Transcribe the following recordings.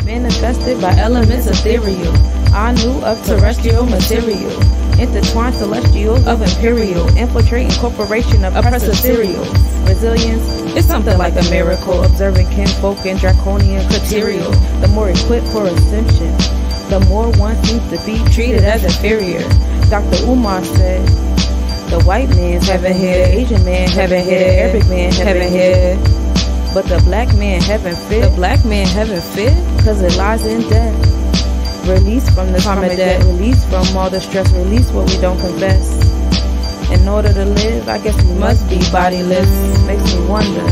manifested by elements ethereal, anu of terrestrial material, intertwined celestial of imperial, infiltrating corporation of oppressive cereals. Resilience is something like a miracle, observing kinfolk in draconian material. The more equipped for ascension, the more one seems to be treated as inferior. Dr. Umar said, the white man's heaven here, the Asian man heaven here, the Arabic man heaven here, but the black man heaven fit. The black man heaven fit, cause it lies in death. Release from the karma debt, release from all the stress, release what we don't confess. In order to live, I guess we must be bodiless. Makes me wonder,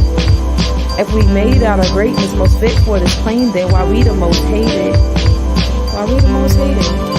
if we made out of greatness most fit for this plane, then why we the most hated? Why we the most hated?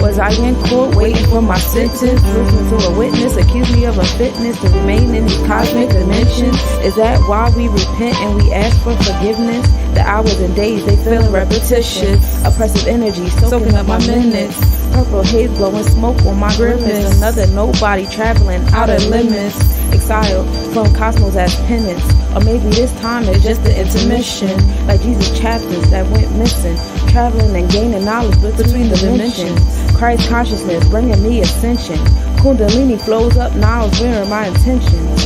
Was I in court waiting for my sentence? Listening to a witness accuse me of unfitness to remain in these cosmic dimensions? Is that why we repent and we ask for forgiveness? The hours and days, they feel repetitious. Oppressive energy soaking up my minutes. Purple haze blowing smoke on my grimace. Another nobody traveling out of limits. Exiled from cosmos as penance. Or maybe this time it's just an intermission. Like Jesus' chapters that went missing. Traveling and gaining knowledge between the dimensions. Christ consciousness bringing me ascension. Kundalini flows up now, where are my intentions?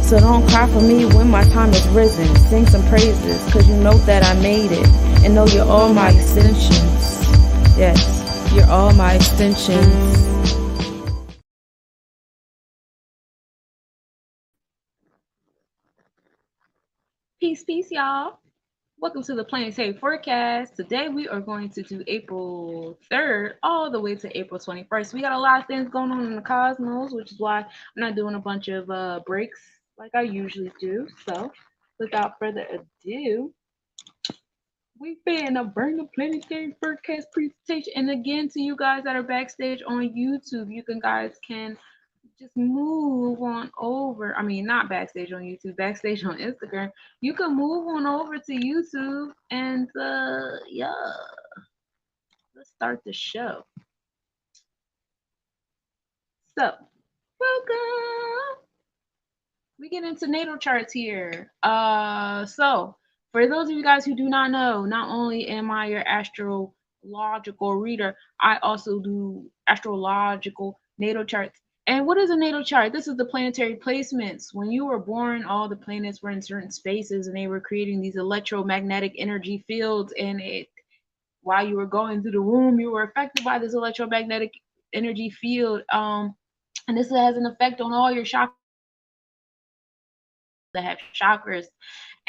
So don't cry for me when my time is risen. Sing some praises, cause you know that I made it. And know you're all my extensions. Yes, you're all my extensions. Peace, peace, y'all. Welcome to the Planetary forecast. Today we are going to do April 3rd all the way to April 21st. We got a lot of things going on in the cosmos, which is why I'm not doing a bunch of breaks like I usually do. So without further ado, we finna bring the Planetary forecast presentation. And again, to you guys that are backstage on YouTube, you guys can just move on over. I mean, not backstage on YouTube, backstage on Instagram. You can move on over to YouTube and yeah, let's start the show. So, welcome. We get into natal charts here. So for those of you guys who do not know, not only am I your astrological reader, I also do astrological natal charts. And what is a natal chart? This is the planetary placements. When you were born, all the planets were in certain spaces and they were creating these electromagnetic energy fields. And while you were going through the womb, you were affected by this electromagnetic energy field. And this has an effect on all your chakras that have chakras.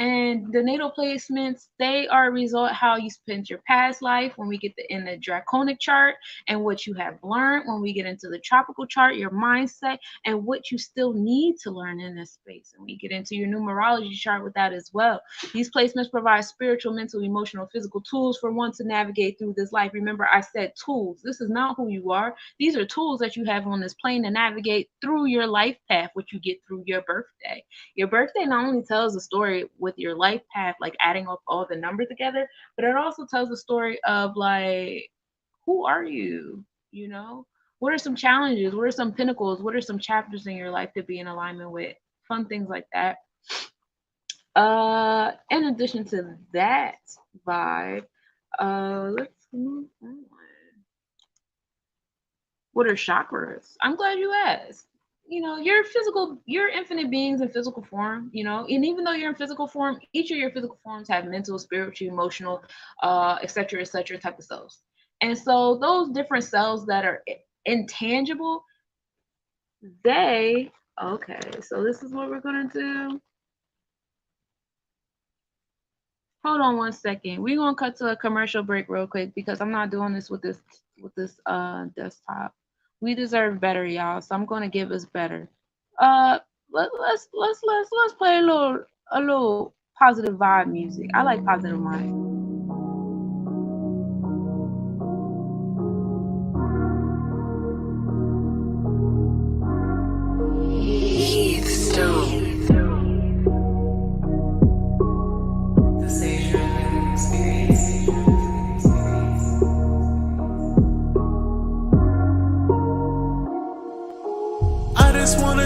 And the natal placements, they are a result how you spent your past life when we get in the draconic chart, and what you have learned when we get into the tropical chart, your mindset, and what you still need to learn in this space. And we get into your numerology chart with that as well. These placements provide spiritual, mental, emotional, physical tools for one to navigate through this life. Remember, I said tools. This is not who you are. These are tools that you have on this plane to navigate through your life path, which you get through your birthday. Your birthday not only tells a story with your life path, like adding up all the numbers together, but it also tells a story of like, who are you? You know, what are some challenges? What are some pinnacles? What are some chapters in your life to be in alignment with? Fun things like that. In addition to that vibe, let's move on. What are chakras? I'm glad you asked. You know, you're infinite beings in physical form, you know, and even though you're in physical form, each of your physical forms have mental, spiritual, emotional, et cetera, type of cells. And so those different cells that are intangible, okay, so this is what we're gonna do. Hold on one second. We're gonna cut to a commercial break real quick because I'm not doing this with this desktop. We deserve better, y'all. So I'm gonna give us better. Let's play a little positive vibe music. I like positive vibe.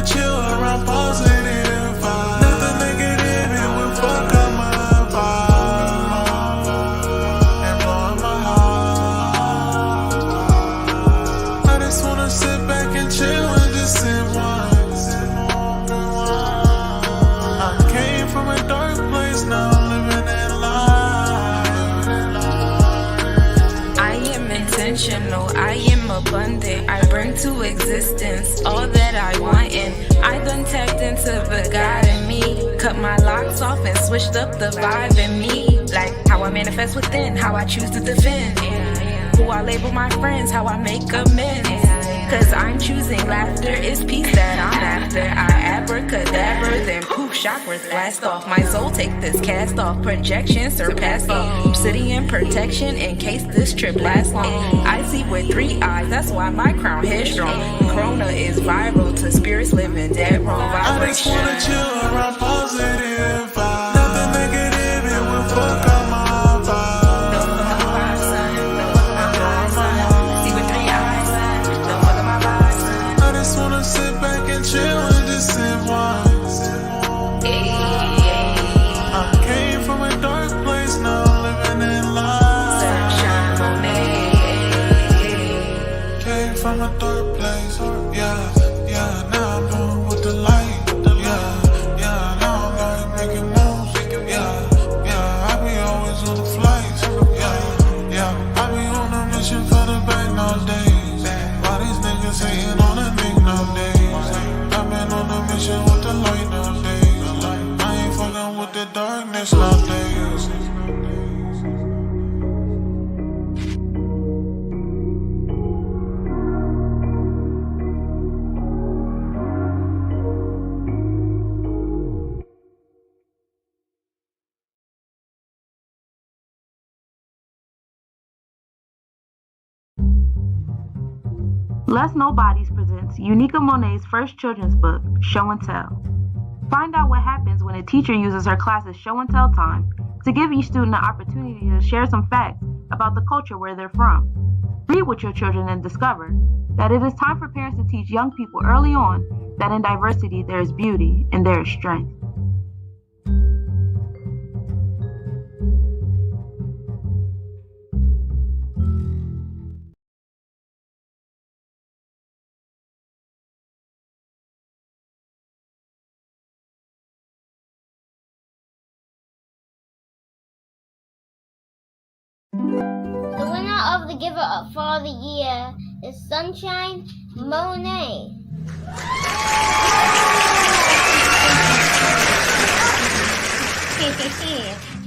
Chill around positive vibes. Nothing abundant. I bring to existence all that I want, and I done tapped into the God in me. Cut my locks off and switched up the vibe in me. Like how I manifest within, how I choose to defend. Who I label my friends, how I make amends. Cause I'm choosing laughter, it's peace that I'm after. I abracadabra, then poof, chakras blast off. My soul take this cast off, projection surpass all. Obsidian protection in case this trip lasts long. I see with 3 eyes, that's why my crown headstrong. Corona is viral to spirits living dead wrong vibration. I just wanna chill around positive vibes. Nothing negative, it will fuck up my vibe. Sit back and chill and just sip wine. I came from a dark place, now I'm living in light. Came from a dark place, yeah, now I'm doing with the light. Yeah, now I'm like making moves. Yeah, I be always on the flights. Yeah, I be on a mission for the bank nowadays. Why these niggas hating on a nigga nowadays? I've been on a mission with the light nowadays. I ain't fucking with the darkness nowadays. Less Nobodies presents Unica Monet's first children's book, Show and Tell. Find out what happens when a teacher uses her class's show and tell time to give each student an opportunity to share some facts about the culture where they're from. Read with your children and discover that it is time for parents to teach young people early on that in diversity there is beauty and there is strength. The winner of the Giver of for the year is Sunshine Monet.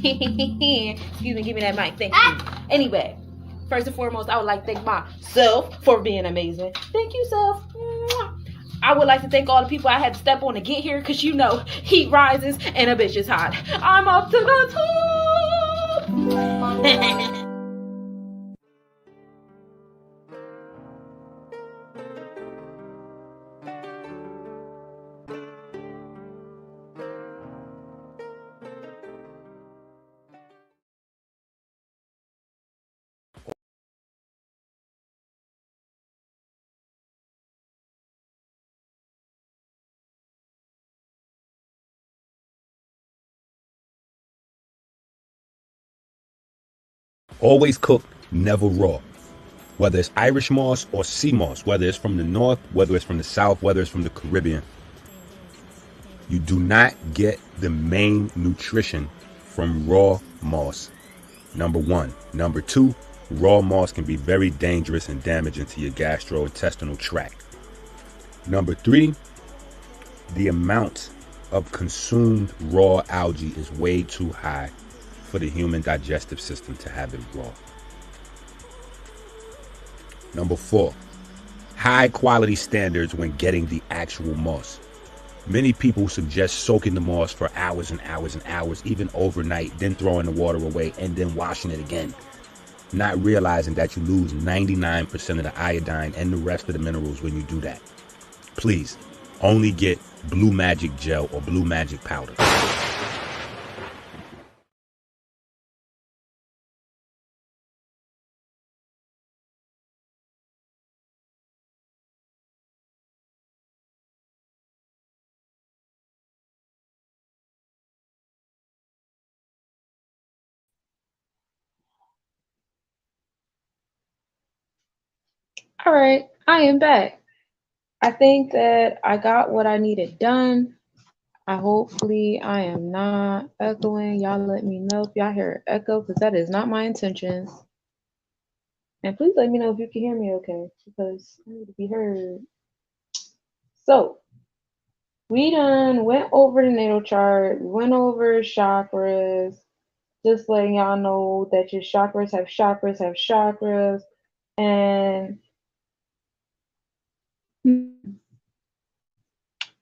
Excuse me, give me that mic. Thank you. Anyway, first and foremost, I would like to thank myself for being amazing. Thank you, self. I would like to thank all the people I had to step on to get here, because you know, heat rises and a bitch is hot. I'm up to the top. Always cooked, never raw. Whether it's Irish moss or sea moss, whether it's from the north, whether it's from the south, whether it's from the Caribbean, you do not get the main nutrition from raw moss. Number one. Number two, raw moss can be very dangerous and damaging to your gastrointestinal tract. Number three, the amount of consumed raw algae is way too high for the human digestive system to have it raw. Number four, high quality standards when getting the actual moss. Many people suggest soaking the moss for hours and hours and hours, even overnight, then throwing the water away and then washing it again, not realizing that you lose 99% of the iodine and the rest of the minerals when you do that. Please, only get Blue Magic Gel or Blue Magic Powder. All right, I am back. I think that I got what I needed done. Hopefully I am not echoing. Y'all let me know if y'all hear an echo, because that is not my intentions. And please let me know if you can hear me okay, because I need to be heard. So we done went over the natal chart, went over chakras, just letting y'all know that your chakras have chakras have chakras, and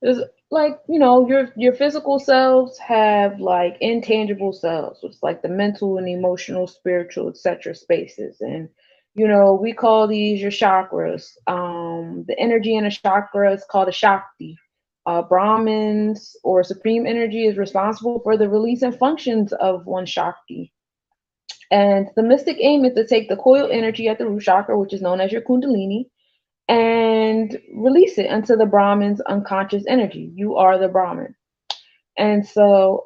there's like, your physical selves have like intangible selves, which is like the mental and emotional, spiritual, etc. spaces. And we call these your chakras. The energy in a chakra is called a Shakti. Brahmins or supreme energy is responsible for the release and functions of one Shakti. And the mystic aim is to take the coil energy at the root chakra, which is known as your Kundalini, and release it into the Brahman's unconscious energy. You are the Brahman. And so,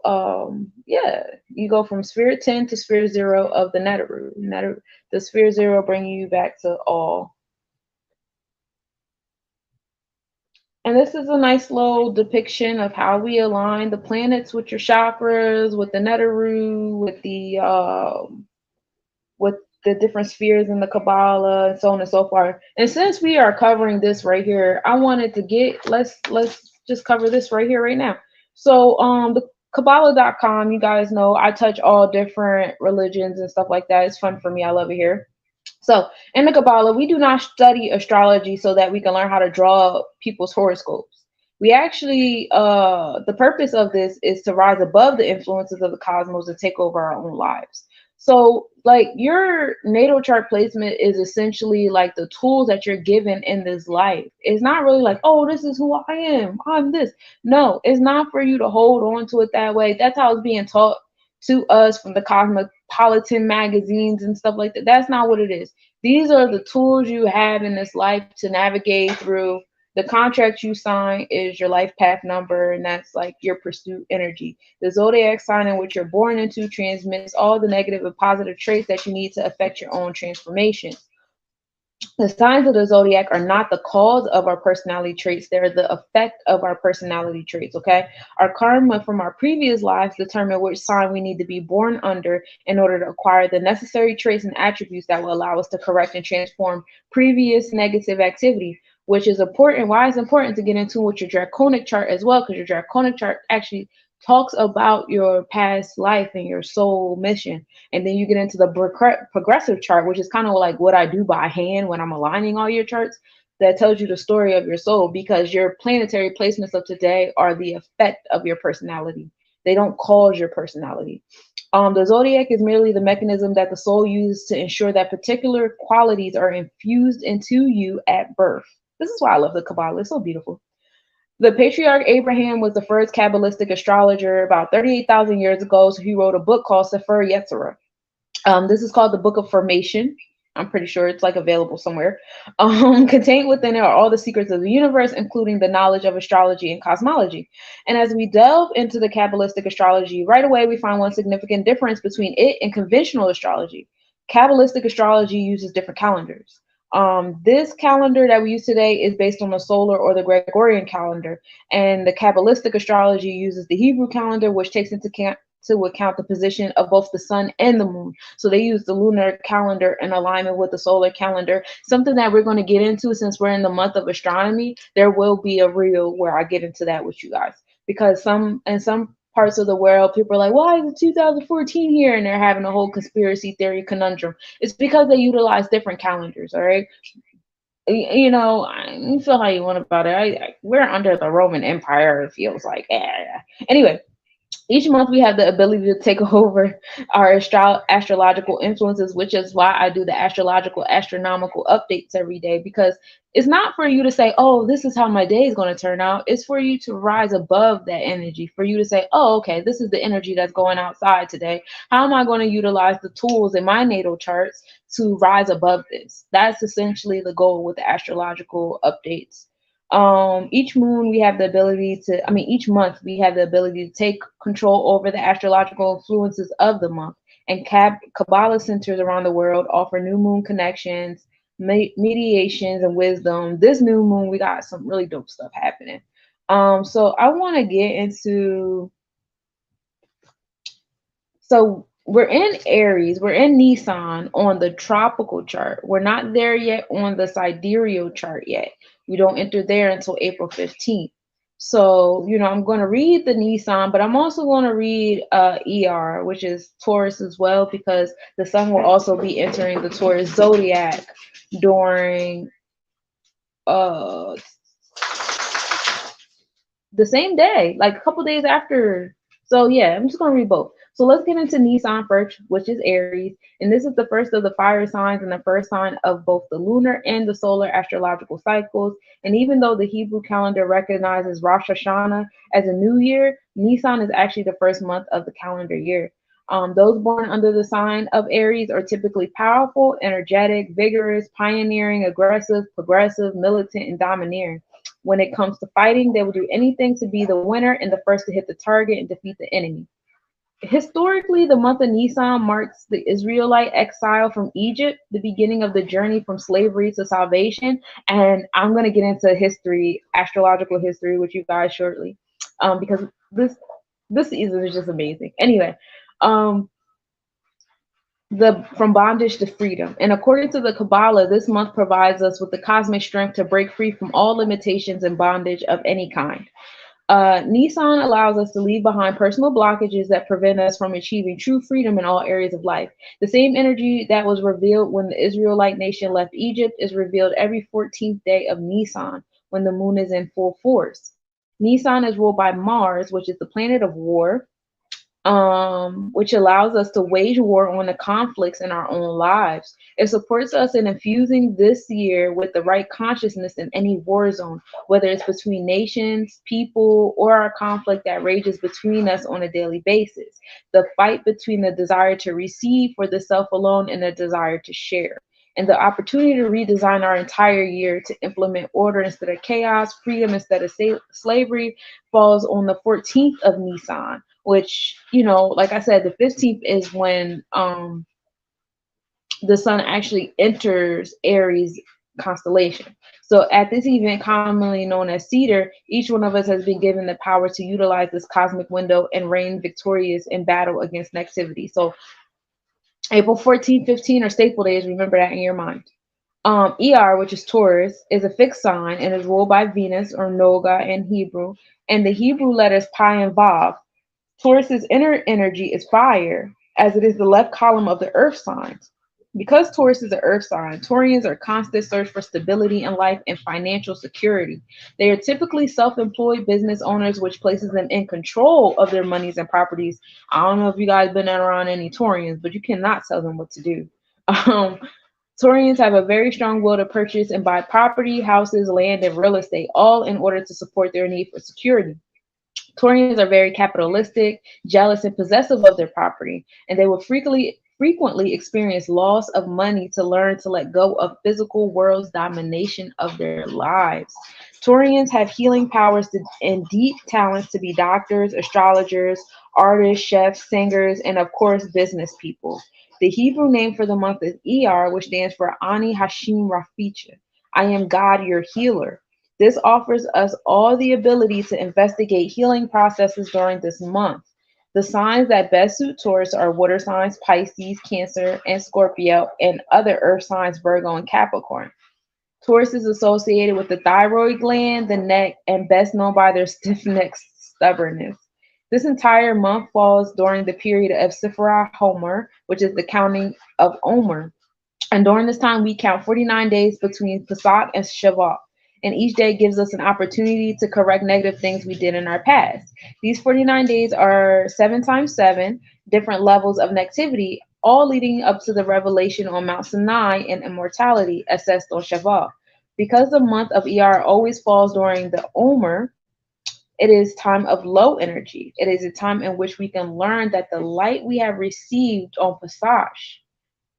yeah, you go from sphere 10 to sphere 0 of the Netaru. The sphere 0 bringing you back to all. And this is a nice little depiction of how we align the planets with your chakras, with the Netaru, with the different spheres in the Kabbalah, and so on and so forth. And since we are covering this right here, I wanted to let's just cover this right here right now. So the Kabbalah.com, you guys know I touch all different religions and stuff like that. It's fun for me. I love it here. So in the Kabbalah, we do not study astrology so that we can learn how to draw people's horoscopes. We actually, the purpose of this is to rise above the influences of the cosmos and take over our own lives. So, like, your natal chart placement is essentially like the tools that you're given in this life. It's not really like, oh, this is who I am. I'm this. No, it's not for you to hold on to it that way. That's how it's being taught to us from the cosmopolitan magazines and stuff like that. That's not what it is. These are the tools you have in this life to navigate through. The contract you sign is your life path number, and that's like your pursuit energy. The zodiac sign in which you're born into transmits all the negative and positive traits that you need to affect your own transformation. The signs of the zodiac are not the cause of our personality traits, they're the effect of our personality traits, okay? Our karma from our previous lives determine which sign we need to be born under in order to acquire the necessary traits and attributes that will allow us to correct and transform previous negative activity, which is important. Why it's important to get into with your draconic chart as well, because your draconic chart actually talks about your past life and your soul mission. And then you get into the progressive chart, which is kind of like what I do by hand when I'm aligning all your charts. That tells you the story of your soul, because your planetary placements of today are the effect of your personality. They don't cause your personality. The zodiac is merely the mechanism that the soul uses to ensure that particular qualities are infused into you at birth. This is why I love the Kabbalah. It's so beautiful. The patriarch Abraham was the first Kabbalistic astrologer about 38,000 years ago. So he wrote a book called Sefer Yetzirah. This is called the Book of Formation. I'm pretty sure it's like available somewhere. Contained within it are all the secrets of the universe, including the knowledge of astrology and cosmology. And as we delve into the Kabbalistic astrology, right away we find one significant difference between it and conventional astrology. Kabbalistic astrology uses different calendars. This calendar that we use today is based on the solar or the Gregorian calendar, and the Kabbalistic astrology uses the Hebrew calendar, which takes into account the position of both the sun and the moon. So they use the lunar calendar in alignment with the solar calendar. Something that we're going to get into, since we're in the month of astronomy, there will be a reel where I get into that with you guys, because some parts of the world, people are like, why is it 2014 here? And they're having a whole conspiracy theory conundrum. It's because they utilize different calendars, all right? You feel how you want about it. We're under the Roman Empire, it feels like. Anyway, each month we have the ability to take over our astrological influences, which is why I do the astronomical updates every day, because it's not for you to say, oh, this is how my day is going to turn out. It's for you to rise above that energy, for you to say, oh, okay, this is the energy that's going outside today. How am I going to utilize the tools in my natal charts to rise above this? That's essentially the goal with the astrological updates. Each moon we have the ability to, each month we have the ability to take control over the astrological influences of the month. And Kabbalah centers around the world offer new moon connections, mediations, and wisdom. This new moon, we got some really dope stuff happening. So I want to get into, so we're in Aries, we're in Nissan on the tropical chart. We're not there yet on the sidereal chart yet. We don't enter there until April 15th. So, I'm going to read the Nissan, but I'm also going to read ER, which is Taurus as well, because the sun will also be entering the Taurus zodiac during uh the same day, like a couple days after. So yeah, I'm just gonna read both. So let's get into Nissan first, which is Aries, and this is the first of the fire signs and the first sign of both the lunar and the solar astrological cycles. And even though the Hebrew calendar recognizes Rosh Hashanah as a new year, Nissan is actually the first month of the calendar year. Those born under the sign of Aries are typically powerful, energetic, vigorous, pioneering, aggressive, progressive, militant, and domineering. When it comes to fighting, they will do anything to be the winner and the first to hit the target and defeat the enemy. Historically, the month of Nisan marks the Israelite exile from Egypt, the beginning of the journey from slavery to salvation. And I'm going to get into history, astrological history, with you guys shortly, because this season is just amazing. Anyway, um, the from bondage to freedom. And according to the Kabbalah, this month provides us with the cosmic strength to break free from all limitations and bondage of any kind. Nissan allows us to leave behind personal blockages that prevent us from achieving true freedom in all areas of life. The same energy that was revealed when the Israelite nation left Egypt is revealed every 14th day of Nissan when the moon is in full force. Nissan is ruled by Mars, which is the planet of war, which allows us to wage war on the conflicts in our own lives. It supports us in infusing this year with the right consciousness in any war zone, whether it's between nations, people, or our conflict that rages between us on a daily basis. The fight between the desire to receive for the self alone and the desire to share. And the opportunity to redesign our entire year to implement order instead of chaos, freedom instead of slavery, falls on the 14th of Nisan, which, like I said, the 15th is when the sun actually enters Aries constellation. So at this event, commonly known as Cedar, each one of us has been given the power to utilize this cosmic window and reign victorious in battle against negativity. So April 14, 15 are staple days. Remember that in your mind. ER, which is Taurus, is a fixed sign and is ruled by Venus, or Noga in Hebrew, and the Hebrew letters Pi and Vav. Taurus's inner energy is fire, as it is the left column of the earth signs. Because Taurus is an earth sign, Taurians are constant search for stability in life and financial security. They are typically self-employed business owners, which places them in control of their monies and properties. I don't know if you guys been around any Taurians, but you cannot tell them what to do. Taurians have a very strong will to purchase and buy property, houses, land, and real estate, all in order to support their need for security. Taurians are very capitalistic, jealous, and possessive of their property, and they will frequently experience loss of money to learn to let go of physical world's domination of their lives. Taurians have healing powers and deep talents to be doctors, astrologers, artists, chefs, singers, and of course, business people. The Hebrew name for the month is ER, which stands for Ani Hashim Raficha. I am God, your healer. This offers us all the ability to investigate healing processes during this month. The signs that best suit Taurus are water signs, Pisces, Cancer, and Scorpio, and other earth signs, Virgo and Capricorn. Taurus is associated with the thyroid gland, the neck, and best known by their stiff neck stubbornness. This entire month falls during the period of Sephirah Homer, which is the counting of Omer. And during this time, we count 49 days between Pesach and Shavuot. And each day gives us an opportunity to correct negative things we did in our past. These 49 days are 7 times 7, different levels of negativity, all leading up to the revelation on Mount Sinai and immortality assessed on Shavuot. Because the month of ER always falls during the Omer, it is time of low energy. It is a time in which we can learn that the light we have received on Pesach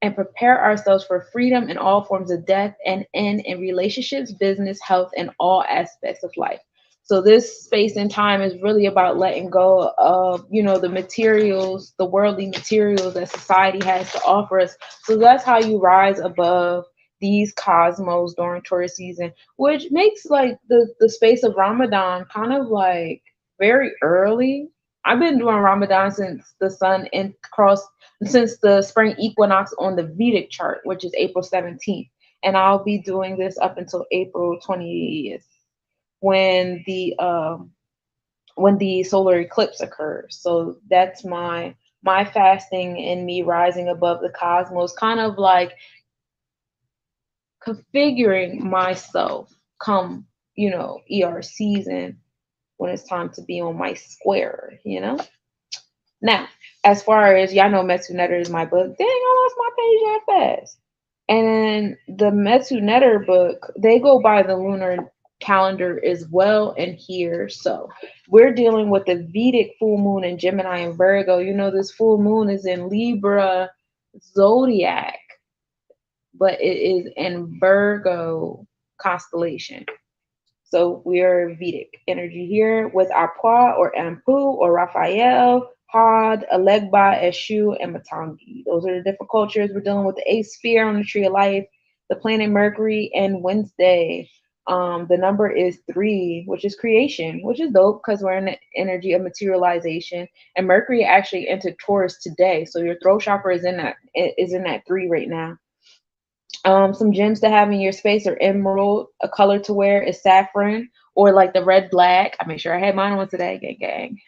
and prepare ourselves for freedom in all forms of death and end in relationships, business, health, and all aspects of life. So this space and time is really about letting go of, the materials, the worldly materials that society has to offer us. So that's how you rise above these cosmos during Taurus season, which makes like the space of Ramadan kind of like very early. I've been doing Ramadan since the sun and crossed since the spring equinox on the Vedic chart, which is April 17th. And I'll be doing this up until April 20th when the solar eclipse occurs. So that's my fasting and me rising above the cosmos, kind of like configuring myself come, ER season when it's time to be on my square. Now, as far as y'all know, Metsu Netter is my book. Dang, I lost my page that fast. And the Metsu Netter book, they go by the lunar calendar as well in here. So we're dealing with the Vedic full moon in Gemini and Virgo. This full moon is in Libra zodiac, but it is in Virgo constellation. So we are Vedic energy here with Apua or Ampu or Raphael, Had, Alegba, Eshu, and Matangi. Those are the different cultures. We're dealing with the eighth sphere on the tree of life, the planet Mercury, and Wednesday. The number is 3, which is creation, which is dope because we're in the energy of materialization. And Mercury actually entered Taurus today, so your throat chakra is in that 3 right now. Some gems to have in your space are emerald. A color to wear is saffron or like the red black. I make sure I had mine on today, gang.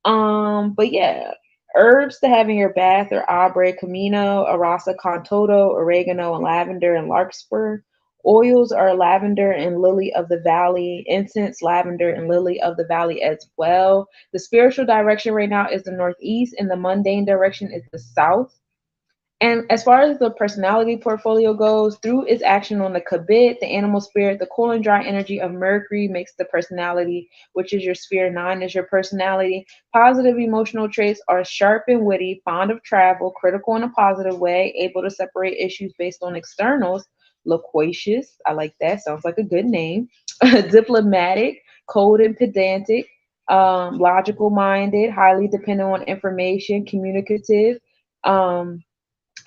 But yeah, herbs to have in your bath are abre, camino, arasa, contodo, oregano, and lavender and larkspur. Oils are lavender and lily of the valley. Incense, lavender and lily of the valley as well. The spiritual direction right now is the northeast, and the mundane direction is the south. And as far as the personality portfolio goes, through its action on the kabit, the animal spirit, the cool and dry energy of Mercury makes the personality, which is your sphere 9 is your personality. Positive emotional traits are sharp and witty, fond of travel, critical in a positive way, able to separate issues based on externals, loquacious, I like that, sounds like a good name, diplomatic, cold and pedantic, logical minded, highly dependent on information, communicative.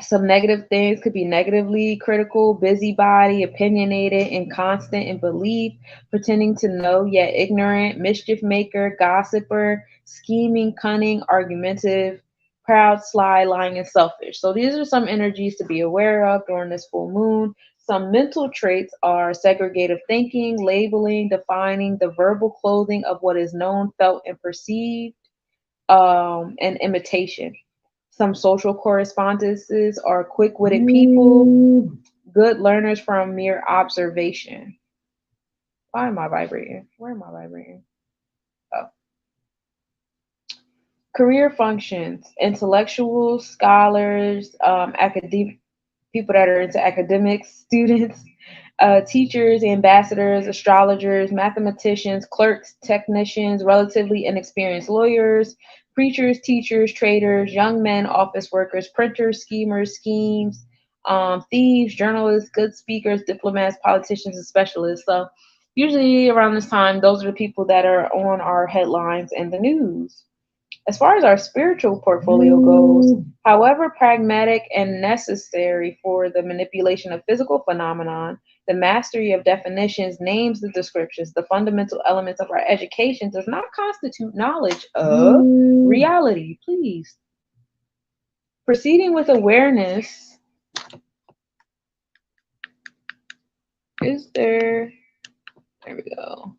Some negative things could be negatively critical, busybody, opinionated, inconstant in belief, pretending to know yet ignorant, mischief maker, gossiper, scheming, cunning, argumentative, proud, sly, lying, and selfish. So these are some energies to be aware of during this full moon. Some mental traits are segregative thinking, labeling, defining, the verbal clothing of what is known, felt, and perceived, and imitation. Some social correspondences are quick-witted people, good learners from mere observation. Why am I vibrating? Where am I vibrating? Oh. Career functions, intellectuals, scholars, academic people that are into academics, students, teachers, ambassadors, astrologers, mathematicians, clerks, technicians, relatively inexperienced lawyers, preachers, teachers, traders, young men, office workers, printers, schemers, schemes, thieves, journalists, good speakers, diplomats, politicians, and specialists. So usually around this time, those are the people that are on our headlines and the news. As far as our spiritual portfolio goes, however pragmatic and necessary for the manipulation of physical phenomenon, the mastery of definitions, names, the descriptions, the fundamental elements of our education does not constitute knowledge of reality. Please. Proceeding with awareness, there we go.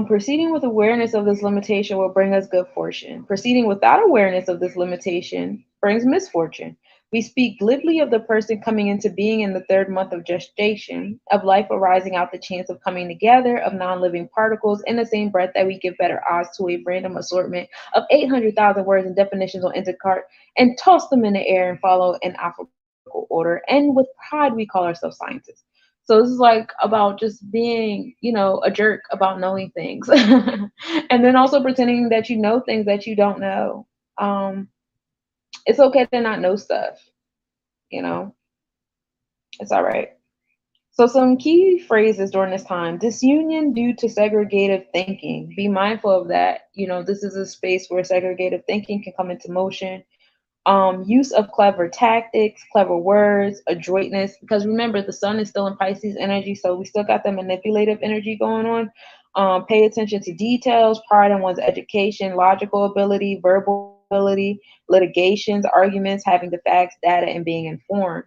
Proceeding with awareness of this limitation will bring us good fortune. Proceeding without awareness of this limitation brings misfortune. We speak glibly of the person coming into being in the 3rd month of gestation, of life arising out the chance of coming together of non-living particles in the same breath that we give better odds to a random assortment of 800,000 words and definitions on Instacart and toss them in the air and follow an alphabetical order. And with pride, we call ourselves scientists. So this is like about just being, a jerk about knowing things. And then also pretending that you know things that you don't know. It's okay to not know stuff, It's all right. So some key phrases during this time: disunion due to segregative thinking. Be mindful of that. This is a space where segregative thinking can come into motion. Use of clever tactics, clever words, adroitness, because remember the sun is still in Pisces energy, so we still got the manipulative energy going on. Pay attention to details, pride in one's education, logical ability, verbal ability, litigations, arguments, having the facts, data, and being informed.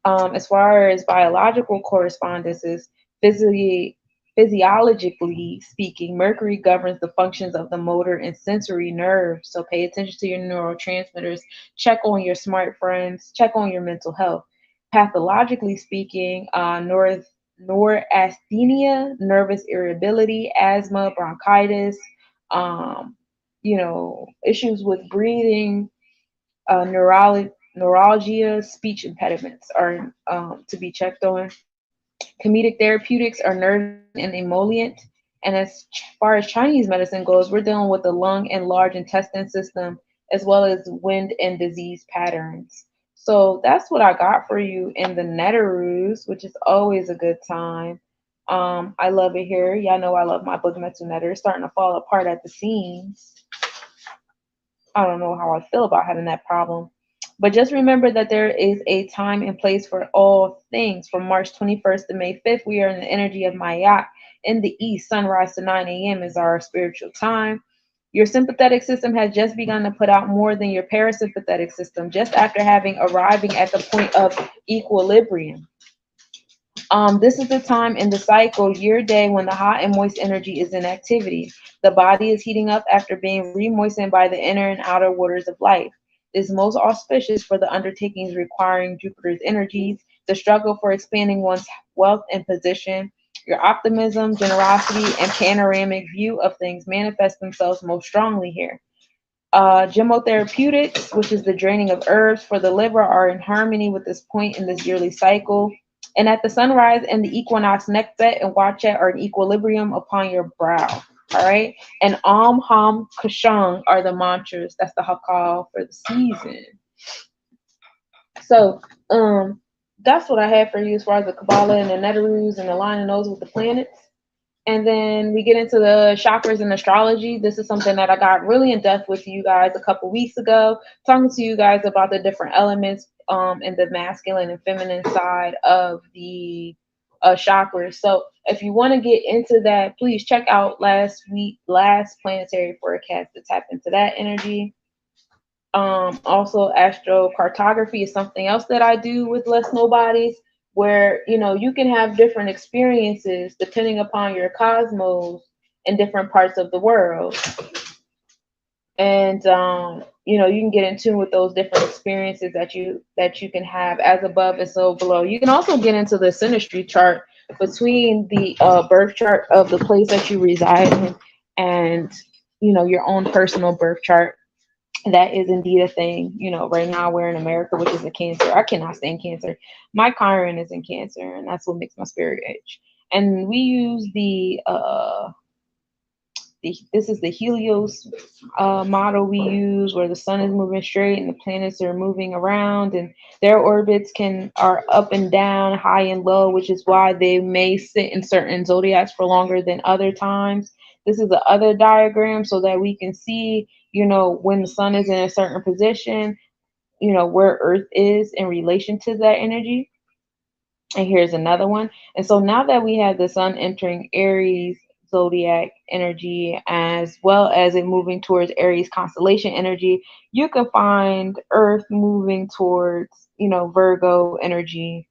As far as biological correspondences, physically, physiologically speaking, Mercury governs the functions of the motor and sensory nerves. So pay attention to your neurotransmitters, check on your smart friends, check on your mental health. Pathologically speaking, neurasthenia, nervous irritability, asthma, bronchitis, um, issues with breathing, neuralgia, speech impediments are to be checked on. Comedic therapeutics are nerve and emollient. And as far as Chinese medicine goes, we're dealing with the lung and large intestine system, as well as wind and disease patterns. So that's what I got for you in the Netaroos, which is always a good time. I love it here. Y'all know I love my book Metal Netter. It's starting to fall apart at the seams. I don't know how I feel about having that problem. But just remember that there is a time and place for all things. From March 21st to May 5th, we are in the energy of Mayak. In the east, sunrise to 9 a.m. is our spiritual time. Your sympathetic system has just begun to put out more than your parasympathetic system, just after arriving at the point of equilibrium. This is the time in the cycle, year day, when the hot and moist energy is in activity. The body is heating up after being re-moistened by the inner and outer waters of life. It is most auspicious for the undertakings requiring Jupiter's energies, the struggle for expanding one's wealth and position. Your optimism, generosity, and panoramic view of things manifest themselves most strongly here. Chemotherapeutics, which is the draining of herbs for the liver, are in harmony with this point in this yearly cycle. And at the sunrise and the equinox, Nekbet and Wachet are in equilibrium upon your brow. All right. And Ham Kashang are the mantras. That's the hakal for the season. So that's what I had for you as far as the Kabbalah and the Netaroos and aligning those with the planets. And then we get into the chakras and astrology. This is something that I got really in depth with you guys a couple weeks ago, talking to you guys about the different elements and the masculine and feminine side of the chakras. So if you want to get into that, please check out last planetary forecast to tap into that energy. Also, astrocartography is something else that I do with Less Nobodies, where you can have different experiences depending upon your cosmos in different parts of the world, and you can get in tune with those different experiences that you can have as above and so below. You can also get into the synastry chart between the birth chart of the place that you reside in and your own personal birth chart. That is indeed a thing. Right now we're in America, which is a Cancer. I cannot stand Cancer. My Chiron is in Cancer, and that's what makes my spirit itch. And we use this is the Helios model we use, where the sun is moving straight and the planets are moving around, and their orbits are up and down, high and low, which is why they may sit in certain zodiacs for longer than other times. This is the other diagram so that we can see, when the sun is in a certain position, where Earth is in relation to that energy. And here's another one. And so now that we have the sun entering Aries zodiac energy, as well as it moving towards Aries constellation energy, you can find Earth moving towards, Virgo energy.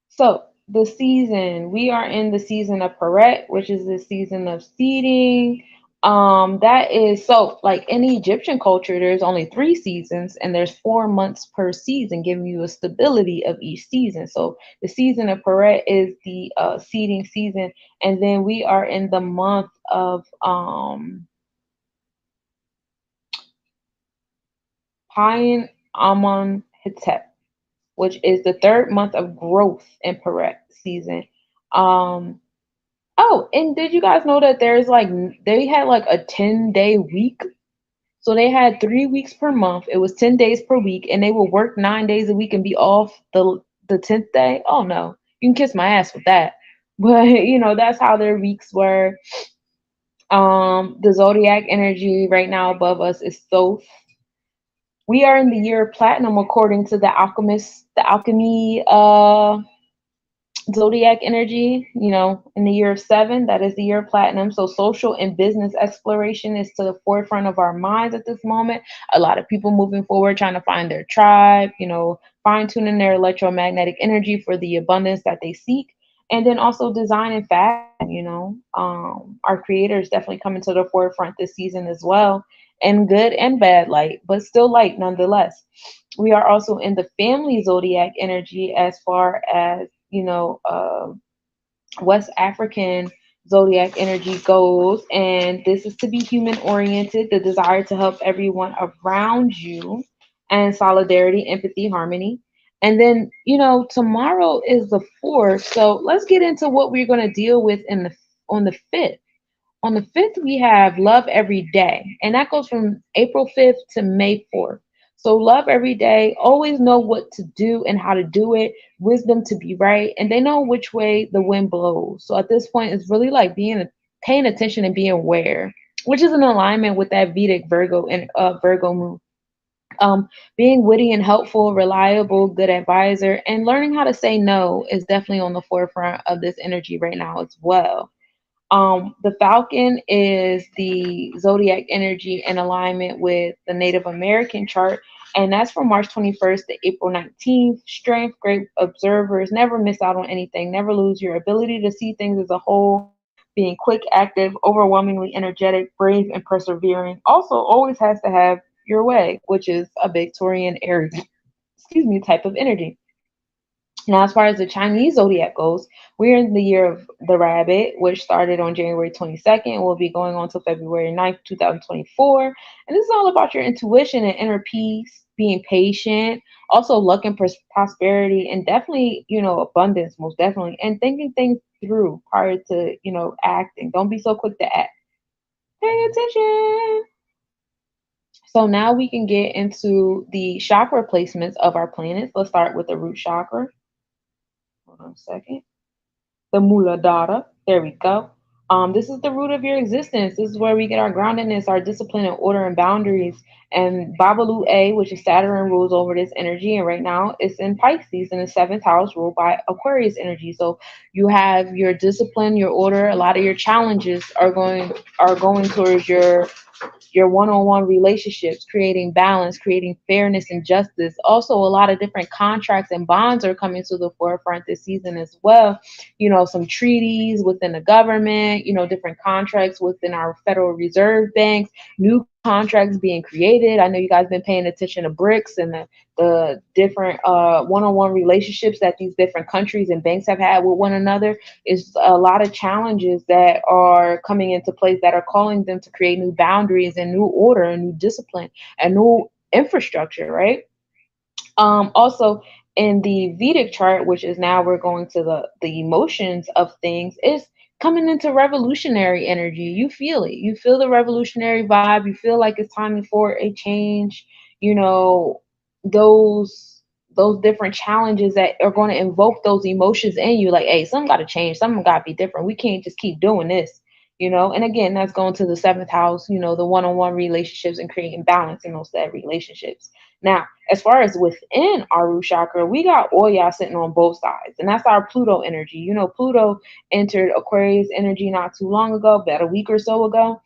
So the season, we are in the season of Peret, which is the season of seeding. That is, so like in Egyptian culture, there's only 3 seasons and there's 4 months per season, giving you a stability of each season. So the season of Peret is the seeding season, and then we are in the month of Pine Amon Hetep, which is the 3rd month of growth in Peret season. Oh, and did you guys know that they had like a 10-day week? So they had 3 weeks per month. It was 10 days per week, and they would work 9 days a week and be off the 10th day. Oh no, you can kiss my ass with that. But that's how their weeks were. The zodiac energy right now above us is Thoth. We are in the year of platinum according to the alchemy zodiac energy, in the year of 7, that is the year of platinum. So social and business exploration is to the forefront of our minds at this moment. A lot of people moving forward, trying to find their tribe, fine tuning their electromagnetic energy for the abundance that they seek. And then also design and fashion, our creators definitely coming to the forefront this season as well, in good and bad light, but still light nonetheless. We are also in the family zodiac energy as far as West African zodiac energy goes, and this is to be human oriented, the desire to help everyone around you, and solidarity, empathy, harmony. And then, tomorrow is the 4th, so let's get into what we're going to deal with on the 5th. On the 5th, we have Love Every Day, and that goes from April 5th to May 4th. So, love every day, always know what to do and how to do it, wisdom to be right, and they know which way the wind blows. So, at this point, it's really like paying attention and being aware, which is in alignment with that Vedic Virgo and Virgo moon. Being witty and helpful, reliable, good advisor, and learning how to say no is definitely on the forefront of this energy right now as well. The Falcon is the zodiac energy in alignment with the Native American chart, and that's from March 21st to April 19th. Strength, great observers, never miss out on anything, never lose your ability to see things as a whole, being quick, active, overwhelmingly energetic, brave, and persevering. Also, always has to have your way, which is a Victorian Aries, type of energy. Now, as far as the Chinese zodiac goes, we're in the year of the rabbit, which started on January 22nd and will be going on till February 9th, 2024. And this is all about your intuition and inner peace, being patient, also luck and prosperity, and definitely, abundance, most definitely, and thinking things through prior to, acting. Don't be so quick to act. Pay attention. So now we can get into the chakra placements of our planets. Let's start with the root chakra. Hold on a second. The Muladhara. There we go. This is the root of your existence. This is where we get our groundedness, our discipline, and order and boundaries. And Babalu A, which is Saturn, rules over this energy. And right now it's in Pisces in the 7th house, ruled by Aquarius energy. So you have your discipline, your order. A lot of your challenges are going towards your one-on-one relationships, creating balance, creating fairness and justice. Also, a lot of different contracts and bonds are coming to the forefront this season as well. Some treaties within the government, different contracts within our Federal Reserve banks, new contracts being created. I know you guys been paying attention to BRICS and the different one-on-one relationships that these different countries and banks have had with one another. Is a lot of challenges that are coming into place that are calling them to create new boundaries and new order and new discipline and new infrastructure, right? Also, in the Vedic chart, which is now we're going to the emotions of things, is coming into revolutionary energy. You feel it. You feel the revolutionary vibe. You feel like it's time for a change. You know, those different challenges that are going to invoke those emotions in you. Like, hey, something got to change. Something got to be different. We can't just keep doing this. And again, that's going to the 7th house. The one-on-one relationships and creating balance in those said relationships. Now, as far as within our root chakra, we got Oya sitting on both sides, and that's our Pluto energy. Pluto entered Aquarius energy not too long ago, about a week or so ago.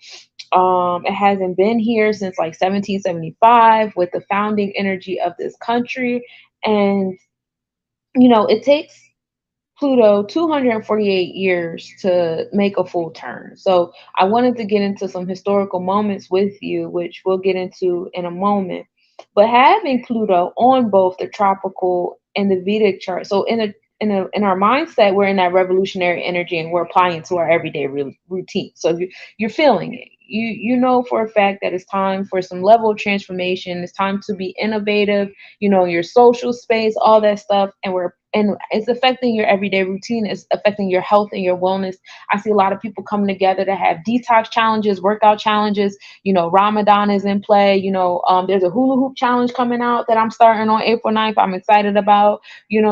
It hasn't been here since like 1775 with the founding energy of this country. And, it takes Pluto 248 years to make a full turn. So I wanted to get into some historical moments with you, which we'll get into in a moment. But having Pluto on both the tropical and the Vedic chart, so in our mindset, we're in that revolutionary energy and we're applying it to our everyday routine. So you're feeling it. You know for a fact that it's time for some level of transformation. It's time to be innovative, your social space, all that stuff. And it's affecting your everyday routine. It's affecting your health and your wellness. I see a lot of people coming together to have detox challenges, workout challenges. Ramadan is in play. There's a hula hoop challenge coming out that I'm starting on April 9th. I'm excited about,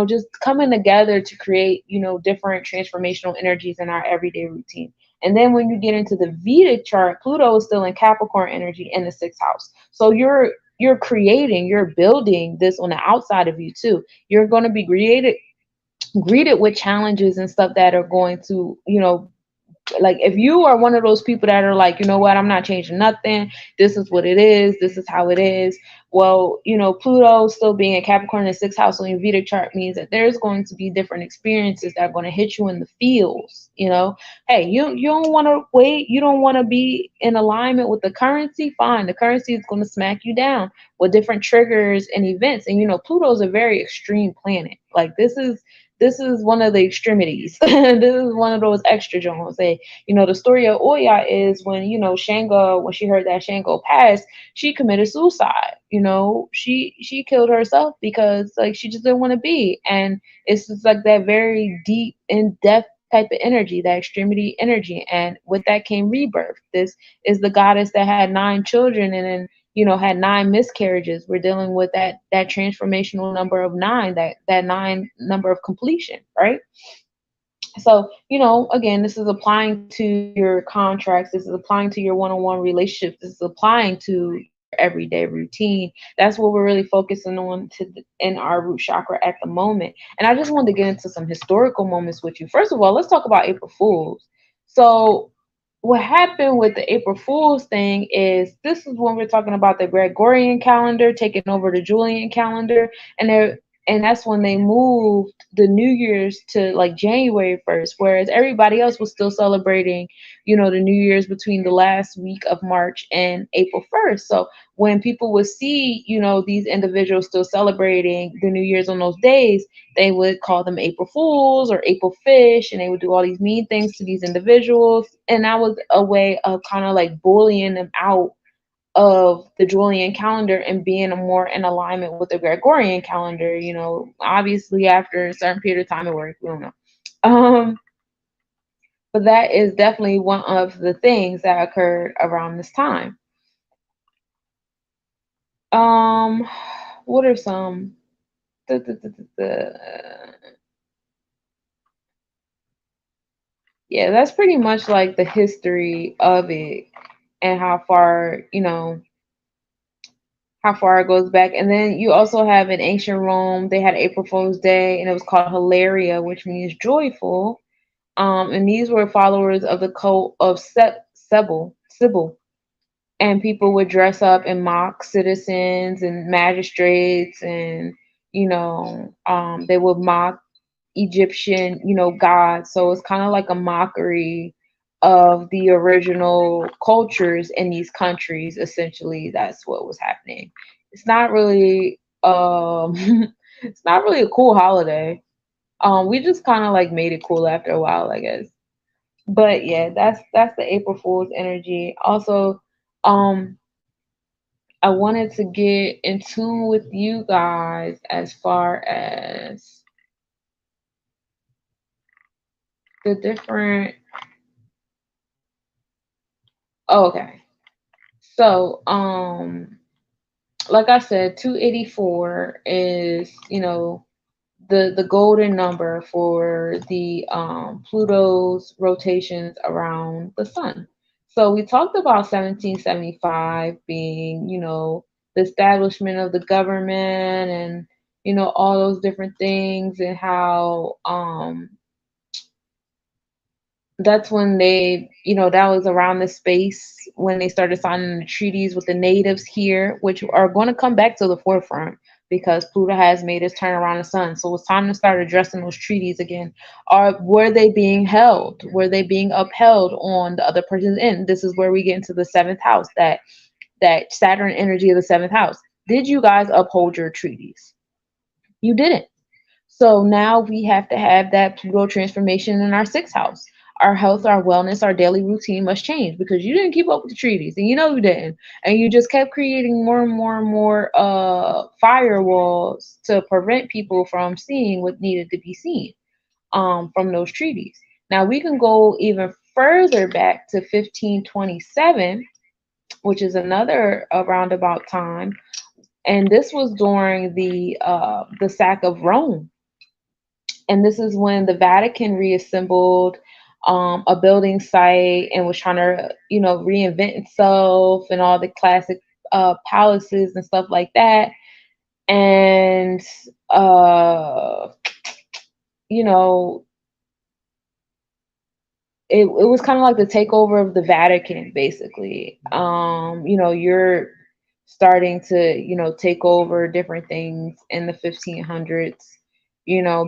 just coming together to create, different transformational energies in our everyday routine. And then when you get into the Vedic chart, Pluto is still in Capricorn energy in the 6th house. So you're you're creating, you're building this on the outside of you too. You're going to be greeted with challenges and stuff that are going to, like if you are one of those people that are like, you know what, I'm not changing nothing, this is what it is, this is how it is. Well, Pluto still being a Capricorn in the sixth house on your Vedic chart means that there's going to be different experiences that are going to hit you in the feels. Hey, you don't want to wait, you don't want to be in alignment with the currency, fine, the currency is going to smack you down with different triggers and events. And Pluto is a very extreme planet. Like this is one of the extremities. This is one of those extra Jones. The story of Oya is when, Shango, when she heard that Shango passed, she committed suicide. She killed herself because like she just didn't want to be. And it's just like that very deep, in-depth type of energy, that extremity energy. And with that came rebirth. This is the goddess that had 9 children and then had 9 miscarriages. We're dealing with that transformational number of 9, that 9 number of completion, right? So, again, this is applying to your contracts. This is applying to your one-on-one relationships. This is applying to your everyday routine. That's what we're really focusing on in our root chakra at the moment. And I just wanted to get into some historical moments with you. First of all, let's talk about April Fools. So what happened with the April Fool's thing is this is when we're talking about the Gregorian calendar taking over the Julian calendar, and that's when they moved the New Year's to like January 1st, whereas everybody else was still celebrating, the New Year's between the last week of March and April 1st. So when people would see, these individuals still celebrating the New Year's on those days, they would call them April Fools or April Fish, and they would do all these mean things to these individuals. And that was a way of kind of like bullying them out of the Julian calendar and being more in alignment with the Gregorian calendar. Obviously after a certain period of time it worked. We don't know. But that is definitely one of the things that occurred around this time. What are some? Yeah, that's pretty much like the history of it and how far it goes back. And then you also have in ancient Rome, they had April Fool's Day, and it was called Hilaria, which means joyful. And these were followers of the cult of Sybil, and people would dress up and mock citizens and magistrates, and they would mock Egyptian, gods. So it's kind of like a mockery of the original cultures in these countries. Essentially, that's what was happening. It's not really it's not really a cool holiday. We just kind of like made it cool after a while, I guess. But yeah, that's the April Fool's energy. Also, I wanted to get in tune with you guys as far as the different. Oh, okay. So, like I said, 284 is, the golden number for the Pluto's rotations around the sun. So we talked about 1775 being, the establishment of the government and, all those different things, and how that's when that was around the space when they started signing the treaties with the natives here, which are going to come back to the forefront because Pluto has made its turn around the sun. So it's time to start addressing those treaties again. Were they being held? Were they being upheld on the other person's end? This is where we get into the 7th house, that Saturn energy of the 7th house. Did you guys uphold your treaties? You didn't. So now we have to have that Pluto transformation in our 6th house. Our health, our wellness, our daily routine must change because you didn't keep up with the treaties, and you didn't. And you just kept creating more and more and more firewalls to prevent people from seeing what needed to be seen from those treaties. Now we can go even further back to 1527, which is another roundabout time. And this was during the sack of Rome. And this is when the Vatican reassembled a building site and was trying to, reinvent itself and all the classic palaces and stuff like that. And uh, you know, it was kind of like the takeover of the Vatican, basically. You're starting to, take over different things in the 1500s,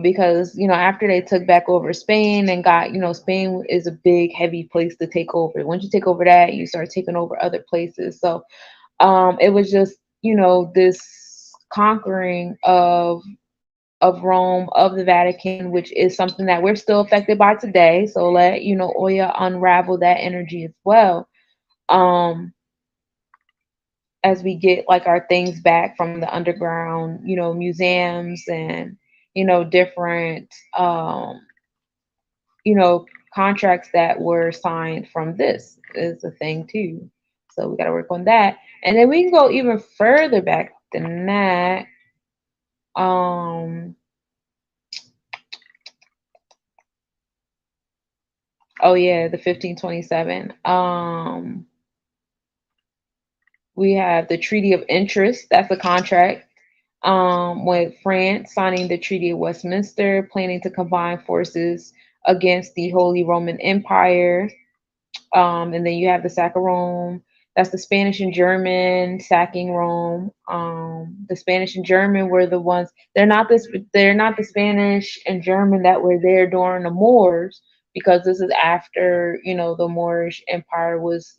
because, after they took back over Spain and got, Spain is a big, heavy place to take over. Once you take over that, you start taking over other places. So it was just, this conquering of Rome, of the Vatican, which is something that we're still affected by today. So let Oya unravel that energy as well. As we get like our things back from the underground, museums and different contracts that were signed from this is a thing too. So we got to work on that, and then we can go even further back than that. Oh yeah, the 1527. We have the Treaty of Interest. That's a contract with France signing the Treaty of Westminster, planning to combine forces against the Holy Roman Empire. And then you have the sack of Rome. That's the Spanish and German sacking Rome. The Spanish and German were the ones. They're not this. They're not the Spanish and German that were there during the Moors, because this is after the Moorish Empire was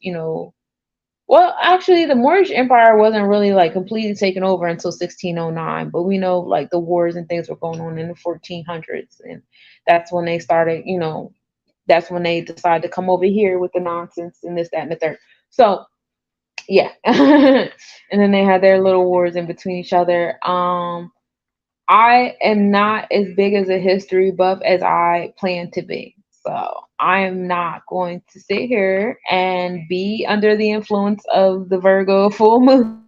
well, actually, the Moorish Empire wasn't really like completely taken over until 1609, but we know like the wars and things were going on in the 1400s, and that's when they started. That's when they decided to come over here with the nonsense and this, that, and the third. So yeah, and then they had their little wars in between each other. I am not as big as a history buff as I plan to be. So I am not going to sit here and be under the influence of the Virgo full moon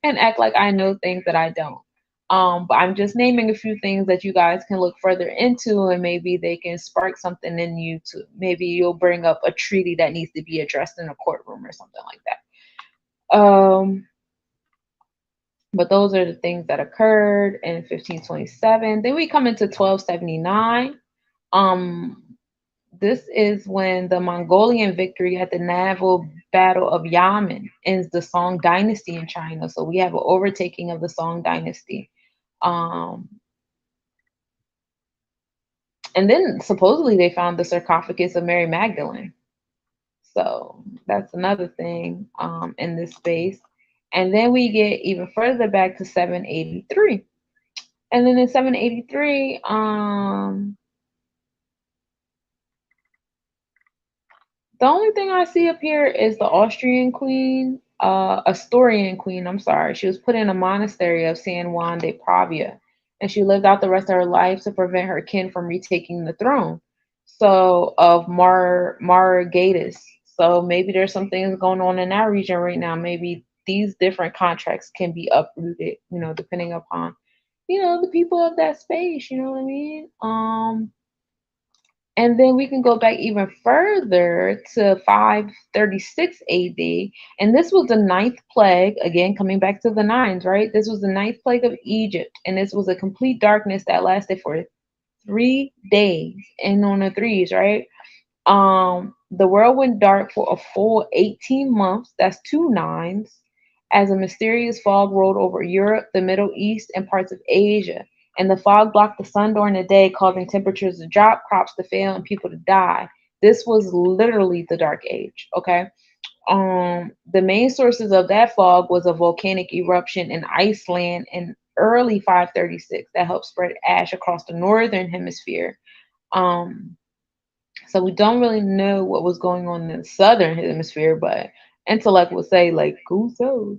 and act like I know things that I don't. But I'm just naming a few things that you guys can look further into, and maybe they can spark something in you to maybe you'll bring up a treaty that needs to be addressed in a courtroom or something like that. But those are the things that occurred in 1527. Then we come into 1279. This is when the Mongolian victory at the naval battle of Yamen ends the Song dynasty in China. So we have an overtaking of the Song dynasty. And then supposedly they found the sarcophagus of Mary Magdalene. So that's another thing in this space. And then we get even further back to 783. And then in 783, the only thing I see up here is the Asturian queen, I'm sorry. She was put in a monastery of San Juan de Pravia, and she lived out the rest of her life to prevent her kin from retaking the throne. So of Margatus. So maybe there's some things going on in that region right now. Maybe these different contracts can be uprooted, depending upon, the people of that space, you know what I mean? And then we can go back even further to 536 AD. And this was the ninth plague, again, coming back to the nines, right? This was the ninth plague of Egypt. And this was a complete darkness that lasted for 3 days. And on the threes, right? The world went dark for a full 18 months. That's 2 9s. As a mysterious fog rolled over Europe, the Middle East, and parts of Asia. And the fog blocked the sun during the day, causing temperatures to drop, crops to fail, and people to die. This was literally the Dark Age. Okay. The main sources of that fog was a volcanic eruption in Iceland in early 536 that helped spread ash across the northern hemisphere. So we don't really know what was going on in the southern hemisphere, but intellect would say like, cool, so.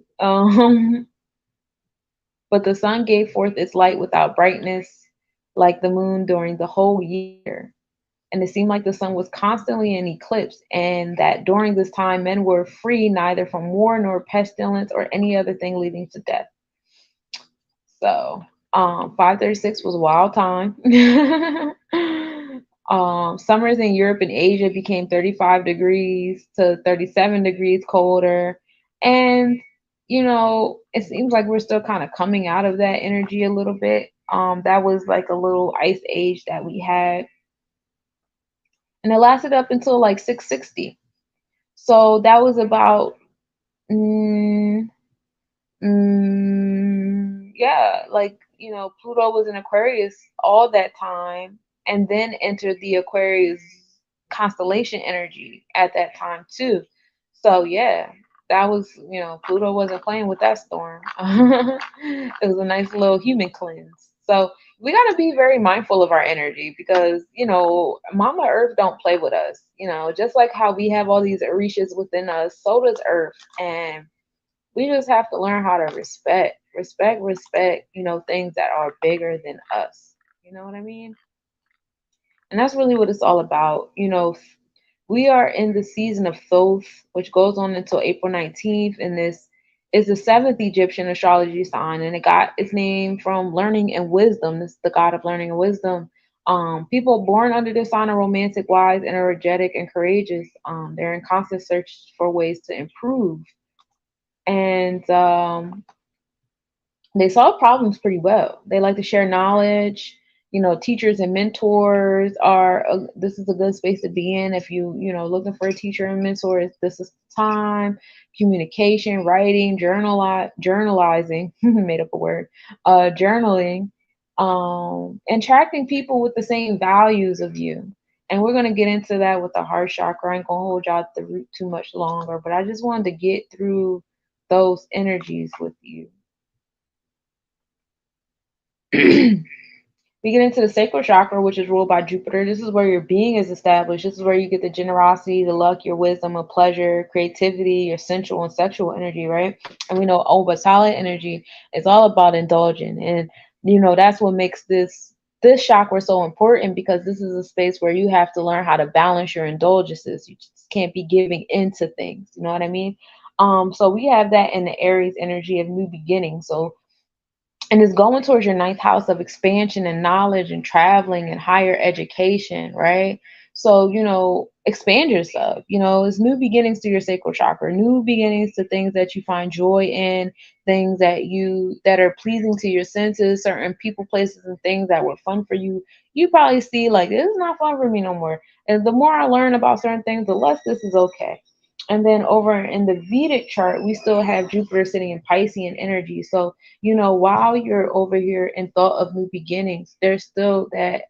But the sun gave forth its light without brightness, like the moon during the whole year. And it seemed like the sun was constantly in eclipse, and that during this time men were free neither from war nor pestilence or any other thing leading to death. So 536 was a wild time. Summers in Europe and Asia became 35 degrees to 37 degrees colder. And it seems like we're still kind of coming out of that energy a little bit. That was like a little ice age that we had, and it lasted up until like 660. So that was about mm, yeah, like, Pluto was in Aquarius all that time and then entered the Aquarius constellation energy at that time too. So yeah, that was, Pluto wasn't playing with that storm. It was a nice little human cleanse. So we got to be very mindful of our energy because, Mama Earth don't play with us. Just like how we have all these Orishas within us, so does Earth. And we just have to learn how to respect, things that are bigger than us. You know what I mean? And that's really what it's all about. We are in the season of Thoth, which goes on until April 19th. And this is the seventh Egyptian astrology sign. And it got its name from learning and wisdom. This is the god of learning and wisdom. People born under this sign are romantic, wise, energetic, and courageous. They're in constant search for ways to improve. And they solve problems pretty well. They like to share knowledge. Teachers and mentors are. This is a good space to be in if looking for a teacher and mentor. This is the time. Communication, writing, journalizing. Made up a word. Journaling, and attracting people with the same values of you. And we're gonna get into that with the heart chakra. I ain't gonna hold y'all at the root too much longer, but I just wanted to get through those energies with you. We get into the sacral chakra, which is ruled by Jupiter. This is where your being is established. This is where you get the generosity, the luck, your wisdom, and pleasure, creativity, your sensual and sexual energy, right? And we know Obatala energy is all about indulging. And, that's what makes this chakra so important, because this is a space where you have to learn how to balance your indulgences. You just can't be giving into things. You know what I mean? So we have that in the Aries energy of new beginnings. So, and it's going towards your ninth house of expansion and knowledge and traveling and higher education, right? So, expand yourself. It's new beginnings to your sacral chakra, new beginnings to things that you find joy in, things that are pleasing to your senses, certain people, places, and things that were fun for you. You probably see like, this is not fun for me no more. And the more I learn about certain things, the less this is okay. And then over in the Vedic chart, we still have Jupiter sitting in Piscean energy. So, while you're over here in thought of new beginnings, there's still that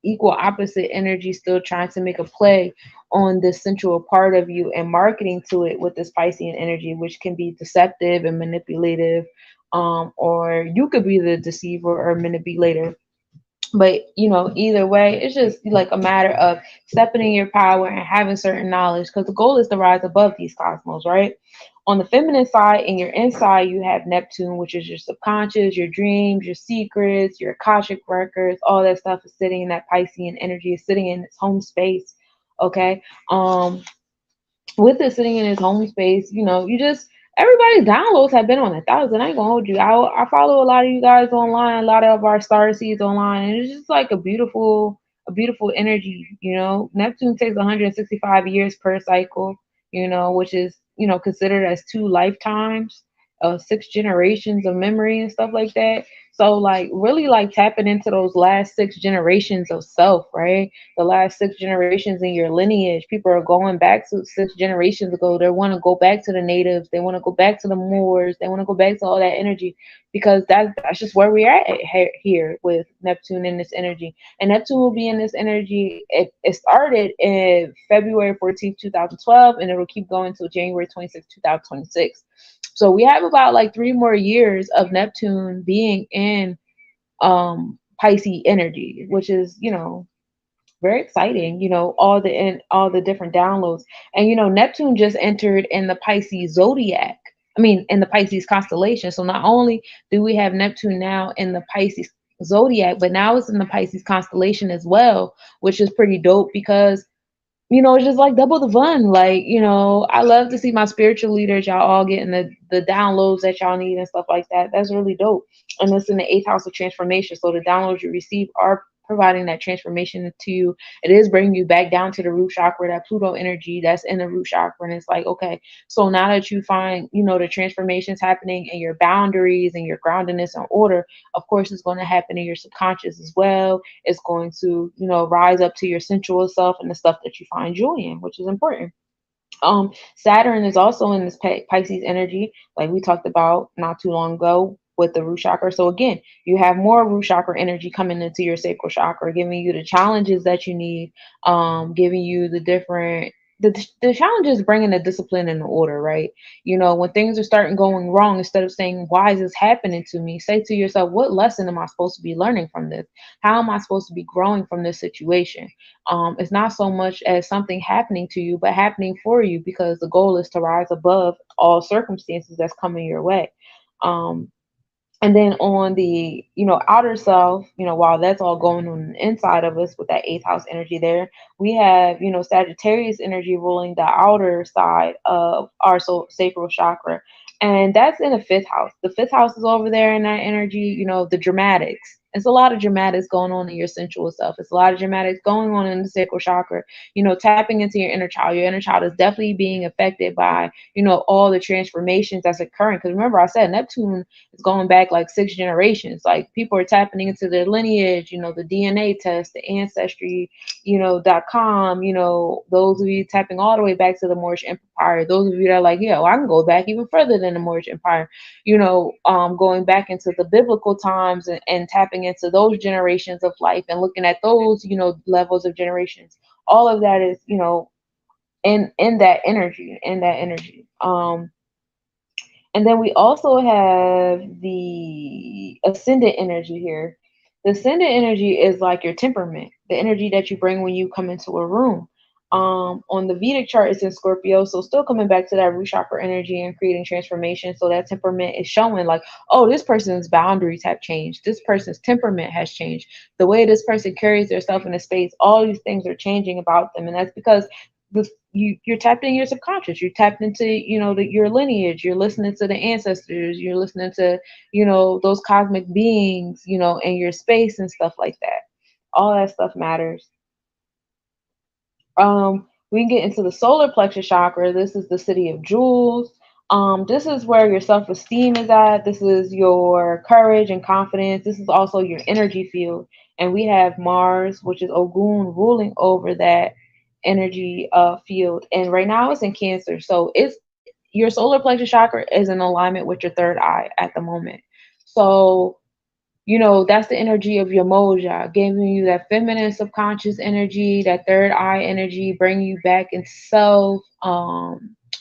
equal opposite energy still trying to make a play on this sensual part of you and marketing to it with this Piscean energy, which can be deceptive and manipulative, or you could be the deceiver or manipulator. But either way, it's just like a matter of stepping in your power and having certain knowledge, because the goal is to rise above these cosmos, right? On the feminine side, in your inside, you have Neptune, which is your subconscious, your dreams, your secrets, your Akashic records. All that stuff is sitting in that Piscean energy, is sitting in its home space. Okay. With it sitting in its home space, you just, everybody's downloads have been on 1,000. I ain't gonna hold you. I follow a lot of you guys online, a lot of our star seeds online, and it's just like a beautiful energy. Neptune takes 165 years per cycle, which is, considered as 2 lifetimes, 6 generations of memory and stuff like that. So like really like tapping into those last 6 generations of self, right? The last 6 generations in your lineage. People are going back to 6 generations ago. They want to go back to the natives. They want to go back to the Moors. They want to go back to all that energy, because that's just where we're at here with Neptune in this energy. And Neptune will be in this energy. It started in February 14th, 2012, and it will keep going until January 26th, 2026. So we have about like 3 more years of Neptune being in Pisces energy, which is, very exciting, all the different downloads. And Neptune just entered in the Pisces zodiac. I mean, in the Pisces constellation. So not only do we have Neptune now in the Pisces zodiac, but now it's in the Pisces constellation as well, which is pretty dope, because it's just like double the fun. Like, I love to see my spiritual leaders, y'all all getting the downloads that y'all need and stuff like that. That's really dope. And it's in the 8th house of transformation. So the downloads you receive are providing that transformation to you. It is bringing you back down to the root chakra, that Pluto energy that's in the root chakra. And it's like, okay, so now that you find, the transformations happening and your boundaries and your groundedness in order, of course, it's going to happen in your subconscious as well. It's going to, rise up to your sensual self and the stuff that you find joy in, which is important. Saturn is also in this Pisces energy, like we talked about not too long ago with the root chakra. So again, you have more root chakra energy coming into your sacral chakra, giving you the challenges that you need, giving you the different the challenge is bringing the discipline and the order, right? When things are starting going wrong, instead of saying, why is this happening to me? Say to yourself, what lesson am I supposed to be learning from this? How am I supposed to be growing from this situation? It's not so much as something happening to you, but happening for you, because the goal is to rise above all circumstances that's coming your way. Um, and then on the, outer self, while that's all going on the inside of us with that eighth house energy there, we have, Sagittarius energy ruling the outer side of our sacral chakra. And that's in the fifth house. The fifth house is over there in that energy, the dramatics. It's a lot of dramatics going on in your sensual self. It's a lot of dramatics going on in the sacral chakra, tapping into your inner child. Your inner child is definitely being affected by, all the transformations that's occurring. Because remember, I said Neptune is going back like 6 generations. Like, people are tapping into their lineage, the DNA test, the ancestry, .com, those of you tapping all the way back to the Moorish Empire. Those of you that are like, yeah, well, I can go back even further than the Moorish Empire, going back into the biblical times and tapping into those generations of life and looking at those, levels of generations. All of that is, in that energy. And then we also have the ascendant energy here. The ascendant energy is like your temperament, the energy that you bring when you come into a room. On the Vedic chart, it's in Scorpio, so still coming back to that root chakra energy and creating transformation. So that temperament is showing like, oh, this person's boundaries have changed. This person's temperament has changed. The way this person carries themselves in a space, all these things are changing about them, and that's because you're tapped in your subconscious. You're tapped into, your lineage. You're listening to the ancestors. You're listening to, those cosmic beings, in your space and stuff like that. All that stuff matters. We can get into the solar plexus chakra. This is the city of jewels. This is where your self-esteem is at. This is your courage and confidence. This is also your energy field. And we have Mars, which is Ogun, ruling over that energy field. And right now it's in Cancer. So it's your solar plexus chakra is in alignment with your third eye at the moment. So that's the energy of your moja, giving you that feminine subconscious energy, that third eye energy, bringing you back in self,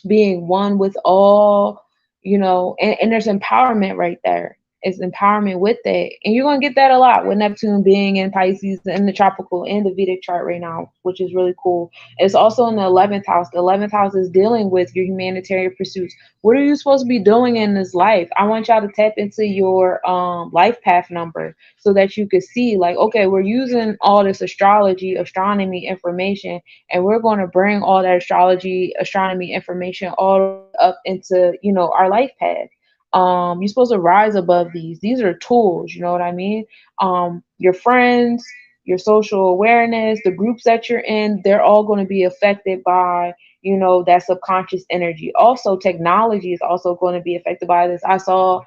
being one with all, and there's empowerment right there. It's empowerment with that. And you're going to get that a lot with Neptune being in Pisces in the tropical and the Vedic chart right now, which is really cool. It's also in the 11th house. The 11th house is dealing with your humanitarian pursuits. What are you supposed to be doing in this life? I want y'all to tap into your life path number so that you could see like, okay, we're using all this astronomy information, and we're going to bring all that astronomy information all up into, our life path. You're supposed to rise above these. These are tools, you know what I mean? Your friends, your social awareness, the groups that you're in, they're all going to be affected by, that subconscious energy. Also, technology is also going to be affected by this. I saw,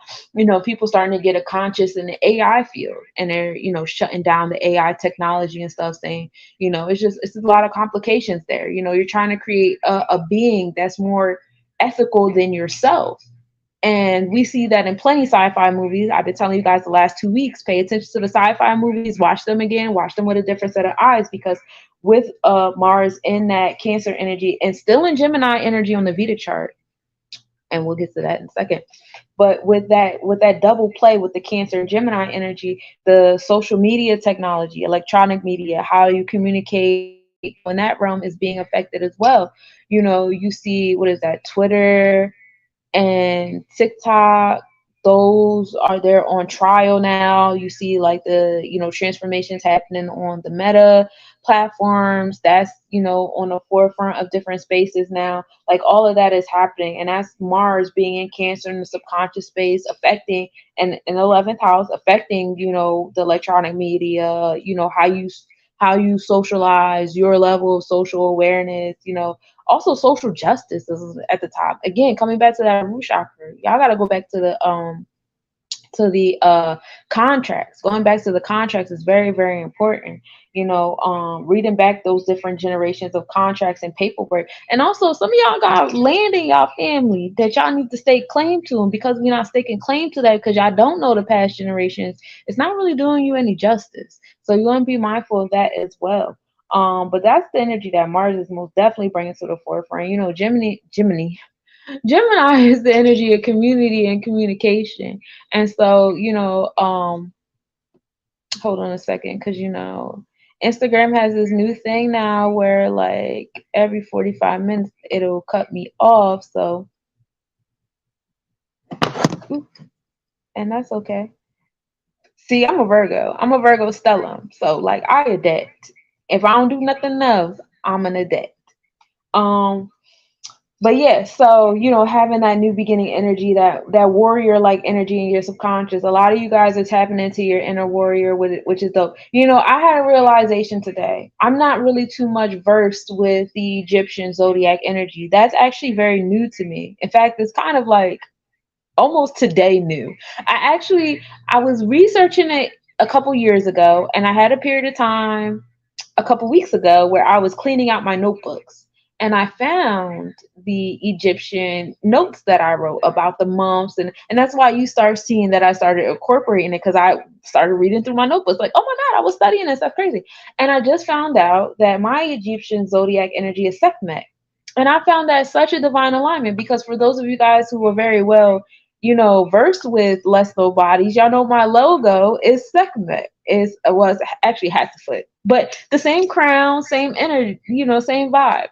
people starting to get a conscious in the AI field, and they're, shutting down the AI technology and stuff, saying, it's a lot of complications there. You're trying to create a being that's more ethical than yourself. And we see that in plenty of sci-fi movies. I've been telling you guys the last 2 weeks, pay attention to the sci-fi movies, watch them again, watch them with a different set of eyes, because with Mars in that Cancer energy and still in Gemini energy on the Vedic chart, and we'll get to that in a second. But with that double play with the Cancer and Gemini energy, the social media technology, electronic media, how you communicate in that realm is being affected as well. You see, what is that, Twitter and TikTok, those are there on trial now. You see like the, transformations happening on the Meta platforms that's, on the forefront of different spaces now. Like all of that is happening. And that's Mars being in Cancer in the subconscious space, affecting and in the 11th house, affecting, the electronic media, how you socialize, your level of social awareness, also social justice is at the top. Again, coming back to that root chakra, y'all gotta go back to the contracts. Going back to the contracts is very, very important. Reading back those different generations of contracts and paperwork. And also some of y'all got land in y'all family that y'all need to stake claim to. And because we're not staking claim to that, because y'all don't know the past generations, it's not really doing you any justice. So you want to be mindful of that as well. But that's the energy that Mars is most definitely bringing to the forefront. Gemini is the energy of community and communication. And so, hold on a second, because, Instagram has this new thing now where, like, every 45 minutes it'll cut me off. So, and that's okay. See, I'm a Virgo. I'm a Virgo stellium. So, like, I adapt. If I don't do nothing else, I'm an adapt. But yeah, so having that new beginning energy, that warrior like energy in your subconscious. A lot of you guys are tapping into your inner warrior with it, which is dope. I had a realization today. I'm not really too much versed with the Egyptian zodiac energy. That's actually very new to me. In fact, it's kind of like almost today new. I was researching it a couple years ago, and I had a period of time a couple weeks ago where I was cleaning out my notebooks, and I found the Egyptian notes that I wrote about the months, and that's why you start seeing that I started incorporating it, because I started reading through my notebooks like, oh my God, I was studying this, that's crazy. And I just found out that my Egyptian zodiac energy is Sekhmet. And I found that such a divine alignment, because for those of you guys who are very well, versed with less low bodies, y'all know my logo is Sekhmet. Was actually Hatshepsut, but the same crown, same energy, same vibe.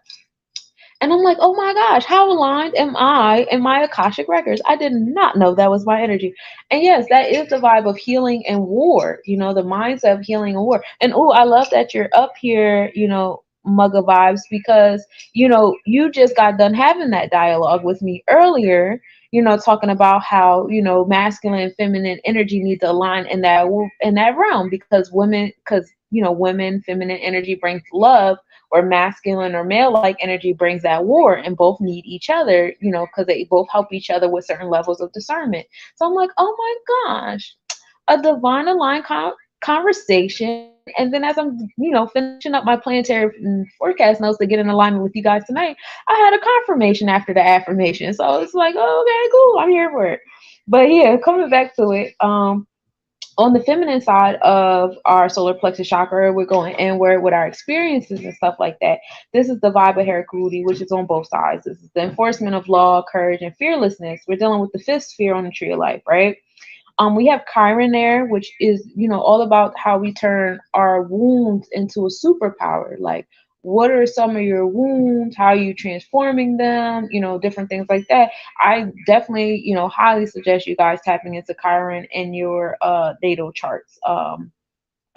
And I'm like, oh my gosh, how aligned am I in my Akashic records? I did not know that was my energy. And yes, that is the vibe of healing and war, the mindset of healing and war. And oh, I love that you're up here, Mugga vibes, because, you just got done having that dialogue with me earlier, talking about how, masculine and feminine energy need to align in that realm, because women, feminine energy brings love, or masculine or male like energy brings that war, and both need each other, because they both help each other with certain levels of discernment. So I'm like, oh my gosh, a divine aligned conversation. And then as I'm, finishing up my planetary forecast notes to get in alignment with you guys tonight, I had a confirmation after the affirmation. So it's like, oh, okay, cool, I'm here for it. But yeah, coming back to it, on the feminine side of our solar plexus chakra, we're going inward with our experiences and stuff like that. This is the vibe of Heracudi, which is on both sides. This is the enforcement of law, courage, and fearlessness. We're dealing with the fifth sphere on the tree of life, right? We have Chiron there, which is, all about how we turn our wounds into a superpower. Like, what are some of your wounds? How are you transforming them? Different things like that. I definitely, highly suggest you guys tapping into Chiron in your natal charts.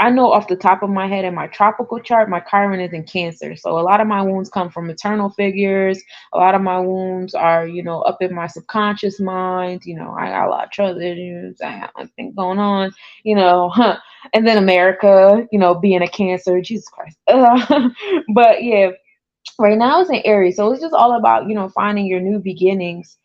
I know off the top of my head, in my tropical chart, my Chiron is in Cancer. So a lot of my wounds come from maternal figures. A lot of my wounds are, up in my subconscious mind. I got a lot of trust issues. I got things going on, And then America, being a Cancer, Jesus Christ. But yeah, right now it's in Aries. So it's just all about, finding your new beginnings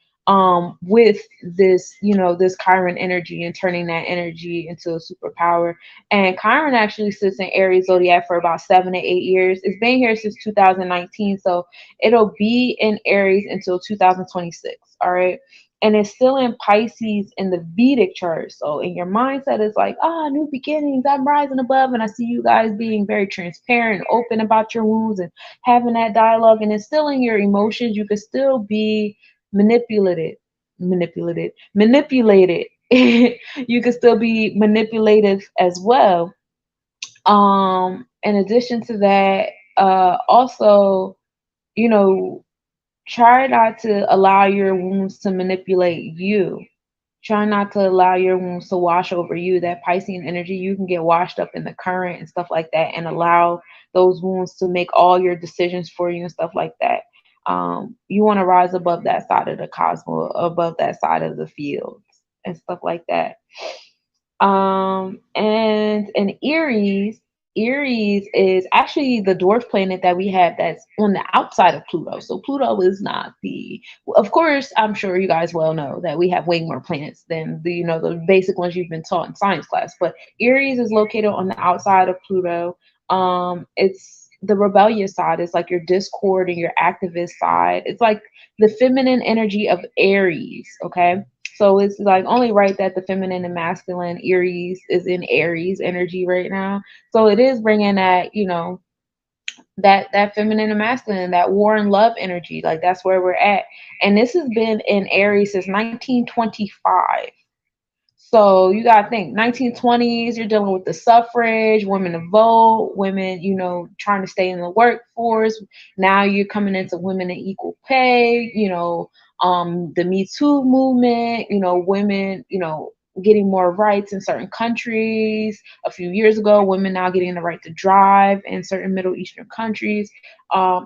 with this Chiron energy, and turning that energy into a superpower. And Chiron actually sits in Aries zodiac for about 7 to 8 years. It's been here since 2019, so it'll be in Aries until 2026. All right. And it's still in Pisces in the Vedic chart. So in your mindset, it's like, new beginnings, I'm rising above. And I see you guys being very transparent and open about your wounds and having that dialogue. And it's still in your emotions. You could still be manipulated. You could still be manipulative as well. In addition to that, also, try not to allow your wounds to manipulate you. Try not to allow your wounds to wash over you. That Piscean energy, you can get washed up in the current and stuff like that, and allow those wounds to make all your decisions for you and stuff like that. You want to rise above that side of the cosmos, above that side of the fields and stuff like that. And Aries is actually the dwarf planet that we have that's on the outside of Pluto. So Pluto is not the, of course, I'm sure you guys well know that we have way more planets than the, the basic ones you've been taught in science class. But Aries is located on the outside of Pluto. It's the rebellious side. It's like your discord and your activist side. It's like the feminine energy of Aries. Okay. So it's like only right that the feminine and masculine Aries is in Aries energy right now. So it is bringing that, that feminine and masculine, that war and love energy. Like that's where we're at. And this has been in Aries since 1925. So you gotta think 1920s, you're dealing with the suffrage, women to vote, women, trying to stay in the workforce. Now you're coming into women and equal pay, the Me Too movement, women, getting more rights in certain countries. A few years ago, women now getting the right to drive in certain Middle Eastern countries.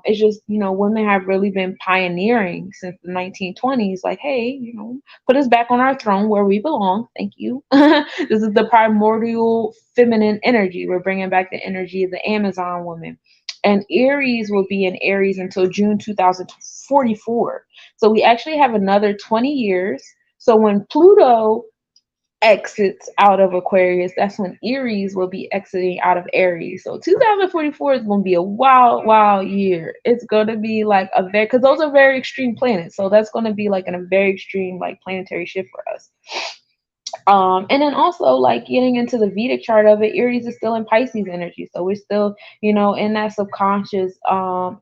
It's just, women have really been pioneering since the 1920s, like, hey, put us back on our throne where we belong. Thank you. This is the primordial feminine energy. We're bringing back the energy of the Amazon woman. And Aries will be in Aries until June 2044. So we actually have another 20 years. So when Pluto exits out of Aquarius, that's when Aries will be exiting out of Aries. So 2044 is going to be a wild, wild year. It's going to be like a very, because those are very extreme planets. So that's going to be like a very extreme, like planetary shift for us. And then also like getting into the Vedic chart of it, Aries is still in Pisces energy. So we're still, in that subconscious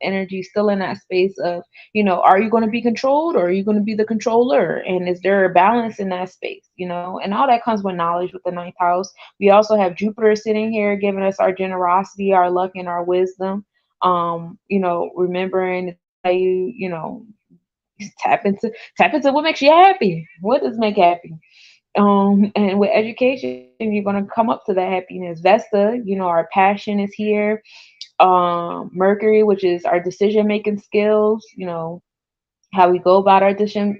energy, still in that space of, are you going to be controlled or are you going to be the controller? And is there a balance in that space, and all that comes with knowledge with the ninth house. We also have Jupiter sitting here giving us our generosity, our luck, and our wisdom. Remembering to tell you, tap into what makes you happy. What does make happy? And with education, you're gonna come up to that happiness. Vesta, our passion is here. Mercury, which is our decision making skills, how we go about our decision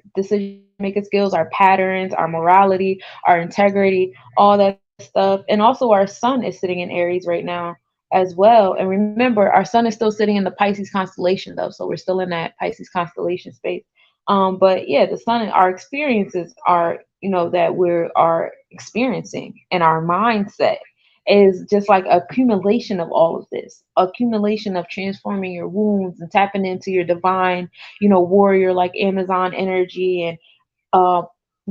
making skills, our patterns, our morality, our integrity, all that stuff. And also our sun is sitting in Aries right now as well. And remember, our sun is still sitting in the Pisces constellation though, so we're still in that Pisces constellation space. But yeah, the sun and our experiences are, that we are experiencing, and our mindset is just like accumulation of all of this, accumulation of transforming your wounds and tapping into your divine, warrior like Amazon energy, and uh,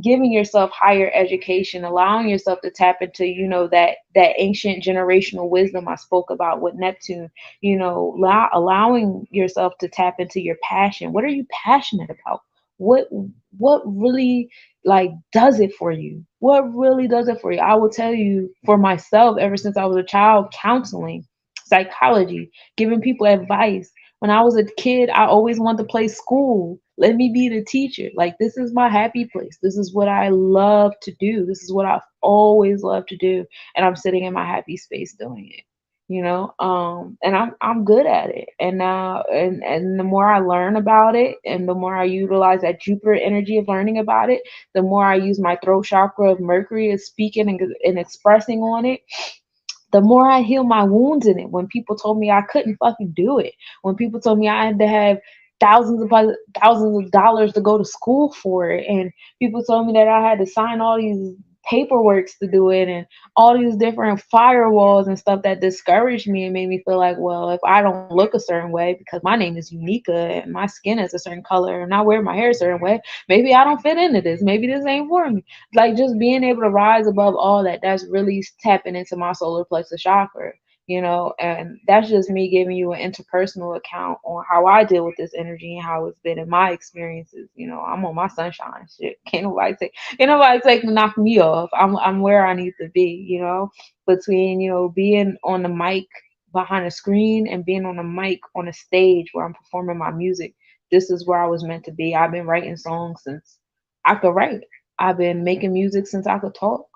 giving yourself higher education, allowing yourself to tap into, that ancient generational wisdom I spoke about with Neptune, allowing yourself to tap into your passion. What are you passionate about? What what really like does it for you? What really does it for you? I will tell you for myself, ever since I was a child, counseling, psychology, giving people advice. When I was a kid, I always wanted to play school. Let me be the teacher. Like, this is my happy place. This is what I love to do. This is what I've always loved to do. And I'm sitting in my happy space doing it. And I'm good at it. And now and the more I learn about it and the more I utilize that Jupiter energy of learning about it, the more I use my throat chakra of Mercury is speaking and expressing on it, the more I heal my wounds in it. When people told me I couldn't fucking do it, when people told me I had to have thousands of dollars to go to school for it, and people told me that I had to sign all these paperworks to do it, and all these different firewalls and stuff that discouraged me and made me feel like, well, if I don't look a certain way because my name is Unica and my skin is a certain color and I wear my hair a certain way, maybe I don't fit into this. Maybe this ain't for me. Like, just being able to rise above all that, that's really tapping into my solar plexus chakra. And that's just me giving you an interpersonal account on how I deal with this energy and how it's been in my experiences. I'm on my sunshine shit. Can't nobody knock me off. I'm where I need to be, between, being on the mic behind a screen and being on the mic on a stage where I'm performing my music. This is where I was meant to be. I've been writing songs since I could write. I've been making music since I could talk.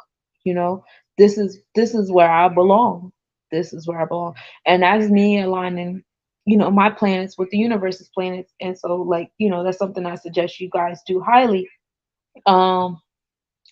You know, this is where I belong. This is where I belong. And that's me aligning, my planets with the universe's planets. And so, like, that's something I suggest you guys do highly. Um,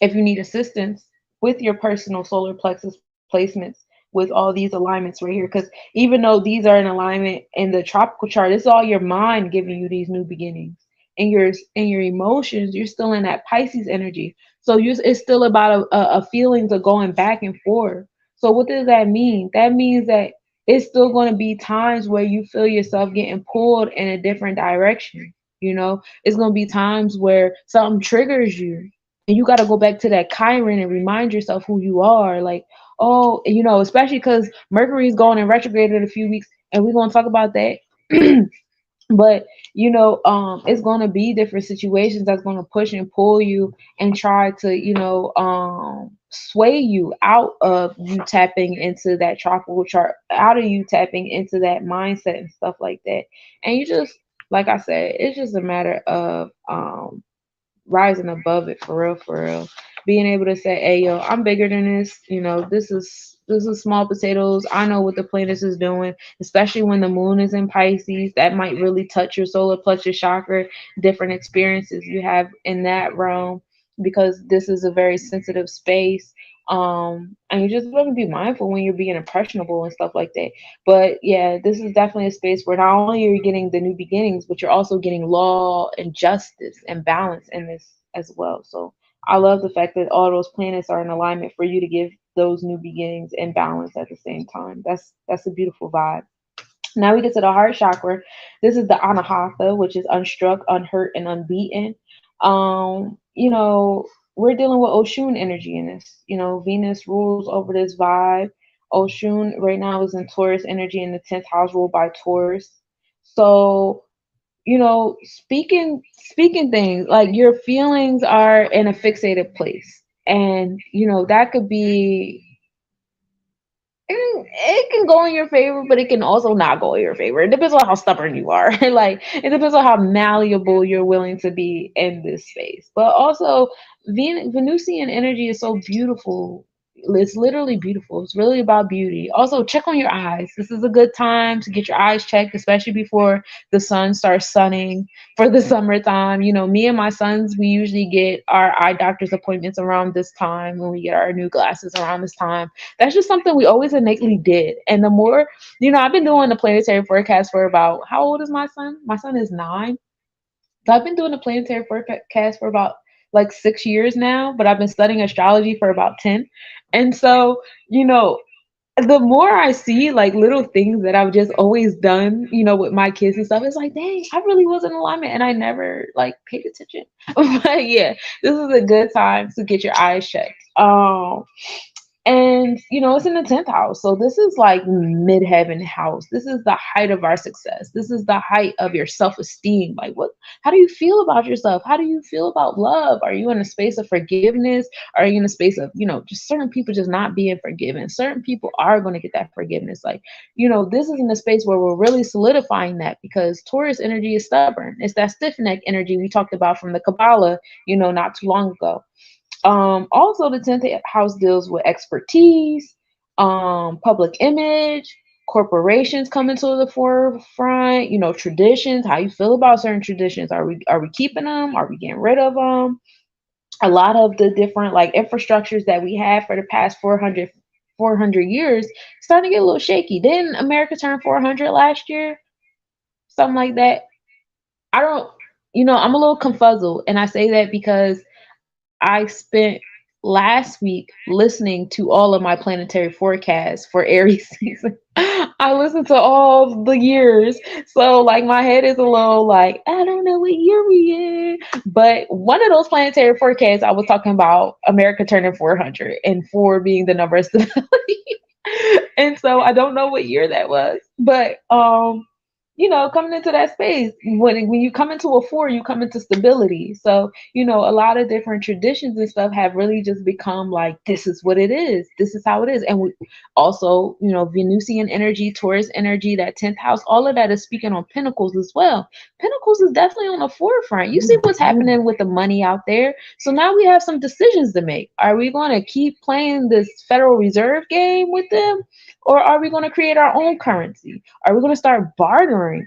if you need assistance with your personal solar plexus placements with all these alignments right here, because even though these are in alignment in the tropical chart, it's all your mind giving you these new beginnings. And your emotions, you're still in that Pisces energy. So it's still about a feelings of going back and forth. So what does that mean? That means that it's still going to be times where you feel yourself getting pulled in a different direction. It's going to be times where something triggers you, and you got to go back to that Chiron and remind yourself who you are. Like, oh, especially because Mercury is going in retrograde in a few weeks, and we're going to talk about that. But it's going to be different situations that's going to push and pull you and try to sway you out of you tapping into that tropical chart, out of you tapping into that mindset and stuff like that. And you just, like I said, it's just a matter of rising above it, for real. Being able to say, hey, yo, I'm bigger than this. This is small potatoes. I know what the planet is doing, especially when the moon is in Pisces. That might really touch your solar plexus chakra, different experiences you have in that realm, because this is a very sensitive space. And you just want to be mindful when you're being impressionable and stuff like that. But yeah, this is definitely a space where not only are you getting the new beginnings, but you're also getting law and justice and balance in this as well. So I love the fact that all those planets are in alignment for you to give those new beginnings and balance at the same time. That's a beautiful vibe. Now we get to the heart chakra. This is the Anahata, which is unstruck, unhurt, and unbeaten. We're dealing with Oshun energy in this. Venus rules over this vibe. Oshun right now is in Taurus energy in the 10th house, ruled by Taurus. So, speaking things like your feelings are in a fixated place. And, that could be, it can go in your favor, but it can also not go in your favor. It depends on how stubborn you are. Like, it depends on how malleable you're willing to be in this space. But also, Venusian energy is so beautiful. It's literally beautiful. It's really about beauty. Also, check on your eyes. This is a good time to get your eyes checked, especially before the sun starts sunning for the summertime. Me and my sons, we usually get our eye doctor's appointments around this time, when we get our new glasses around this time. That's just something we always innately did. And the more, I've been doing the planetary forecast for about, how old is my son? My son is 9. So I've been doing the planetary forecast for about like 6 years now, but I've been studying astrology for about 10. And so, the more I see like little things that I've just always done, with my kids and stuff, it's like, dang, I really was in alignment and I never like paid attention. But yeah, this is a good time to get your eyes checked. And it's in the 10th house. So this is like midheaven house. This is the height of our success. This is the height of your self-esteem. Like, how do you feel about yourself? How do you feel about love? Are you in a space of forgiveness? Are you in a space of, just certain people just not being forgiven? Certain people are going to get that forgiveness. Like, this is in a space where we're really solidifying that, because Taurus energy is stubborn. It's that stiff neck energy we talked about from the Kabbalah, not too long ago. Also, the 10th house deals with expertise, public image, corporations coming to the forefront, traditions, how you feel about certain traditions. Are we keeping them? Are we getting rid of them? A lot of the different like infrastructures that we had for the past 400 years starting to get a little shaky. Didn't America turn 400 last year? Something like that. I don't, I'm a little confuzzled. And I say that because I spent last week listening to all of my planetary forecasts for Aries season. I listened to all the years. So like my head is a little like, I don't know what year we in. But one of those planetary forecasts, I was talking about America turning 400 and 4 being the number of stability. And so I don't know what year that was. But coming into that space. When you come into a four, you come into stability. So, a lot of different traditions and stuff have really just become like, this is what it is. This is how it is. And we also, Venusian energy, Taurus energy, that 10th house, all of that is speaking on Pentacles as well. Pentacles is definitely on the forefront. You see what's happening with the money out there. So now we have some decisions to make. Are we going to keep playing this Federal Reserve game with them? Or are we going to create our own currency? Are we going to start bartering?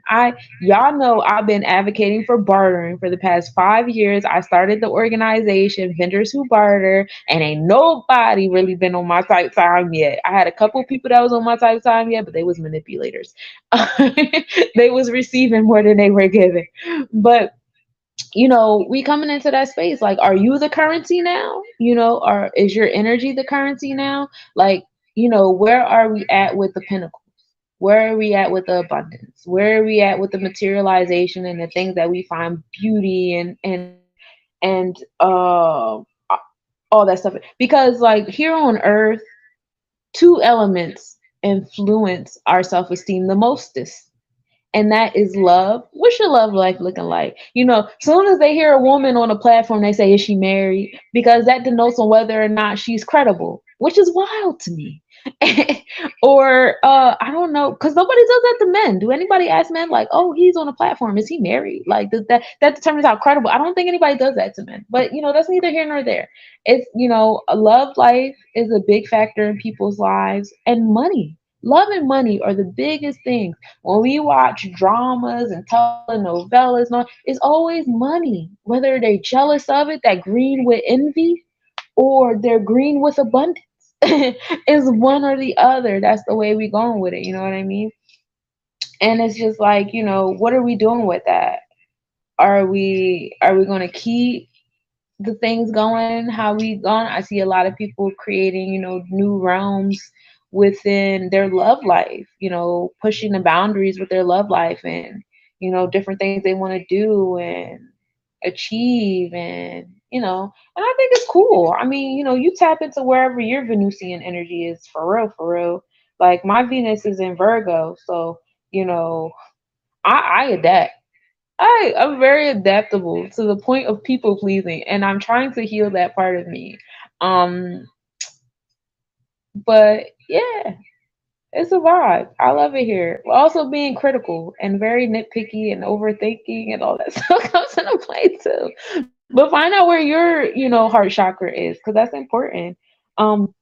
Y'all know I've been advocating for bartering for the past 5 years. I started the organization Vendors Who Barter, and ain't nobody really been on my type time yet. I had a couple people that was on my type time yet, but they was manipulators. They was receiving more than they were giving. But we coming into that space. Like, are you the currency now? Or is your energy the currency now? Like, where are we at with the pinnacle? Where are we at with the abundance? Where are we at with the materialization and the things that we find beauty and all that stuff? Because like here on earth, two elements influence our self-esteem the mostest, and that is love. What's your love life looking like? Soon as they hear a woman on a platform, they say, is she married? Because that denotes on whether or not she's credible, which is wild to me. Or I don't know, because nobody does that to men. Do anybody ask men like, oh, he's on a platform, is he married? Like that determines how credible. I don't think anybody does that to men. But that's neither here nor there. It's a love life is a big factor in people's lives, and money. Love and money are the biggest things. When we watch dramas and telenovelas, and all, it's always money. Whether they're jealous of it, that green with envy, or they're green with abundance. It's one or the other. That's the way we going with it. You know what I mean? And it's just like, what are we doing with that? Are we going to keep the things going how we gone? I see a lot of people creating, new realms within their love life, pushing the boundaries with their love life, and different things they want to do and achieve, and I think it's cool. I mean, you tap into wherever your Venusian energy is, for real, for real. Like my Venus is in Virgo, so you know I adapt. I'm very adaptable to the point of people pleasing, and I'm trying to heal that part of me. Um, but yeah, it's a vibe. I love it here. Also being critical and very nitpicky and overthinking and all that stuff comes into play too. But find out where your, heart chakra is, because that's important. Um,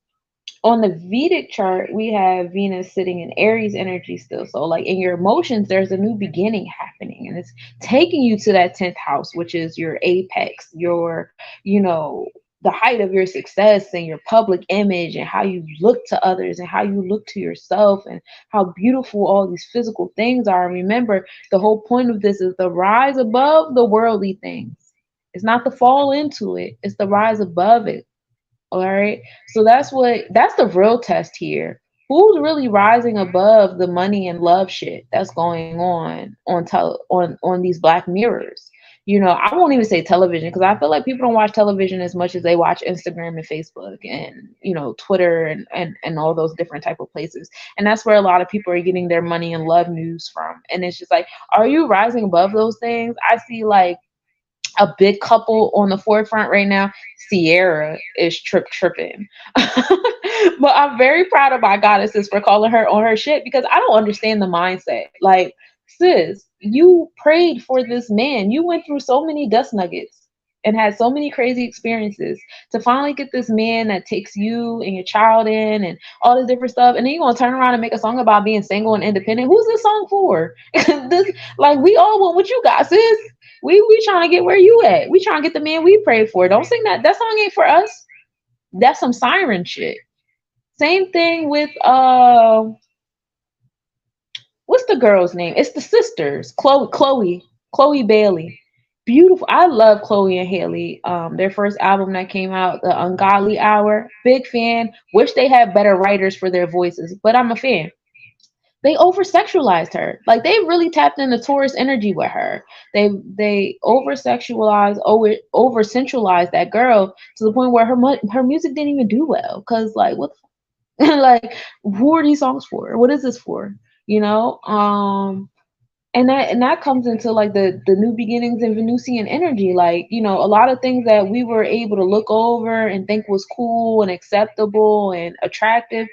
on the Vedic chart, we have Venus sitting in Aries energy still. So, like in your emotions, there's a new beginning happening, and it's taking you to that 10th house, which is your apex, your, the height of your success and your public image, and how you look to others and how you look to yourself, and how beautiful all these physical things are. And remember, the whole point of this is the rise above the worldly things. It's not the fall into it, it's the rise above it. All right. So that's the real test here. Who's really rising above the money and love shit that's going on these black mirrors? I won't even say television, because I feel like people don't watch television as much as they watch Instagram and Facebook and Twitter and all those different type of places. And that's where a lot of people are getting their money and love news from. And it's just like, are you rising above those things? I see like a big couple on the forefront right now. Sierra is tripping. But I'm very proud of my goddesses for calling her on her shit, because I don't understand the mindset. Like, sis, you prayed for this man. You went through so many dust nuggets and had so many crazy experiences to finally get this man that takes you and your child in and all this different stuff. And then you're gonna turn around and make a song about being single and independent. Who's this song for? This, like, we all want what you got, sis. We trying to get where you at. We trying to get the man we prayed for. Don't sing that. That song ain't for us. That's some siren shit. Same thing with what's the girl's name? It's the sisters. Chloe Bailey. Beautiful. I love Chloe and Haley. Their first album that came out, The Ungodly Hour. Big fan. Wish they had better writers for their voices, but I'm a fan. They over sexualized her. Like, they really tapped into Taurus energy with her. They over sexualized, over centralized that girl to the point where her music didn't even do well. Cause like, what the like, who are these songs for? What is this for? And that comes into like the new beginnings in Venusian energy. Like, a lot of things that we were able to look over and think was cool and acceptable and attractive,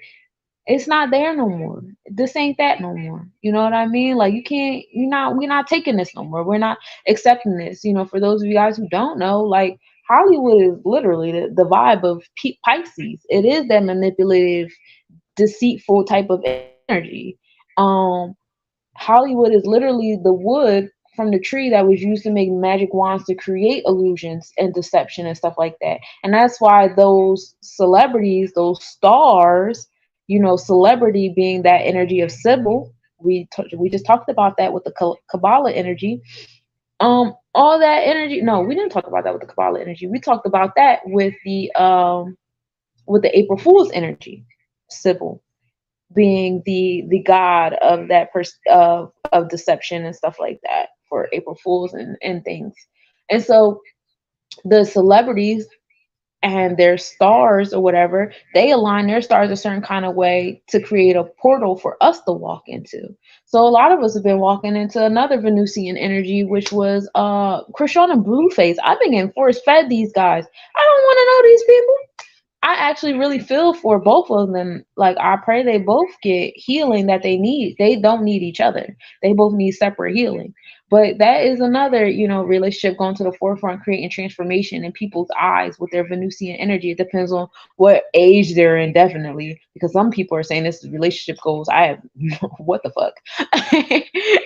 it's not there no more. This ain't that no more. You know what I mean? Like, you can't, we're not taking this no more. We're not accepting this. For those of you guys who don't know, like, Hollywood is literally the vibe of Pisces. It is that manipulative, deceitful type of energy. Um, Hollywood is literally the wood from the tree that was used to make magic wands to create illusions and deception and stuff like that. And that's why those celebrities, those stars, celebrity being that energy of Sybil, we just talked about that with the Kabbalah energy. All that energy. No, we didn't talk about that with the Kabbalah energy. We talked about that with the April Fool's energy, Sybil being the god of that of deception and stuff like that for April Fools and things. And so the celebrities and their stars or whatever, they align their stars a certain kind of way to create a portal for us to walk into. So a lot of us have been walking into another Venusian energy, which was Krishan and Blueface. I've been getting force fed these guys. I don't want to know these people. I actually really feel for both of them. Like, I pray they both get healing that they need. They don't need each other. They both need separate healing. But that is another, relationship going to the forefront, creating transformation in people's eyes with their Venusian energy. It depends on what age they're in, definitely. Because some people are saying this is relationship goals. I have what the fuck?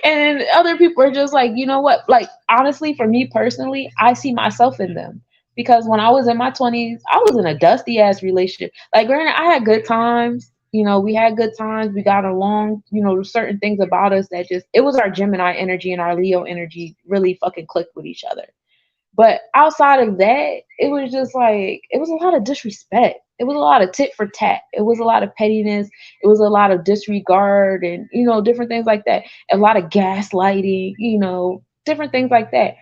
And other people are just like, you know what? Like, honestly, for me personally, I see myself in them because when I was in my 20s, I was in a dusty ass relationship. Like, granted, I had good times. We had good times. We got along. Certain things about us that just, it was our Gemini energy and our Leo energy really fucking clicked with each other. But outside of that, it was just like, it was a lot of disrespect. It was a lot of tit for tat. It was a lot of pettiness. It was a lot of disregard and, different things like that. A lot of gaslighting, different things like that.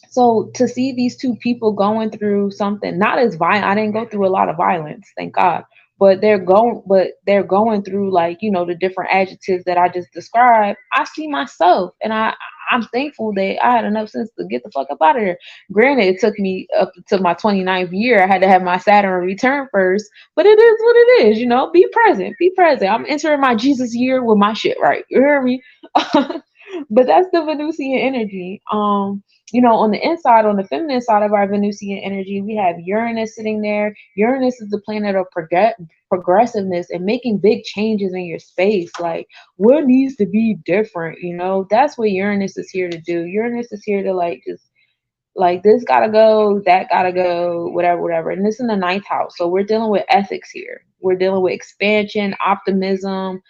So to see these two people going through something not as violent, I didn't go through a lot of violence, thank God. But they're going through, like, the different adjectives that I just described. I see myself, and I'm thankful that I had enough sense to get the fuck up out of there. Granted, it took me up to my 29th year. I had to have my Saturn return first, but it is what it is. Be present, be present. I'm entering my Jesus year with my shit right. You hear me? But that's the Venusian energy. On the inside, on the feminine side of our Venusian energy, we have Uranus sitting there. Uranus is the planet of progressiveness and making big changes in your space. Like, what needs to be different? That's what Uranus is here to do. Uranus is here to, like, just, like, this gotta go, that gotta go, whatever, whatever. And this is in the ninth house. So we're dealing with ethics here. We're dealing with expansion, optimism,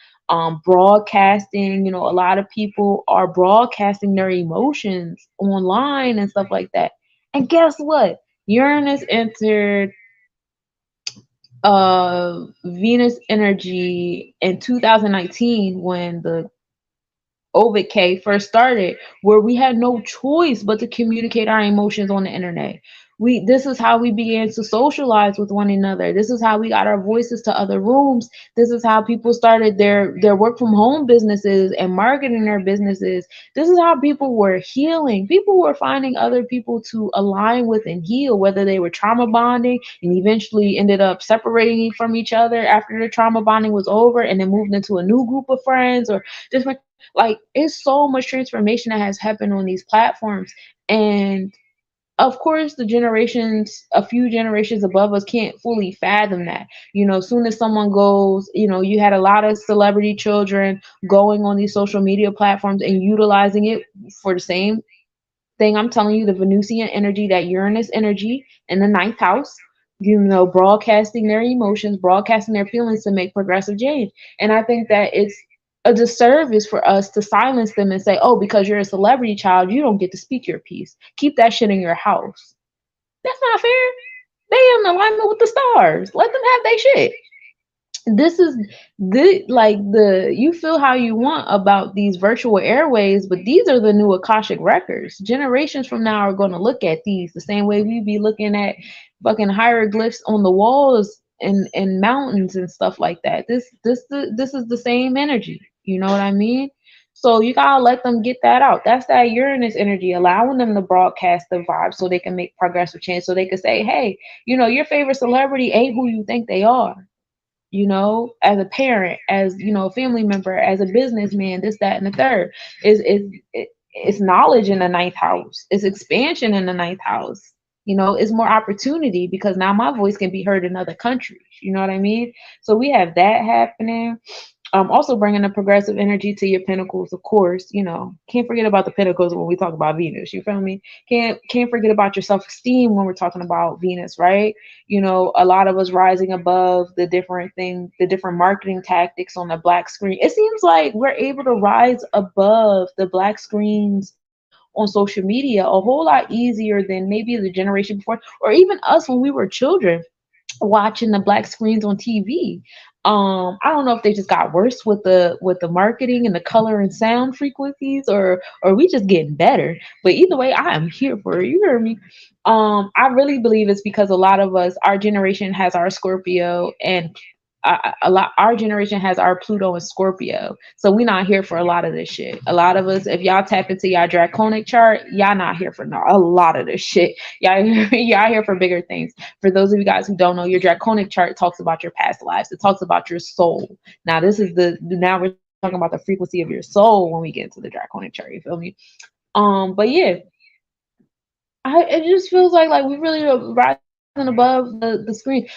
broadcasting. A lot of people are broadcasting their emotions online and stuff like that. And guess what? Uranus entered Venus energy in 2019 when the Ovid K first started, where we had no choice but to communicate our emotions on the internet. This is how we began to socialize with one another. This is how we got our voices to other rooms. This is how people started their work from home businesses and marketing their businesses. This is how people were healing. People were finding other people to align with and heal, whether they were trauma bonding and eventually ended up separating from each other after the trauma bonding was over and then moved into a new group of friends, or just like, it's so much transformation that has happened on these platforms. And of course, a few generations above us can't fully fathom that. Soon as someone goes, you had a lot of celebrity children going on these social media platforms and utilizing it for the same thing I'm telling you, the Venusian energy, that Uranus energy in the ninth house, broadcasting their emotions, broadcasting their feelings to make progressive change. And I think that it's a disservice for us to silence them and say, oh, because you're a celebrity child, you don't get to speak your piece. Keep that shit in your house. That's not fair. They in alignment with the stars. Let them have their shit. This is you feel how you want about these virtual airways, but these are the new Akashic records. Generations from now are going to look at these the same way we be looking at fucking hieroglyphs on the walls and mountains and stuff like that. This is the same energy. You know what I mean? So you gotta let them get that out. That's that Uranus energy, allowing them to broadcast the vibe so they can make progressive change. So they can say, hey, your favorite celebrity ain't who you think they are. As a parent, as a family member, as a businessman, this, that, and the third. It's knowledge in the ninth house. It's expansion in the ninth house. It's more opportunity because now my voice can be heard in other countries. You know what I mean? So we have that happening. Also bringing the progressive energy to your pentacles, of course. Can't forget about the pentacles when we talk about Venus. You feel me? Can't forget about your self-esteem when we're talking about Venus, right? A lot of us rising above the different things, the different marketing tactics on the black screen. It seems like we're able to rise above the black screens on social media a whole lot easier than maybe the generation before, or even us when we were children watching the black screens on TV. I don't know if they just got worse with the marketing and the color and sound frequencies, or we just getting better. But either way, I am here for it. You hear me? I really believe it's because a lot of us, our generation has our Scorpio, and our generation has our Pluto and Scorpio. So we're not here for a lot of this shit. A lot of us, if y'all tap into y'all draconic chart, y'all not here for a lot of this shit. Y'all here for bigger things. For those of you guys who don't know, your draconic chart talks about your past lives. It talks about your soul. Now now we're talking about the frequency of your soul when we get into the draconic chart. You feel me? But yeah, it just feels like we really are rising above the screen.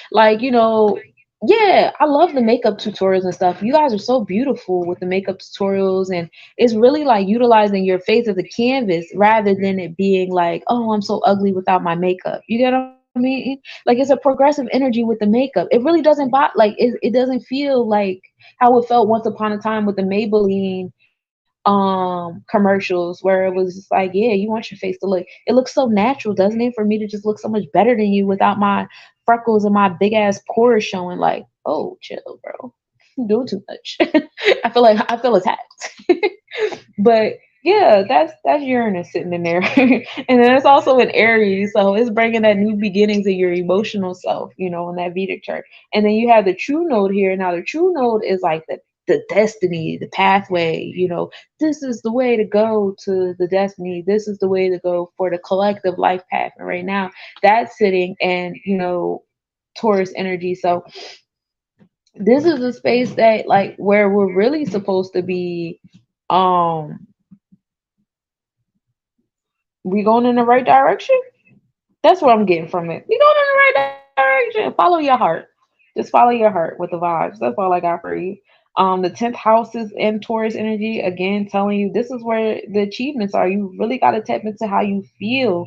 Yeah, I love the makeup tutorials and stuff. You guys are so beautiful with the makeup tutorials, and it's really like utilizing your face as a canvas rather than it being like, oh, I'm so ugly without my makeup. You get what I mean? Like, it's a progressive energy with the makeup. It really doesn't it doesn't feel like how it felt once upon a time with the Maybelline commercials, where it was just like, yeah, you want your face to it looks so natural, doesn't it, for me to just look so much better than you without my freckles and my big ass pores showing. Like, oh, chill, bro. You're doing too much. I feel attacked. But yeah, that's Uranus sitting in there. And then it's also in Aries, so it's bringing that new beginnings of your emotional self, in that Vedic chart. And then you have the true node here. Now the true node is like the destiny, the pathway. This is the way to go to the destiny. This is the way to go for the collective life path. And right now that's sitting in, Taurus energy. So this is a space that, like, where we're really supposed to be, we going in the right direction. That's what I'm getting from it. We going in the right direction. Follow your heart. Just follow your heart with the vibes. That's all I got for you. The 10th house is in Taurus energy. Again, telling you this is where the achievements are. You really got to tap into how you feel.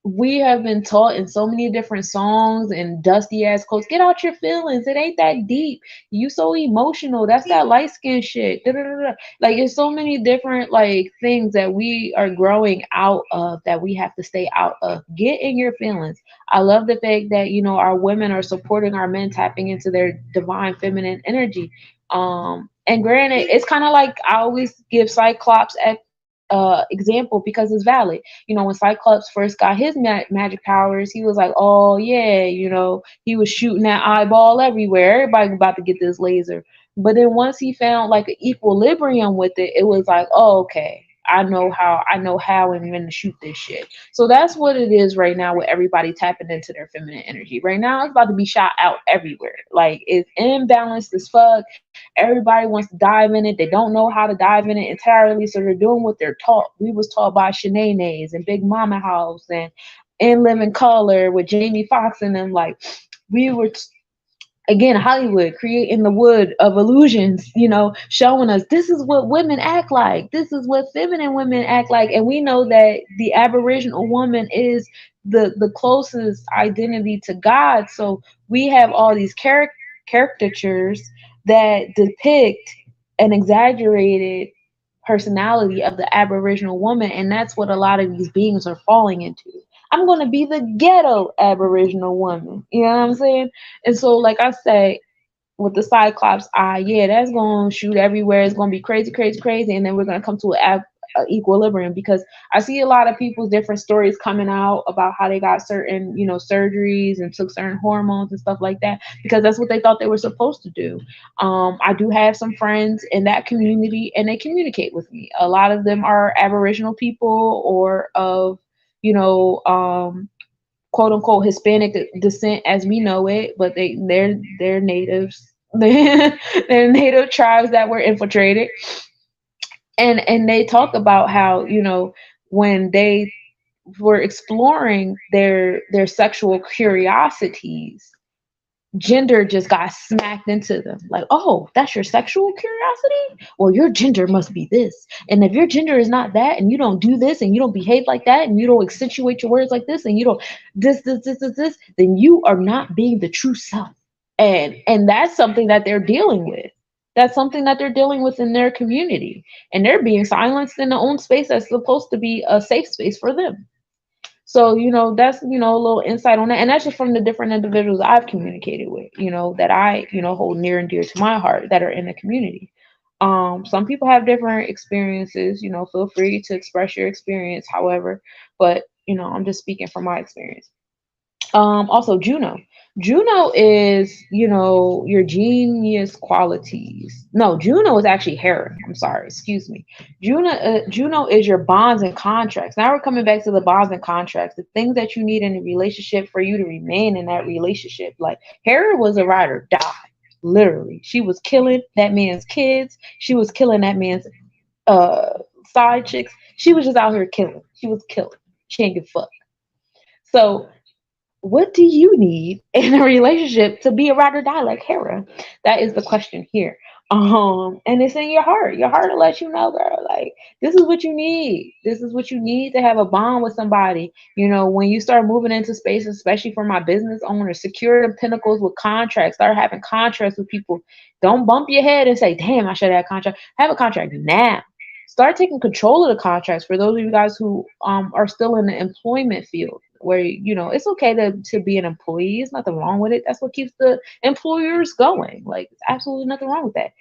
We have been taught in so many different songs and dusty ass quotes, get out your feelings. It ain't that deep. You so emotional. That's that light skin shit. Da, da, da, da. Like, it's so many different like things that we are growing out of that we have to stay out of. Get in your feelings. I love the fact that our women are supporting our men tapping into their divine feminine energy. And granted, it's kind of like I always give Cyclops example because it's valid. When Cyclops first got his magic powers, he was like, oh yeah, he was shooting that eyeball everywhere. Everybody about to get this laser. But then once he found like an equilibrium with it, it was like, oh, okay, I know how and when to shoot this shit. So that's what it is right now with everybody tapping into their feminine energy. Right now it's about to be shot out everywhere. Like, it's imbalanced as fuck. Everybody wants to dive in it. They don't know how to dive in it entirely, so they're doing what they're taught. We was taught by Shanae's and Big Mama House and In Living Color with Jamie Foxx and them. Like, we were again, Hollywood creating the wood of illusions, showing us this is what women act like. This is what feminine women act like. And we know that the Aboriginal woman is the closest identity to God. So we have all these caricatures that depict an exaggerated personality of the Aboriginal woman. And that's what a lot of these beings are falling into. I'm going to be the ghetto Aboriginal woman. You know what I'm saying? And so, like I say, with the Cyclops eye, yeah, that's going to shoot everywhere. It's going to be crazy, crazy, crazy. And then we're going to come to equilibrium, because I see a lot of people's different stories coming out about how they got certain, surgeries and took certain hormones and stuff like that, because that's what they thought they were supposed to do. I do have some friends in that community, and they communicate with me. A lot of them are Aboriginal people or of, you know, quote unquote Hispanic descent as we know it, but they're natives. They're native tribes that were infiltrated, and they talk about how, when they were exploring their sexual curiosities, gender just got smacked into them. Like, oh, that's your sexual curiosity? Well, your gender must be this. And if your gender is not that, and you don't do this, and you don't behave like that, and you don't accentuate your words like this, and you don't this, then you are not being the true self. And that's something that they're dealing with. That's something that they're dealing with in their community. And they're being silenced in their own space that's supposed to be a safe space for them. So, that's, a little insight on that. And that's just from the different individuals I've communicated with, that I, hold near and dear to my heart that are in the community. Some people have different experiences, feel free to express your experience, however, but, I'm just speaking from my experience. Also Juno. Juno is, your genius qualities. No, Juno is actually Hera. I'm sorry, excuse me. Juno is your bonds and contracts. Now we're coming back to the bonds and contracts, the things that you need in a relationship for you to remain in that relationship. Like Hera was a ride or die. Literally, she was killing that man's kids. She was killing that man's side chicks. She was just out here killing. She was killing. She ain't give a fuck. So what do you need in a relationship to be a ride or die like Hera? That is the question here. And it's in your heart. Your heart will let you know, girl, like this is what you need. This is what you need to have a bond with somebody. When you start moving into spaces, especially for my business owners, secure the pinnacles with contracts. Start having contracts with people. Don't bump your head and say, damn, I should have a contract. Have a contract now. Start taking control of the contracts for those of you guys who are still in the employment field, where it's okay to be an employee. There's nothing wrong with it. That's what keeps the employers going. Like, it's absolutely nothing wrong with that.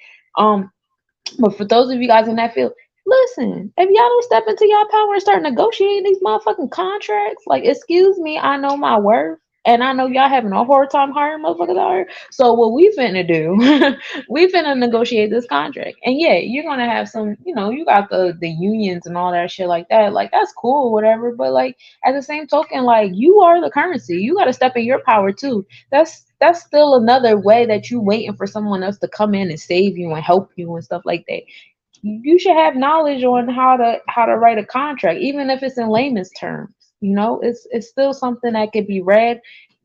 But for those of you guys in that field, listen, if y'all don't step into y'all power and start negotiating these motherfucking contracts, like, excuse me, I know my worth. And I know y'all having a hard time hiring motherfuckers out here. So what we finna do, we finna negotiate this contract. And yeah, you're gonna have some, you got the unions and all that shit like that. Like, that's cool, whatever. But like, at the same token, like, you are the currency. You gotta step in your power too. That's still another way that you waiting for someone else to come in and save you and help you and stuff like that. You should have knowledge on how to write a contract, even if it's in layman's terms. It's still something that could be read,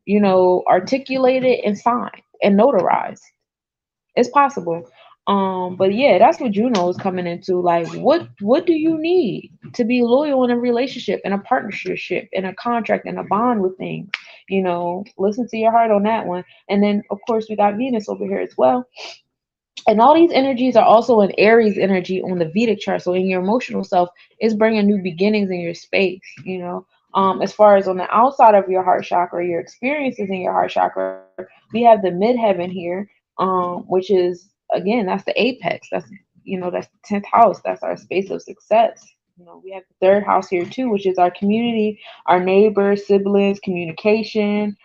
articulated and signed and notarized. It's possible. But yeah, that's what Juno is coming into. Like, what do you need to be loyal in a relationship, in a partnership, in a contract, in a bond with things? Listen to your heart on that one. And then of course we got Venus over here as well. And all these energies are also an Aries energy on the Vedic chart. So in your emotional self, it's bringing new beginnings in your space, as far as on the outside of your heart chakra, your experiences in your heart chakra, we have the midheaven here, which is, again, that's the apex. That's the 10th house. That's our space of success. We have the 3rd house here too, which is our community, our neighbors, siblings, communication,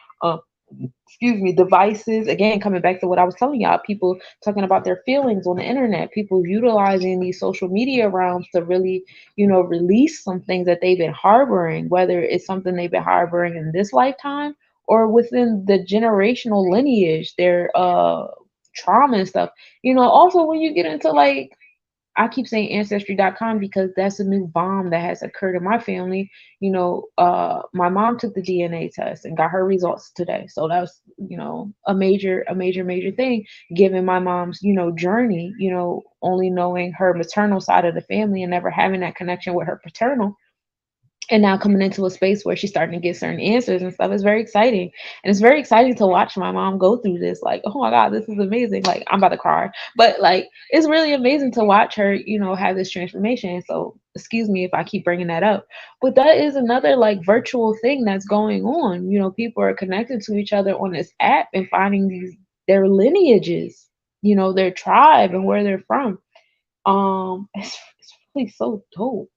devices. Again, coming back to what I was telling y'all, people talking about their feelings on the internet, people utilizing these social media realms to really, release some things that they've been harboring, whether it's something they've been harboring in this lifetime or within the generational lineage, their trauma and stuff. Also when you get into, like, I keep saying ancestry.com because that's a new bomb that has occurred in my family. My mom took the DNA test and got her results today. So that was, a major thing, given my mom's, journey, only knowing her maternal side of the family and never having that connection with her paternal. And now coming into a space where she's starting to get certain answers and stuff is very exciting. And it's very exciting to watch my mom go through this. Like, oh my God, this is amazing. Like, I'm about to cry. But like, it's really amazing to watch her, have this transformation. So excuse me if I keep bringing that up. But that is another, like, virtual thing that's going on. People are connected to each other on this app and finding their lineages, their tribe and where they're from. It's really so dope.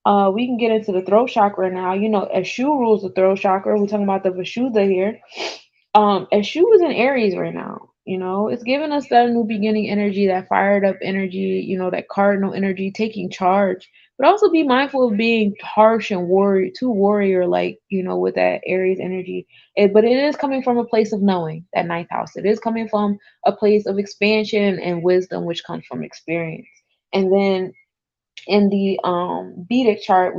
We can get into the throat chakra now. You know, Eshu rules the throat chakra. We're talking about the Vashuddha here. Eshu is in Aries right now. You know, it's giving us that new beginning energy, that fired up energy, you know, that cardinal energy, taking charge. But also be mindful of being harsh and too warrior like, you know, with that Aries energy. But it is coming from a place of knowing, that ninth house. It is coming from a place of expansion and wisdom, which comes from experience. And then in the Vedic chart,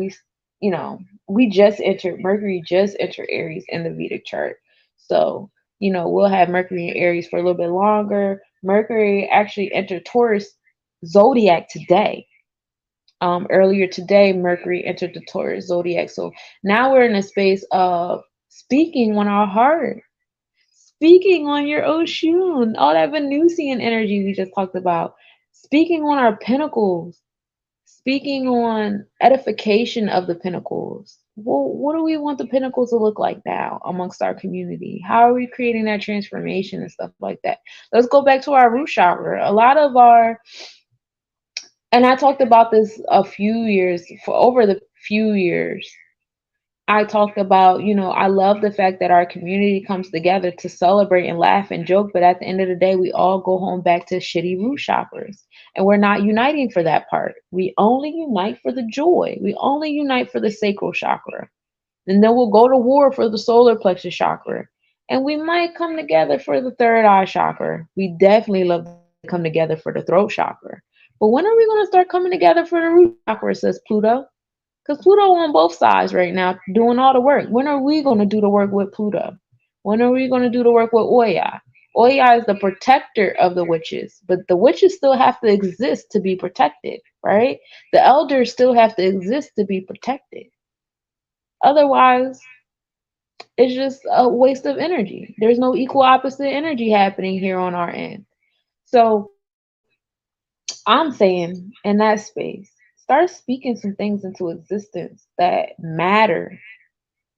you know, we just entered Mercury just entered Aries in the Vedic chart. So, you know, we'll have Mercury in Aries for a little bit longer. Mercury actually entered Taurus zodiac today. Earlier today, Mercury entered the Taurus zodiac. So now we're in a space of speaking on our heart, speaking on your Oshun, all that Venusian energy we just talked about, speaking on our pinnacles, speaking on edification of the pinnacles. Well, what do we want the pinnacles to look like now amongst our community? How are we creating that transformation and stuff like that? Let's go back to our root chakra. A lot of our, and I talked about this a few years, for over the few years, I talked about, you know, I love the fact that our community comes together to celebrate and laugh and joke, but at the end of the day, we all go home back to shitty root chakras. And we're not uniting for that part. We only unite for the joy. We only unite for the sacral chakra. And then we'll go to war for the solar plexus chakra. And we might come together for the third eye chakra. We definitely love to come together for the throat chakra. But when are we going to start coming together for the root chakra, says Pluto? Because Pluto on both sides right now doing all the work. When are we going to do the work with Pluto? When are we going to do the work with Oya? Oya is the protector of the witches, but the witches still have to exist to be protected, right? The elders still have to exist to be protected. Otherwise, it's just a waste of energy. There's no equal opposite energy happening here on our end. So I'm saying in that space, start speaking some things into existence that matter,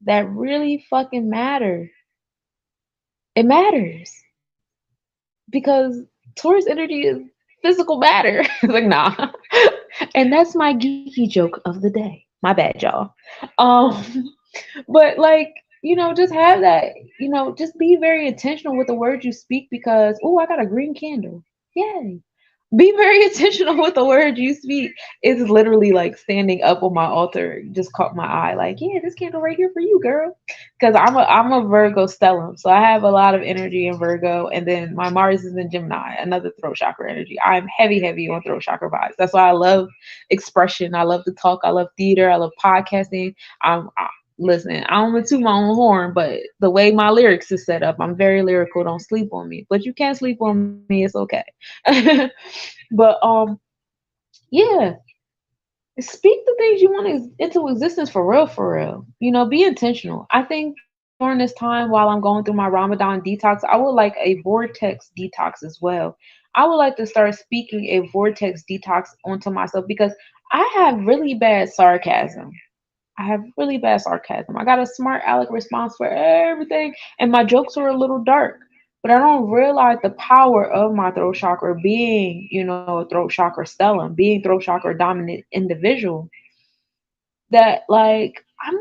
that really fucking matter. It matters because Taurus energy is physical matter. It's like, nah. And that's my geeky joke of the day. My bad, y'all. Um, but like, you know, just have that, you know, just be very intentional with the words you speak because, oh, I got a green candle. Yay. Be very intentional with the words you speak. It's literally like standing up on my altar just caught my eye. Like, yeah, this candle right here for you, girl. Because I'm a Virgo stellium, so I have a lot of energy in Virgo, and then my Mars is in Gemini, another throat chakra energy. I'm heavy on throat chakra vibes. That's why I love expression. I love to talk. I love theater. I love podcasting. Listen, I don't want to toot my own horn, but the way my lyrics is set up, I'm very lyrical. Don't sleep on me, but you can sleep on me. It's okay. But yeah, speak the things you want into existence for real, for real. You know, be intentional. I think during this time while I'm going through my Ramadan detox, I would like a vortex detox as well. I would like to start speaking a vortex detox onto myself because I have really bad sarcasm. I have really bad sarcasm. I got a smart aleck response for everything, and my jokes are a little dark. But I don't realize the power of my throat chakra being, you know, a throat chakra stellium, being throat chakra dominant individual. That like I'm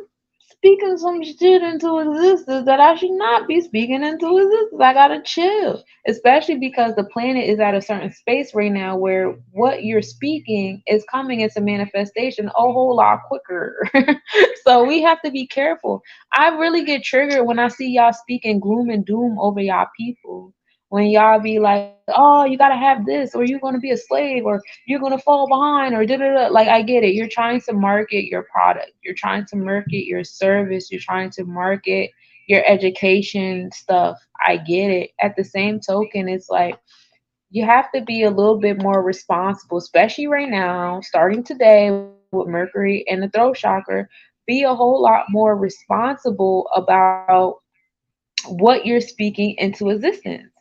speaking some shit into existence that I should not be speaking into existence. I gotta chill, especially because the planet is at a certain space right now where what you're speaking is coming into manifestation a whole lot quicker. So we have to be careful. I really get triggered when I see y'all speaking gloom and doom over y'all people. When y'all be like, oh, you gotta have this, or you're gonna be a slave, or you're gonna fall behind, or da da da. Like, I get it. You're trying to market your product. You're trying to market your service. You're trying to market your education stuff. I get it. At the same token, it's like you have to be a little bit more responsible, especially right now, starting today with Mercury and the throat chakra. Be a whole lot more responsible about what you're speaking into existence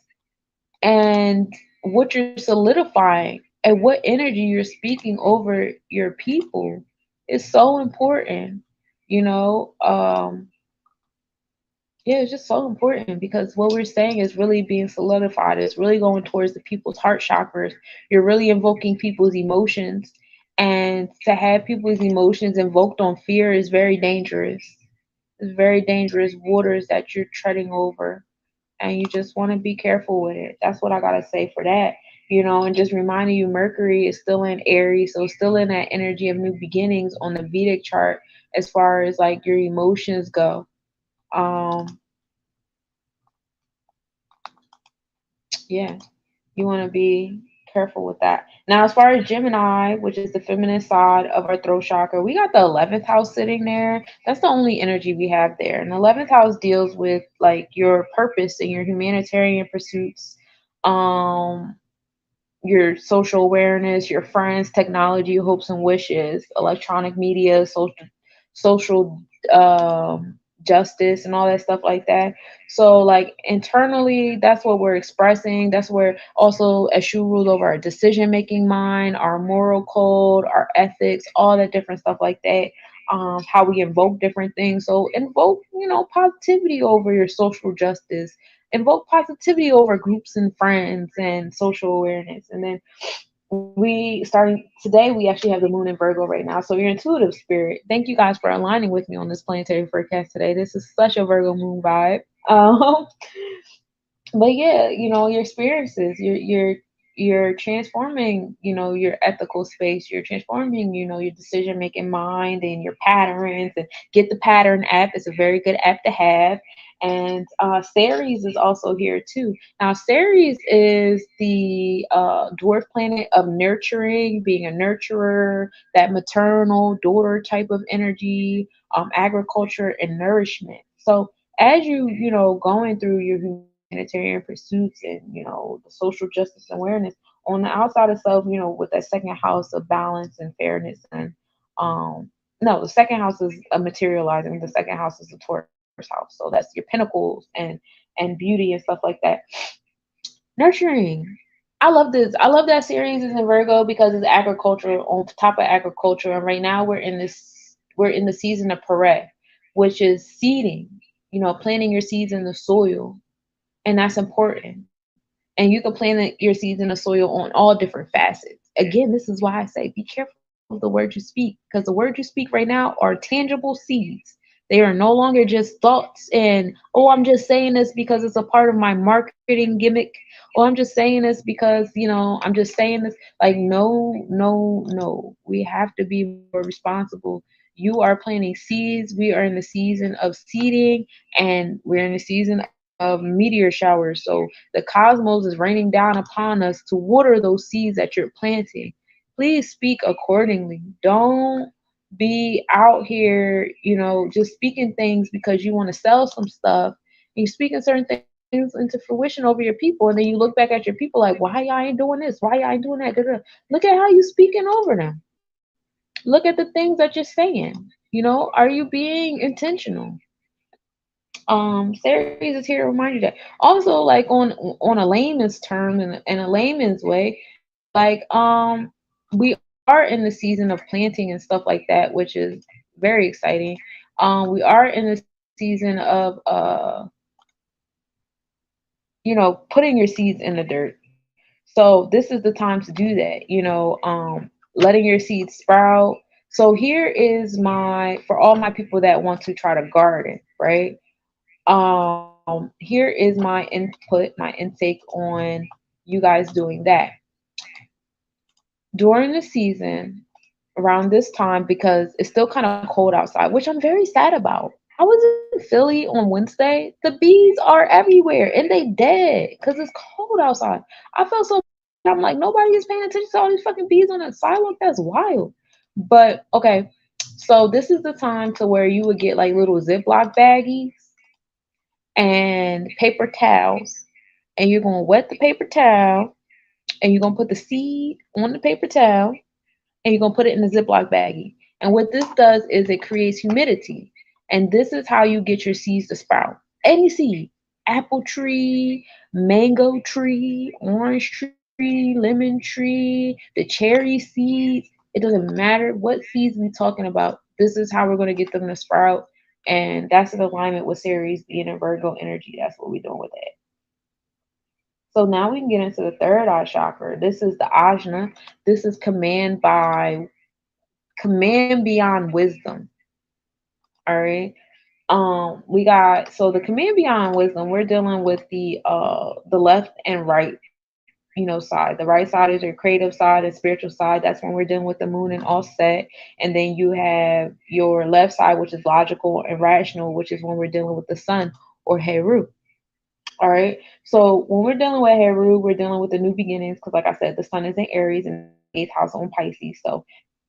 and what you're solidifying and what energy you're speaking over your people is so important. You know, yeah, it's just so important because what we're saying is really being solidified. It's really going towards the people's heart chakras. You're really invoking people's emotions. And to have people's emotions invoked on fear is very dangerous. It's very dangerous waters that you're treading over. And you just want to be careful with it. That's what I got to say for that. And just reminding you, Mercury is still in Aries, so still in that energy of new beginnings on the Vedic chart as far as like your emotions go. Um, yeah, you want to be careful with that. Now, as far as Gemini, which is the feminine side of our throat chakra, we got the 11th house sitting there. That's the only energy we have there. And the 11th house deals with like your purpose and your humanitarian pursuits, um, your social awareness, your friends, technology, hopes and wishes, electronic media, social justice, and all that stuff like that. So, like internally, that's what we're expressing. That's where also Eshu rules over our decision making mind, our moral code, our ethics, all that different stuff like that. How we invoke different things. So invoke, positivity over your social justice, invoke positivity over groups and friends and social awareness. And then we starting today, we actually have the moon in Virgo right now. So your intuitive spirit, thank you guys for aligning with me on this planetary forecast today. This is such a Virgo moon vibe. Um, but yeah, your experiences, you're transforming, your ethical space. You're transforming, your decision making mind and your patterns. And get the pattern app. It's a very good app to have. And Ceres is also here too. Now, Ceres is the dwarf planet of nurturing, being a nurturer, that maternal daughter type of energy, agriculture and nourishment. So as going through your humanitarian pursuits and the social justice awareness on the outside of self, with that second house of balance and fairness, and um no, the second house is a materializing, the second house is the Taurus house, so that's your pinnacles and beauty and stuff like that. Nurturing, I love this. I love that Series is in Virgo because it's agriculture on top of agriculture. And right now we're in the season of Pare, which is seeding, planting your seeds in the soil. And that's important. And you can plant your seeds in the soil on all different facets. Again, this is why I say be careful of the words you speak, because the words you speak right now are tangible seeds. They are no longer just thoughts and, oh, I'm just saying this because it's a part of my marketing gimmick. Oh, I'm just saying this because, I'm just saying this. Like, no, no, no. We have to be more responsible. You are planting seeds. We are in the season of seeding, and we're in the season of meteor showers. So the cosmos is raining down upon us to water those seeds that you're planting. Please speak accordingly. Don't be out here, just speaking things because you want to sell some stuff. And you're speaking certain things into fruition over your people, and then you look back at your people like, why y'all ain't doing this? Why y'all ain't doing that? Da-da. Look at how you speaking over them. Look at the things that you're saying. Are you being intentional? Series is here to remind you that. Also, like on a layman's term and in a layman's way, like we are in the season of planting and stuff like that, which is very exciting. We are in the season of putting your seeds in the dirt. So this is the time to do that. Letting your seeds sprout. So here is my for all my people that want to try to garden, right? Here is my input, my intake on you guys doing that during the season around this time, because it's still kind of cold outside, which I'm very sad about. I was in Philly on Wednesday. The bees are everywhere and they dead because it's cold outside. I felt so bad. I'm like, nobody is paying attention to all these fucking bees on the sidewalk. That's wild. But okay, so this is the time to where you would get like little Ziploc baggies and paper towels, and you're gonna wet the paper towel, and you're gonna put the seed on the paper towel, and you're gonna put it in the Ziploc baggie. And what this does is it creates humidity, and this is how you get your seeds to sprout. Any seed, apple tree, mango tree, orange tree, lemon tree, the cherry seeds. It doesn't matter what seeds we're talking about. This is how we're gonna get them to sprout. And that's in alignment with Ceres being a Virgo energy. That's what we're doing with it. So now we can get into the third eye chakra. This is the ajna. This is command by command beyond wisdom. All right. We got, so the command beyond wisdom, we're dealing with the left and right, side. The right side is your creative side and spiritual side. That's when we're dealing with the moon and all set. And then you have your left side, which is logical and rational, which is when we're dealing with the sun or Heru. All right. So when we're dealing with Heru, we're dealing with the new beginnings because, like I said, the sun is in Aries and the eighth house on Pisces. So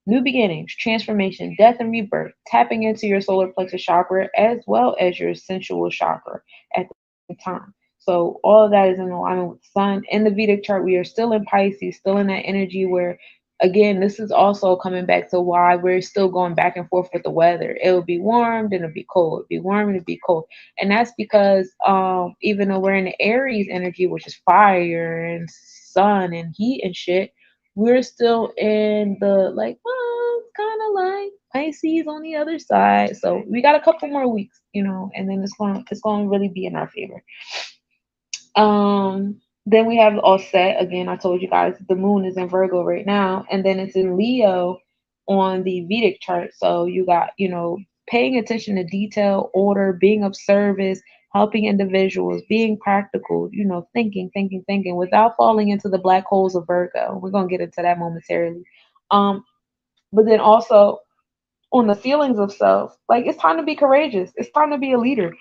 new beginnings, transformation, death, and rebirth, tapping into your solar plexus chakra as well as your sensual chakra at the same time. So all of that is in alignment with the sun. In the Vedic chart, we are still in Pisces, still in that energy where, again, this is also coming back to why we're still going back and forth with the weather. It will be warm, then it'll be cold. It'll be warm, and it'll be cold. And that's because even though we're in the Aries energy, which is fire and sun and heat and shit, we're still in the like, well, kind of like Pisces on the other side. So we got a couple more weeks, and then it's going to really be in our favor. Then we have all set again. I told you guys the moon is in Virgo right now, and then it's in Leo on the Vedic chart. So you got, paying attention to detail, order, being of service, helping individuals, being practical, thinking without falling into the black holes of Virgo. We're gonna get into that momentarily. Um, but then also on the feelings of self, like it's time to be courageous. It's time to be a leader.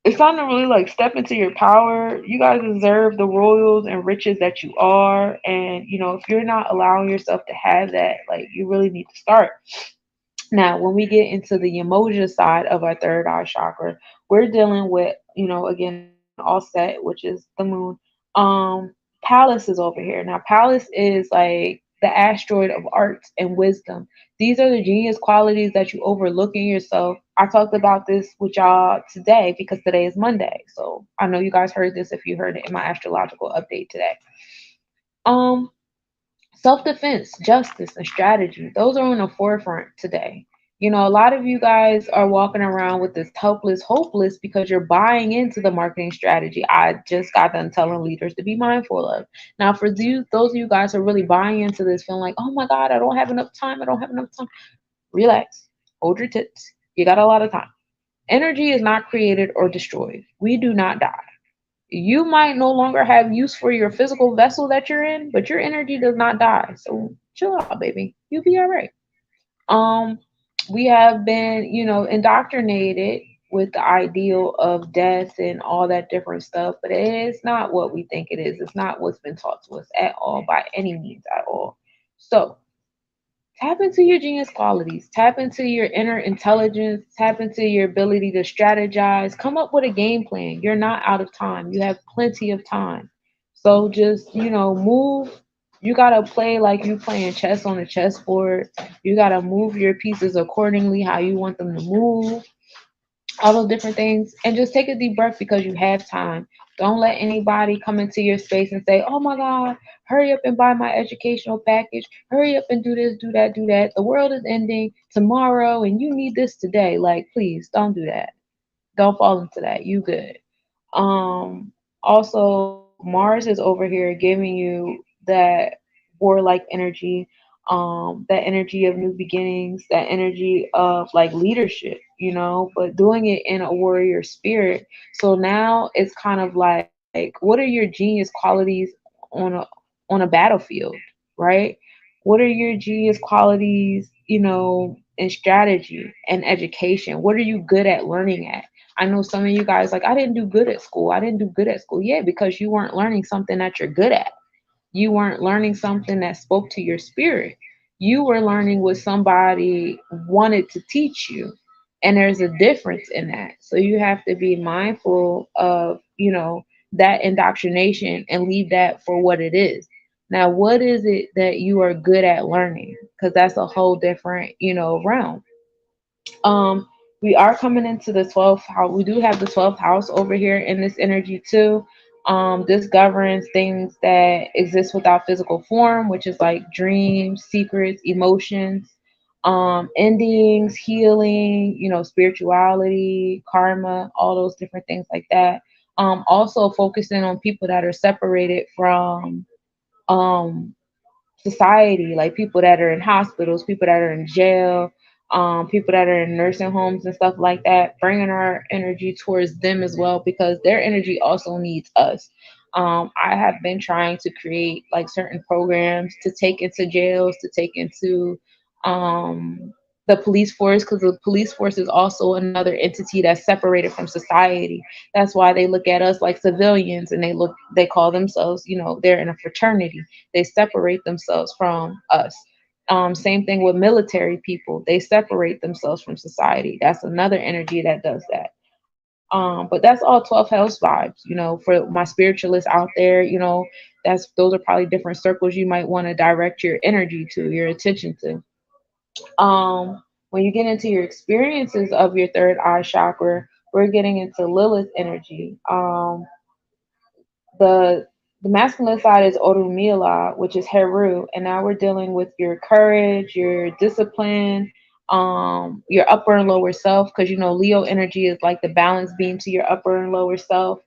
It's time to really like step into your power. You guys deserve the royals and riches that you are. And if you're not allowing yourself to have that, like you really need to start. Now, when we get into the emoji side of our third eye chakra, we're dealing with, again, all set, which is the moon. Palace is over here. Now, Palace is like the asteroid of arts and wisdom. These are the genius qualities that you overlook in yourself. I talked about this with y'all today because today is Monday. So I know you guys heard this if you heard it in my astrological update today. Um, Self-defense, justice, and strategy, those are on the forefront today. A lot of you guys are walking around with this helpless, hopeless because you're buying into the marketing strategy I just got done telling leaders to be mindful of. Now, for those of you guys who are really buying into this, feeling like, oh my God, I don't have enough time, I don't have enough time, relax, hold your tits. You got a lot of time. Energy is not created or destroyed. We do not die. You might no longer have use for your physical vessel that you're in, but your energy does not die. So chill out, baby. You'll be all right. Um, we have been, indoctrinated with the ideal of death and all that different stuff, but it is not what we think it is. It's not what's been taught to us at all, by any means at all. So tap into your genius qualities, tap into your inner intelligence, tap into your ability to strategize, come up with a game plan. You're not out of time, you have plenty of time. So just, move. You got to play like you playing chess on a chessboard. You got to move your pieces accordingly how you want them to move, all those different things, and just take a deep breath because you have time. Don't let anybody come into your space and say, oh my God, hurry up and buy my educational package, hurry up and do this, do that, do that, the world is ending tomorrow and you need this today. Like, please don't do that. Don't fall into that. You good. Also, Mars is over here giving you that warlike energy, that energy of new beginnings, that energy of like leadership, but doing it in a warrior spirit. So now it's kind of like, what are your genius qualities on a battlefield, right? What are your genius qualities, in strategy and education? What are you good at learning at? I know some of you guys like, I didn't do good at school. I didn't do good at school. Yeah, because you weren't learning something that you're good at. You weren't learning something that spoke to your spirit. You were learning what somebody wanted to teach you. And there's a difference in that. So you have to be mindful of, that indoctrination and leave that for what it is. Now, what is it that you are good at learning? Because that's a whole different, realm. Um, we are coming into the 12th house. We do have the 12th house over here in this energy too. This governs things that exist without physical form, which is like dreams, secrets, emotions, endings, healing, spirituality, karma, all those different things like that. Also focusing on people that are separated um society, like people that are in hospitals, people that are in jail, people that are in nursing homes and stuff like that, bringing our energy towards them as well because their energy also needs us. I have been trying to create like certain programs to take into jails, to take into the police force, because the police force is also another entity that's separated from society. That's why they look at us like civilians, and they call themselves, they're in a fraternity. They separate themselves from us. Same thing with military people. They separate themselves from society. That's another energy that does that. But that's all 12 house vibes, for my spiritualists out there, those are probably different circles you might want to direct your energy to, your attention to. When you get into your experiences of your third eye chakra, we're getting into Lilith energy. The masculine side is Orunmila, which is Heru, and now we're dealing with your courage, your discipline, your upper and lower self, because Leo energy is like the balance beam to your upper and lower self,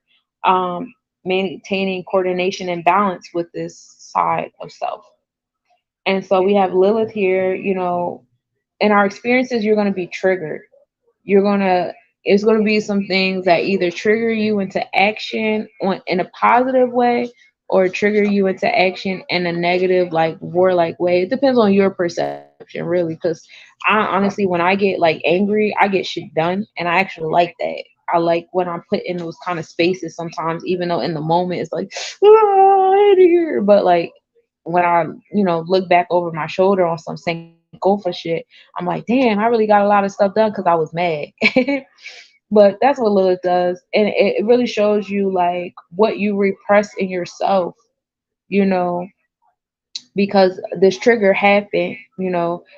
maintaining coordination and balance with this side of self. And so we have Lilith here, in our experiences, you're going to be triggered. You're going to It's going to be some things that either trigger you into action in a positive way, or trigger you into action in a negative, like warlike way. It depends on your perception, really, because I honestly, when I get like angry, I get shit done, and I actually like that. I like when I'm put in those kind of spaces sometimes, even though in the moment it's like, I hate it here. But like when I, look back over my shoulder on some Sankofa shit, I'm like, damn, I really got a lot of stuff done because I was mad. But that's what Lilith does. And it really shows you like what you repress in yourself, you know, because this trigger happened,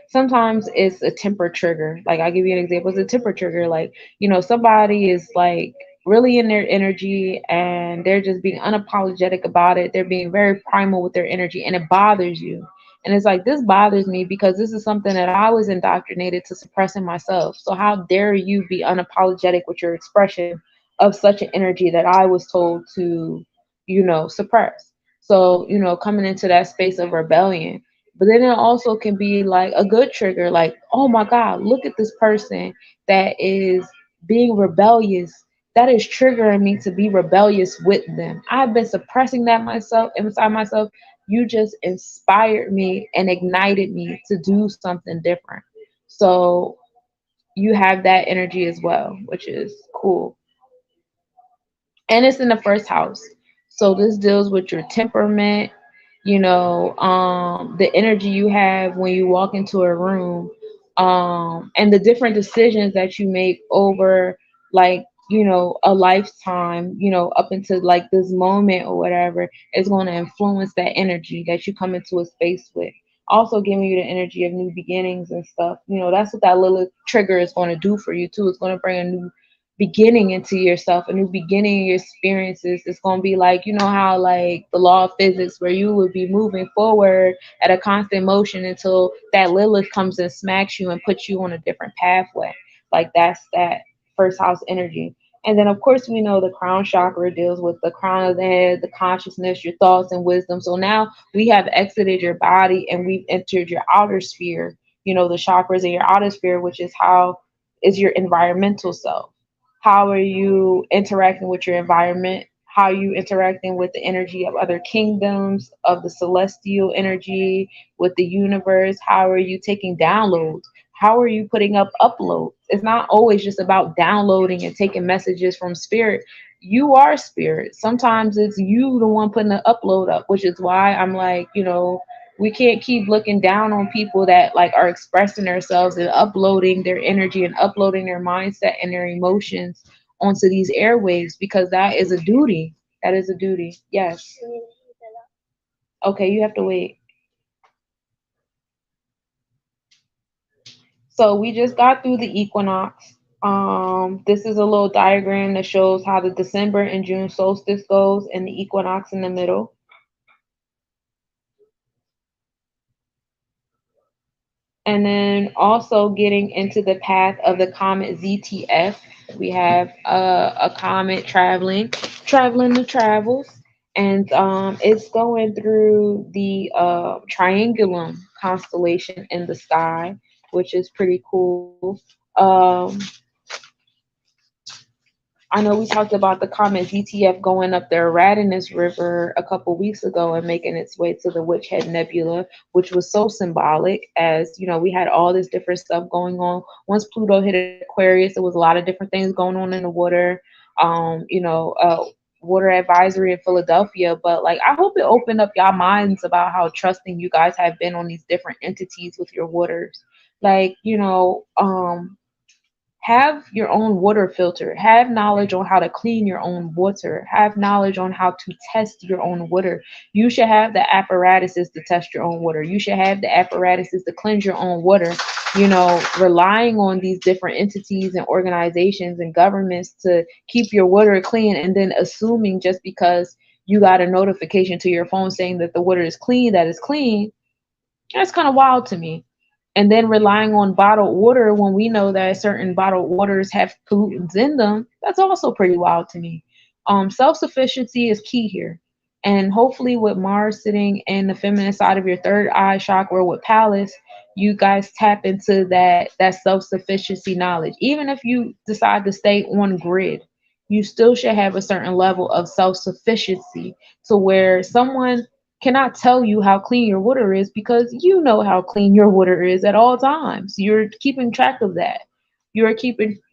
sometimes it's a temper trigger. Like I'll give you an example. It's a temper trigger. Like, somebody is like really in their energy and they're just being unapologetic about it. They're being very primal with their energy and it bothers you. And it's like, this bothers me because this is something that I was indoctrinated to suppress in myself. So how dare you be unapologetic with your expression of such an energy that I was told to, suppress. So, coming into that space of rebellion. But then it also can be like a good trigger, like, oh my God, look at this person that is being rebellious. That is triggering me to be rebellious with them. I've been suppressing that myself inside myself. You just inspired me and ignited me to do something different. So you have that energy as well, which is cool. And it's in the first house. So this deals with your temperament, the energy you have when you walk into a room, and the different decisions that you make over like, a lifetime, up into like this moment or whatever is going to influence that energy that you come into a space with. Also giving you the energy of new beginnings and stuff. That's what that little trigger is going to do for you too. It's going to bring a new beginning into yourself, a new beginning in your experiences. It's going to be like, how like the law of physics, where you would be moving forward at a constant motion until that Lilith comes and smacks you and puts you on a different pathway. Like that's that first house energy. And then of course we know the crown chakra deals with the crown of the head, the consciousness, your thoughts and wisdom. So now we have exited your body and we've entered your outer sphere, the chakras in your outer sphere, which is how is your environmental self. How are you interacting with your environment? How are you interacting with the energy of other kingdoms, of the celestial energy, with the universe? How are you taking downloads? How are you putting up uploads? It's not always just about downloading and taking messages from spirit. You are spirit. Sometimes it's you the one putting the upload up, which is why I'm like, we can't keep looking down on people that like are expressing themselves and uploading their energy and uploading their mindset and their emotions onto these airwaves, because that is a duty. That is a duty. Yes. Okay, you have to wait. So we just got through the equinox. This is a little diagram that shows how the December and June solstice goes and the equinox in the middle. And then also getting into the path of the comet ZTF, we have a comet traveling the travels, and it's going through the triangulum constellation in the sky, which is pretty cool. I know we talked about the comet ZTF going up the Aradenus River a couple weeks ago and making its way to the Witch Head Nebula, which was so symbolic, as you know, we had all this different stuff going on. Once Pluto hit Aquarius, there was a lot of different things going on in the water. You know, water advisory in Philadelphia, but like I hope it opened up y'all minds about how trusting you guys have been on these different entities with your waters. Like, have your own water filter, have knowledge on how to clean your own water, have knowledge on how to test your own water. You should have the apparatuses to test your own water. You should have the apparatuses to cleanse your own water. Relying on these different entities and organizations and governments to keep your water clean, and then assuming just because you got a notification to your phone saying that the water is clean, that is clean. That's kind of wild to me. And then relying on bottled water when we know that certain bottled waters have pollutants in them, that's also pretty wild to me. Self-sufficiency is key here. And hopefully with Mars sitting in the feminine side of your third eye chakra with Pallas, you guys tap into that self-sufficiency knowledge. Even if you decide to stay on grid, you still should have a certain level of self-sufficiency to where someone cannot tell you how clean your water is because you know how clean your water is at all times. You're keeping track of that.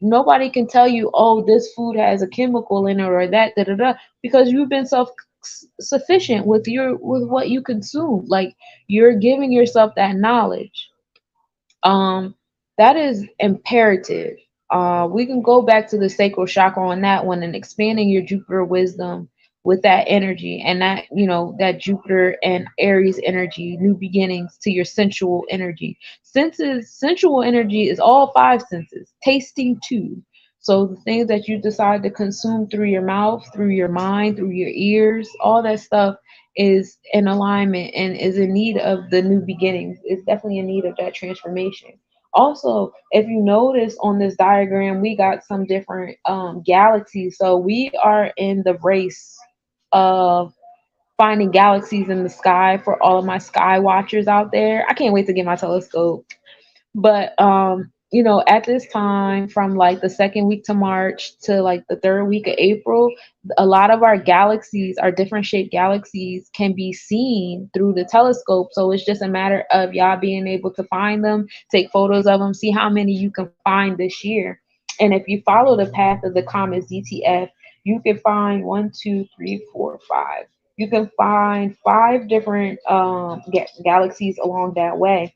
Nobody can tell you, oh, this food has a chemical in it or that, da da da, because you've been self sufficient with what you consume. Like you're giving yourself that knowledge. um, that is imperative. We can go back to the sacral chakra on that one and expanding your Jupiter wisdom with that energy and that Jupiter and Aries energy, new beginnings to your sensual energy. Sensual energy is all five senses, tasting too. So the things that you decide to consume through your mouth, through your mind, through your ears, all that stuff is in alignment and is in need of the new beginnings. It's definitely in need of that transformation. Also, if you notice on this diagram, we got some different galaxies. So we are in the race of finding galaxies in the sky for all of my sky watchers out there. I can't wait to get my telescope. But at this time, from like the second week to March to like the third week of April, a lot of our galaxies, our different shaped galaxies, can be seen through the telescope. So it's just a matter of y'all being able to find them, take photos of them, see how many you can find this year. And if you follow the path of the comet ZTF, you can find one, two, three, four, five. You can find five different galaxies along that way.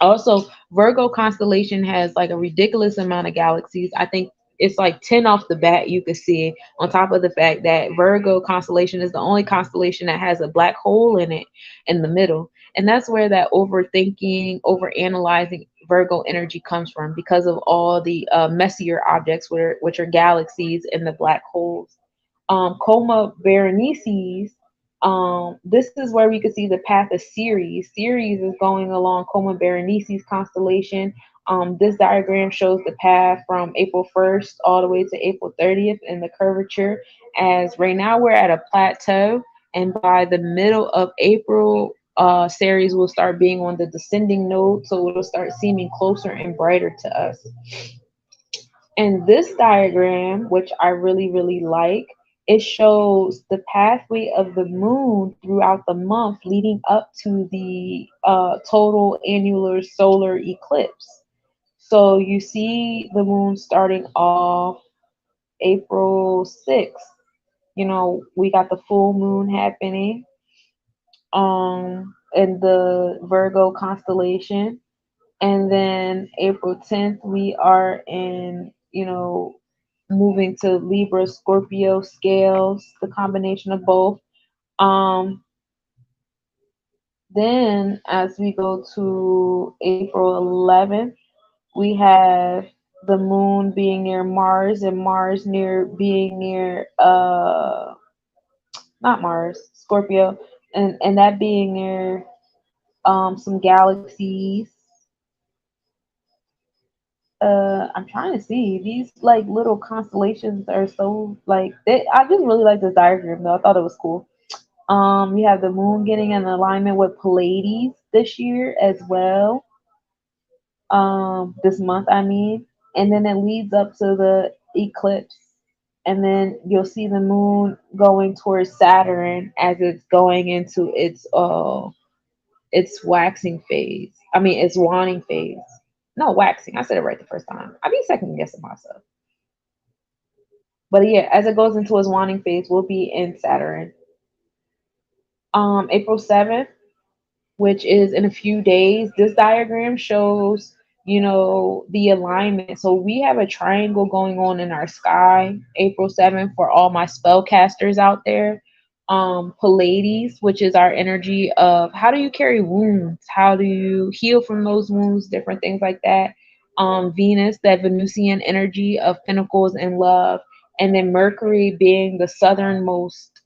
Also, Virgo constellation has like a ridiculous amount of galaxies. I think it's like 10 off the bat you could see, on top of the fact that Virgo constellation is the only constellation that has a black hole in it in the middle. And that's where that overthinking, overanalyzing Virgo energy comes from, because of all the messier objects, which are galaxies and the black holes. Coma Berenices, this is where we could see the path of Ceres. Ceres is going along Coma Berenices constellation. This diagram shows the path from April 1st all the way to April 30th in the curvature. As right now we're at a plateau, and by the middle of April, Ceres will start being on the descending node, so it'll start seeming closer and brighter to us. And this diagram, which I really, really like, it shows the pathway of the moon throughout the month leading up to the total annular solar eclipse. So you see the moon starting off April 6th. We got the full moon happening in the Virgo constellation. And then April 10th, we are in, moving to Libra, Scorpio, scales, the combination of both. Then as we go to April 11th, we have the moon being near Mars, and Mars being near not Mars, Scorpio, and that being near some galaxies. I'm trying to see, these like little constellations are so like I just really like this diagram though. I thought it was cool. We have the moon getting in alignment with Pleiades this year as well. This month, I mean, and then it leads up to the eclipse, and then you'll see the moon going towards Saturn as it's going into its waxing phase. I mean, its waning phase. No, waxing. I said it right the first time. I be second guessing myself. But yeah, as it goes into its waning phase, we'll be in Saturn. April 7th, which is in a few days. This diagram shows, the alignment. So we have a triangle going on in our sky, April 7th, for all my spellcasters out there. Pleiades, which is our energy of how do you carry wounds? How do you heal from those wounds? Different things like that. Venus, that Venusian energy of pentacles and love. And then Mercury being the southernmost,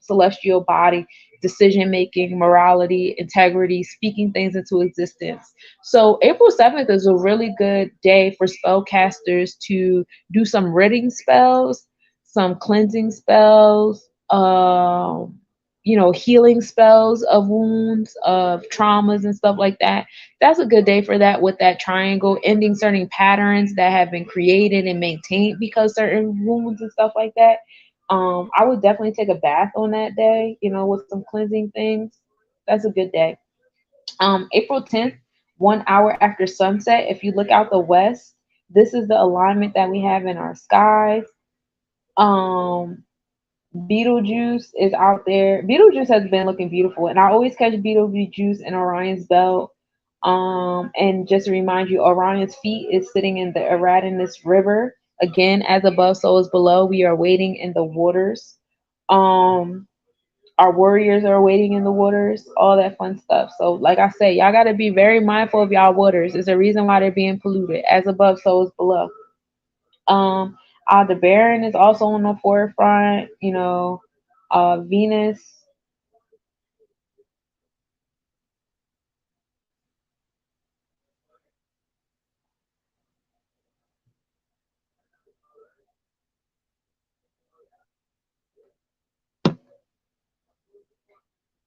celestial body, decision making, morality, integrity, speaking things into existence. So April 7th is a really good day for spellcasters to do some ridding spells, some cleansing spells, healing spells of wounds, of traumas and stuff like that. That's a good day for that, with that triangle, ending certain patterns that have been created and maintained because certain wounds and stuff like that. I would definitely take a bath on that day, with some cleansing things. That's a good day. April 10th, 1 hour after sunset, if you look out the west, this is the alignment that we have in our skies. Um, Betelgeuse is out there. Betelgeuse has been looking beautiful, and I always catch Betelgeuse in Orion's belt. And just to remind you, Orion's feet is sitting in the Eridanus River. Again, as above, so is below. We are waiting in the waters. Um, our warriors are waiting in the waters, all that fun stuff. So, like I say, y'all got to be very mindful of y'all waters. There's a reason why they're being polluted. As above, so is below. Um, Aldebaran is also on the forefront. Venus.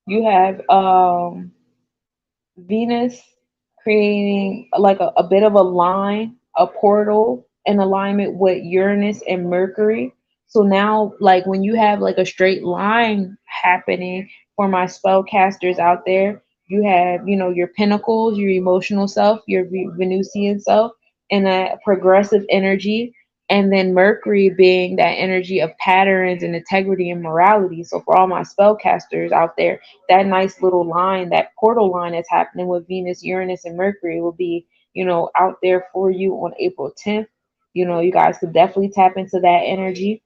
You have Venus creating like a bit of a line, a portal in alignment with Uranus and Mercury. So now, like when you have like a straight line happening for my spellcasters out there, you have, your pentacles, your emotional self, your Venusian self, and a progressive energy. And then Mercury being that energy of patterns and integrity and morality. So for all my spellcasters out there, that nice little line, that portal line that's happening with Venus, Uranus, and Mercury will be, out there for you on April 10th. You guys could definitely tap into that energy.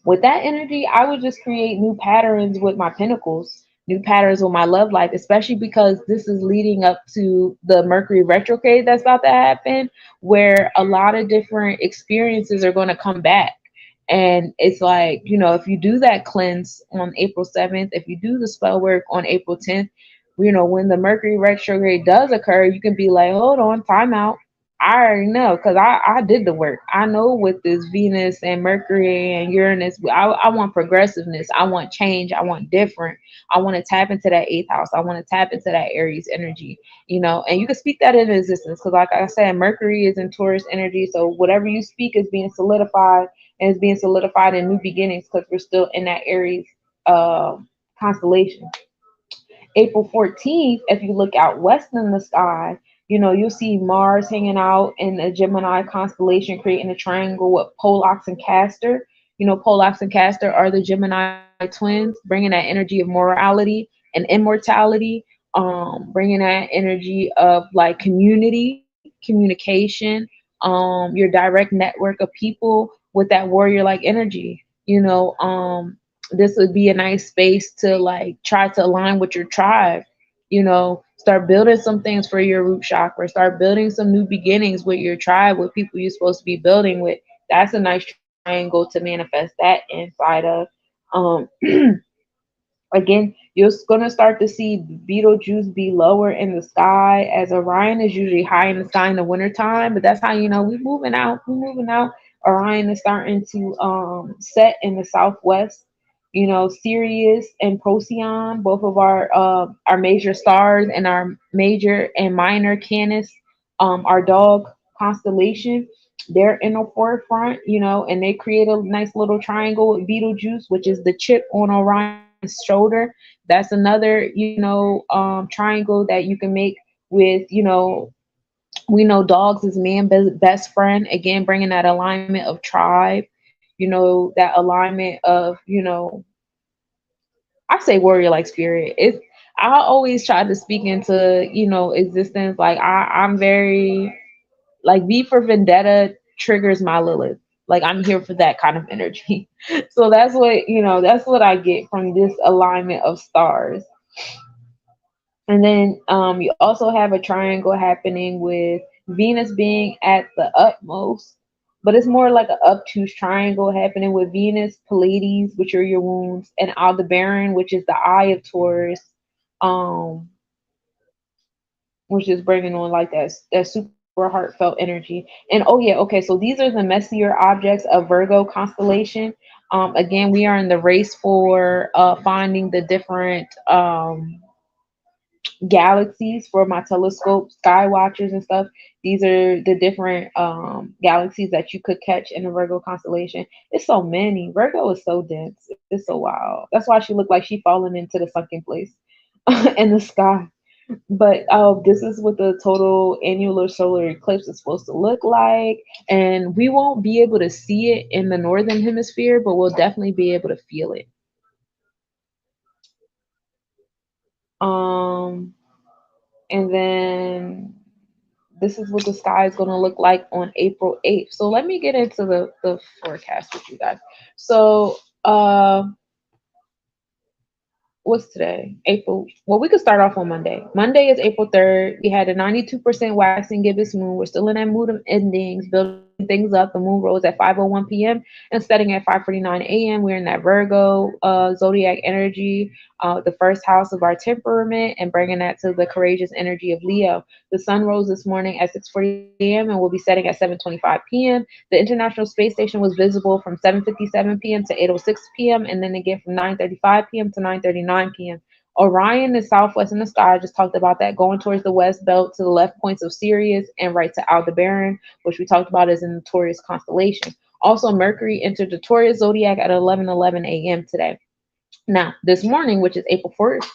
With that energy, I would just create new patterns with my pentacles, new patterns with my love life, especially because this is leading up to the Mercury retrograde that's about to happen, where a lot of different experiences are going to come back. And it's like, if you do that cleanse on April 7th, if you do the spell work on April 10th, when the Mercury retrograde does occur, you can be like, hold on, time out. I already know because I did the work. I know with this Venus and Mercury and Uranus, I want progressiveness. I want change. I want different. I want to tap into that eighth house. I want to tap into that Aries energy, and you can speak that into existence because, like I said, Mercury is in Taurus energy. So whatever you speak is being solidified, and it's being solidified in new beginnings because we're still in that Aries constellation. April 14th, if you look out west in the sky, you'll see Mars hanging out in the Gemini constellation, creating a triangle with Pollux and Castor. Pollux and Castor are the Gemini twins, bringing that energy of morality and immortality, bringing that energy of like community, communication, your direct network of people with that warrior like energy. This would be a nice space to like try to align with your tribe, start building some things for your root chakra, start building some new beginnings with your tribe, with people you're supposed to be building with. That's a nice triangle to manifest that inside of. um Again, you're going to start to see Betelgeuse be lower in the sky, as Orion is usually high in the sky in the wintertime, but that's how we're moving out. We're moving out. Orion is starting to set in the southwest. Sirius and Procyon, both of our major stars, and our major and minor Canis, our dog constellation. They're in the forefront, and they create a nice little triangle with Betelgeuse, which is the chip on Orion's shoulder. That's another, triangle that you can make with, we know dogs is man best friend. Again, bringing that alignment of tribe, that alignment of, I say warrior like spirit. I always try to speak into, existence. Like I'm very like V for Vendetta triggers my Lilith. Like I'm here for that kind of energy. So that's what I get from this alignment of stars. And then you also have a triangle happening with Venus being at the utmost, but it's more like an obtuse triangle happening with Venus, Pleiades, which are your wounds, and Aldebaran, which is the eye of Taurus, um, which is bringing on like that super heartfelt energy. And oh yeah, okay, so these are the messier objects of Virgo constellation. Again, we are in the race for finding the different galaxies for my telescope, sky watchers and stuff. These are the different galaxies that you could catch in the Virgo constellation. It's so many. Virgo is so dense. It's so wild. That's why she looked like she fallen into the sunken place in the sky. But this is what the total annular solar eclipse is supposed to look like. And we won't be able to see it in the northern hemisphere, but we'll definitely be able to feel it. Um, and then this is what the sky is going to look like on April 8th. So let me get into the forecast with you guys. So what's today? April. Well, we could start off on Monday. Monday is April 3rd. We had a 92% waxing gibbous moon. We're still in that mood of endings, building things up. The moon rose at 5:01 p.m. and setting at 5:49 a.m. We're in that Virgo zodiac energy, the first house of our temperament, and bringing that to the courageous energy of Leo. The sun rose this morning at 6:48 a.m. and will be setting at 7:25 p.m. The International Space Station was visible from 7:57 p.m. to 8:06 p.m. and then again from 9:35 p.m. to 9:39 p.m. Orion is southwest in the sky. I just talked about that, going towards the west belt to the left points of Sirius and right to Aldebaran, which we talked about is in the Taurus constellation. Also, Mercury entered the Taurus zodiac at 11:11 a.m. today. Now, this morning, which is April 4th,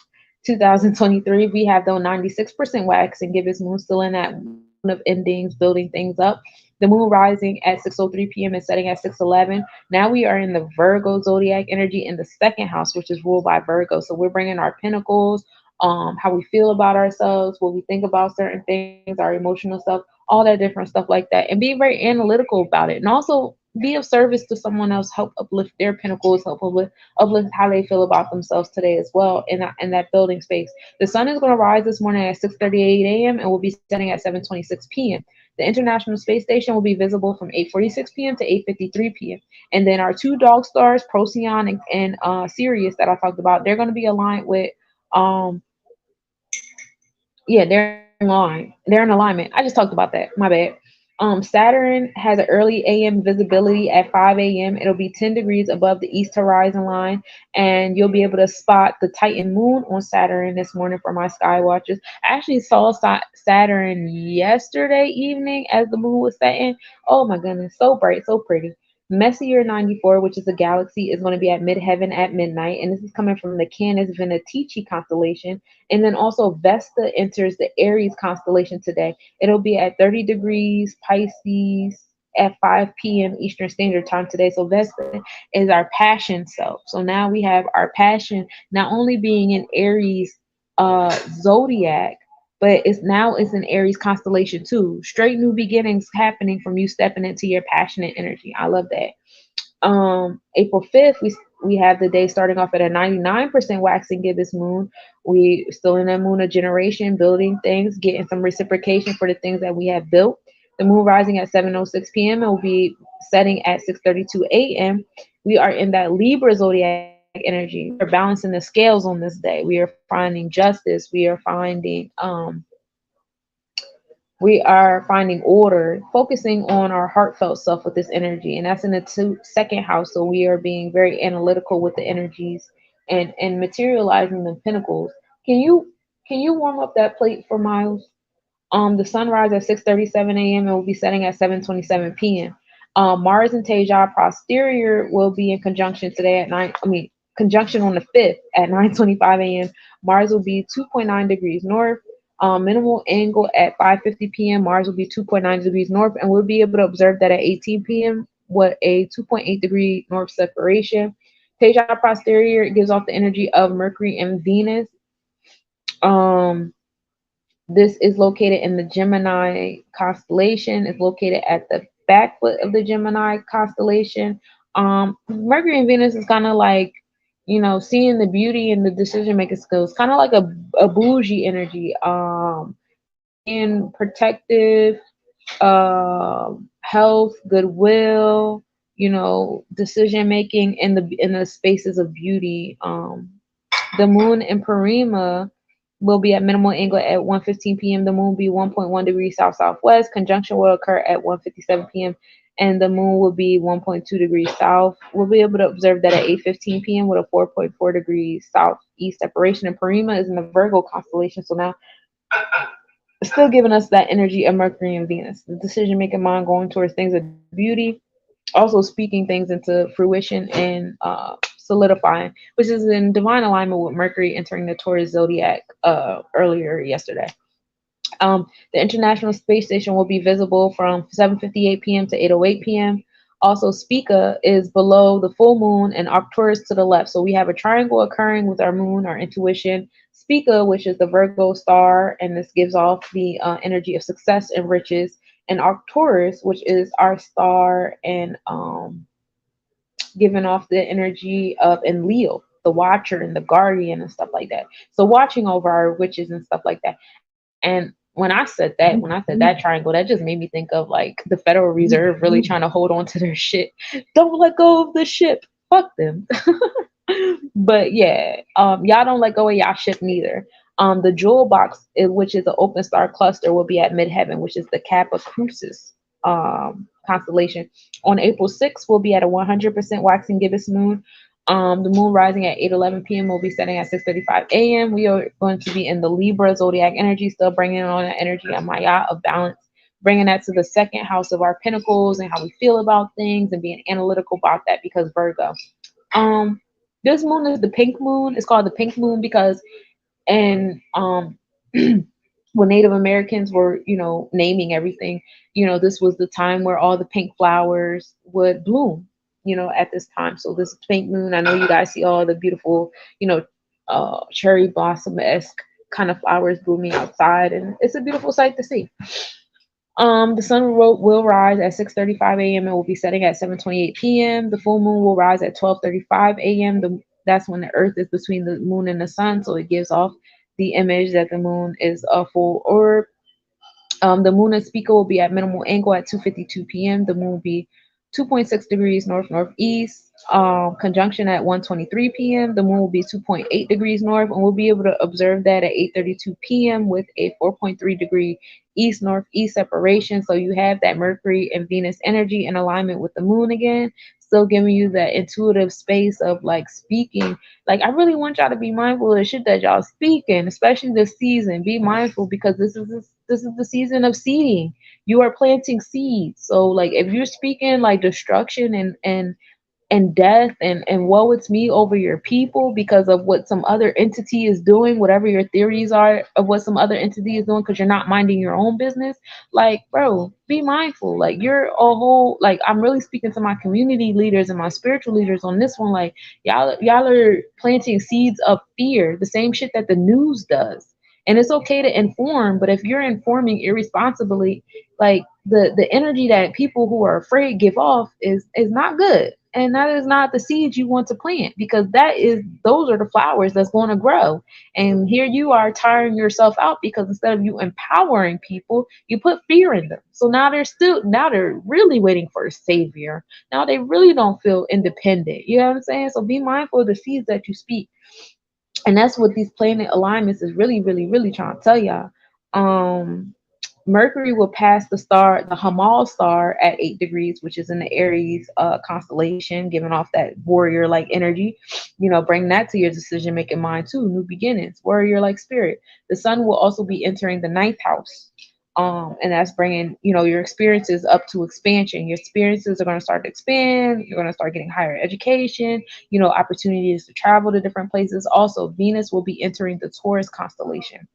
2023, we have the 96% wax and gibbous moon still in that moon of endings, building things up. The moon rising at 6:03 p.m. and setting at 6:11. Now we are in the Virgo zodiac energy in the second house, which is ruled by Virgo. So we're bringing our pentacles, how we feel about ourselves, what we think about certain things, our emotional stuff, all that different stuff like that, and be very analytical about it, and also be of service to someone else, help uplift their pinnacles, help uplift how they feel about themselves today as well in that building space. The sun is going to rise this morning at 6:38 a.m. and will be setting at 7:26 p.m. The International Space Station will be visible from 8:46 p.m. to 8:53 p.m. And then our two dog stars, Procyon and Sirius, that I talked about, they're going to be aligned with um yeah, they're in line. They're in alignment. I just talked about that. My bad. Saturn has an early AM visibility at 5 a.m. It'll be 10 degrees above the east horizon line, and you'll be able to spot the Titan moon on Saturn this morning for my sky watchers. I actually saw Saturn yesterday evening as the moon was setting. Oh my goodness, so bright, so pretty. Messier 94, which is a galaxy, is going to be at midheaven at midnight, and this is coming from the Canis Venatici constellation. And then also Vesta enters the Aries constellation today. It'll be at 30 degrees Pisces at 5 p.m. Eastern Standard Time today. So Vesta is our passion self. So now we have our passion not only being in Aries zodiac, but it's an Aries constellation too. Straight new beginnings happening from you stepping into your passionate energy. I love that. April 5th, we have the day starting off at a 99% waxing gibbous moon. We still in that moon of generation, building things, getting some reciprocation for the things that we have built. The moon rising at 7:06 p.m. and will be setting at 6:32 a.m. We are in that Libra zodiac energy. We're balancing the scales on this day. We are finding justice. We are finding We are finding order, focusing on our heartfelt self with this energy, and that's in the second house. So we are being very analytical with the energies and materializing the pinnacles. Can you warm up that plate for Miles? The sunrise at 6:37 a.m. and will be setting at 7:27 p.m. Mars and Teja posterior will be in conjunction today at nine. Conjunction on the 5th at 9:25 a.m. Mars will be 2.9 degrees north. Minimal angle at 5:50 p.m. Mars will be 2.9 degrees north, and we'll be able to observe that at 18 p.m. with a 2.8 degree north separation. Teja posterior gives off the energy of Mercury and Venus. Um, this is located in the Gemini constellation. It's located at the back foot of the Gemini constellation. Mercury and Venus is kind of like, seeing the beauty and the decision making skills, kind of like a bougie energy. Being protective, health, goodwill, decision making in the spaces of beauty. The moon in Parima will be at minimal angle at 1:15 p.m. The moon will be 1.1 degrees south southwest. Conjunction will occur at 1:57 p.m. and the moon will be 1.2 degrees south. We'll be able to observe that at 8:15 p.m. with a 4.4 degrees southeast separation. And Parima is in the Virgo constellation, so now it's still giving us that energy of Mercury and Venus, the decision making mind going towards things of beauty, also speaking things into fruition and solidifying, which is in divine alignment with Mercury entering the Taurus zodiac earlier yesterday. The International Space Station will be visible from 7:58 p.m. to 8:08 p.m. Also, Spica is below the full moon and Arcturus to the left. So we have a triangle occurring with our moon, our intuition. Spica, which is the Virgo star, and this gives off the energy of success and riches. And Arcturus, which is our star and giving off the energy of and Leo, the watcher and the guardian and stuff like that. So watching over our witches and stuff like that. And when I said that triangle, that just made me think of like the Federal Reserve really trying to hold on to their shit. Don't let go of the ship. Fuck them. But yeah, y'all don't let go of y'all ship neither. The jewel box, which is an open star cluster, will be at midheaven, which is the Kappa Crucis constellation. On April 6th, we'll be at a 100% waxing gibbous moon. The moon rising at 8:11 p.m. will be setting at 6:35 a.m. We are going to be in the Libra zodiac energy, still bringing on that energy of Maya, of balance, bringing that to the second house of our pentacles and how we feel about things and being analytical about that because Virgo. This moon is the pink moon. It's called the pink moon because and when Native Americans were, naming everything, this was the time where all the pink flowers would bloom, at this time. So this pink moon, I know you guys see all the beautiful, cherry blossom esque kind of flowers blooming outside, and it's a beautiful sight to see. The sun will rise at 6:35 a.m. and will be setting at 7:28 p.m. The full moon will rise at 12:35 a.m. That's when the Earth is between the moon and the sun, so it gives off the image that the moon is a full orb. The moon and Spica will be at minimal angle at 2:52 p.m. The moon will be 2.6 degrees north northeast. Conjunction at 1:23 p.m. The moon will be 2.8 degrees north, and we'll be able to observe that at 8:32 p.m. with a 4.3 degree east northeast separation. So you have that Mercury and Venus energy in alignment with the moon again, still giving you that intuitive space of like speaking. Like I really want y'all to be mindful of the shit that y'all speaking, especially this season. Be mindful because this is the season of seeding. You are planting seeds. So like if you're speaking like destruction and death and woe it's me over your people because of what some other entity is doing, whatever your theories are of what some other entity is doing because you're not minding your own business, like bro, be mindful. Like you're a whole, like I'm really speaking to my community leaders and my spiritual leaders on this one. Like y'all are planting seeds of fear, the same shit that the news does. And it's okay to inform, but if you're informing irresponsibly, like the energy that people who are afraid give off is not good, and that is not the seeds you want to plant because those are the flowers that's going to grow. And here you are tiring yourself out because instead of you empowering people, you put fear in them. So now they're really waiting for a savior. Now they really don't feel independent. You know what I'm saying? So be mindful of the seeds that you speak. And that's what these planet alignments is really, really, really trying to tell y'all. Mercury will pass the star, the Hamal star, at 8 degrees, which is in the Aries constellation, giving off that warrior like energy. Bring that to your decision making mind too. New beginnings, warrior like spirit. The sun will also be entering the ninth house. And that's bringing, your experiences up to expansion. Your experiences are going to start to expand. You're going to start getting higher education, opportunities to travel to different places. Also, Venus will be entering the Taurus constellation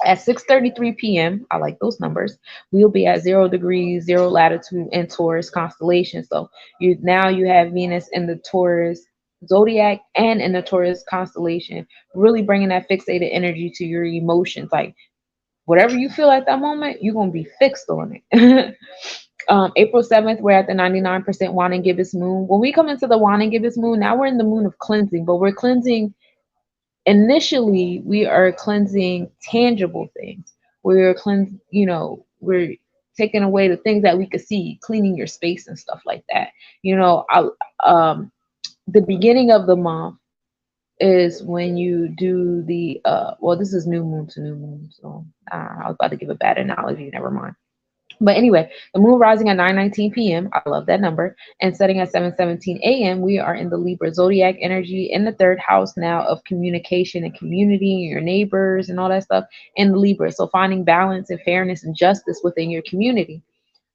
at 6:33 p.m. I like those numbers. We'll be at 0 degrees, 0 latitude in Taurus constellation. So you have Venus in the Taurus zodiac and in the Taurus constellation, really bringing that fixated energy to your emotions. Like whatever you feel at that moment, you're gonna be fixed on it. April 7th, we're at the 99% Juan and Gibbous moon. When we come into the Juan and Gibbous moon, now we're in the moon of cleansing, but we're cleansing. Initially, we are cleansing tangible things. We're taking away the things that we could see, cleaning your space and stuff like that. The beginning of the month is when you do the this is new moon to new moon, so I was about to give a bad analogy, never mind. But anyway, the moon rising at 9:19 p.m. I love that number, and setting at 7:17 a.m. We are in the Libra zodiac energy in the third house now of communication and community, and your neighbors and all that stuff in the Libra. So finding balance and fairness and justice within your community.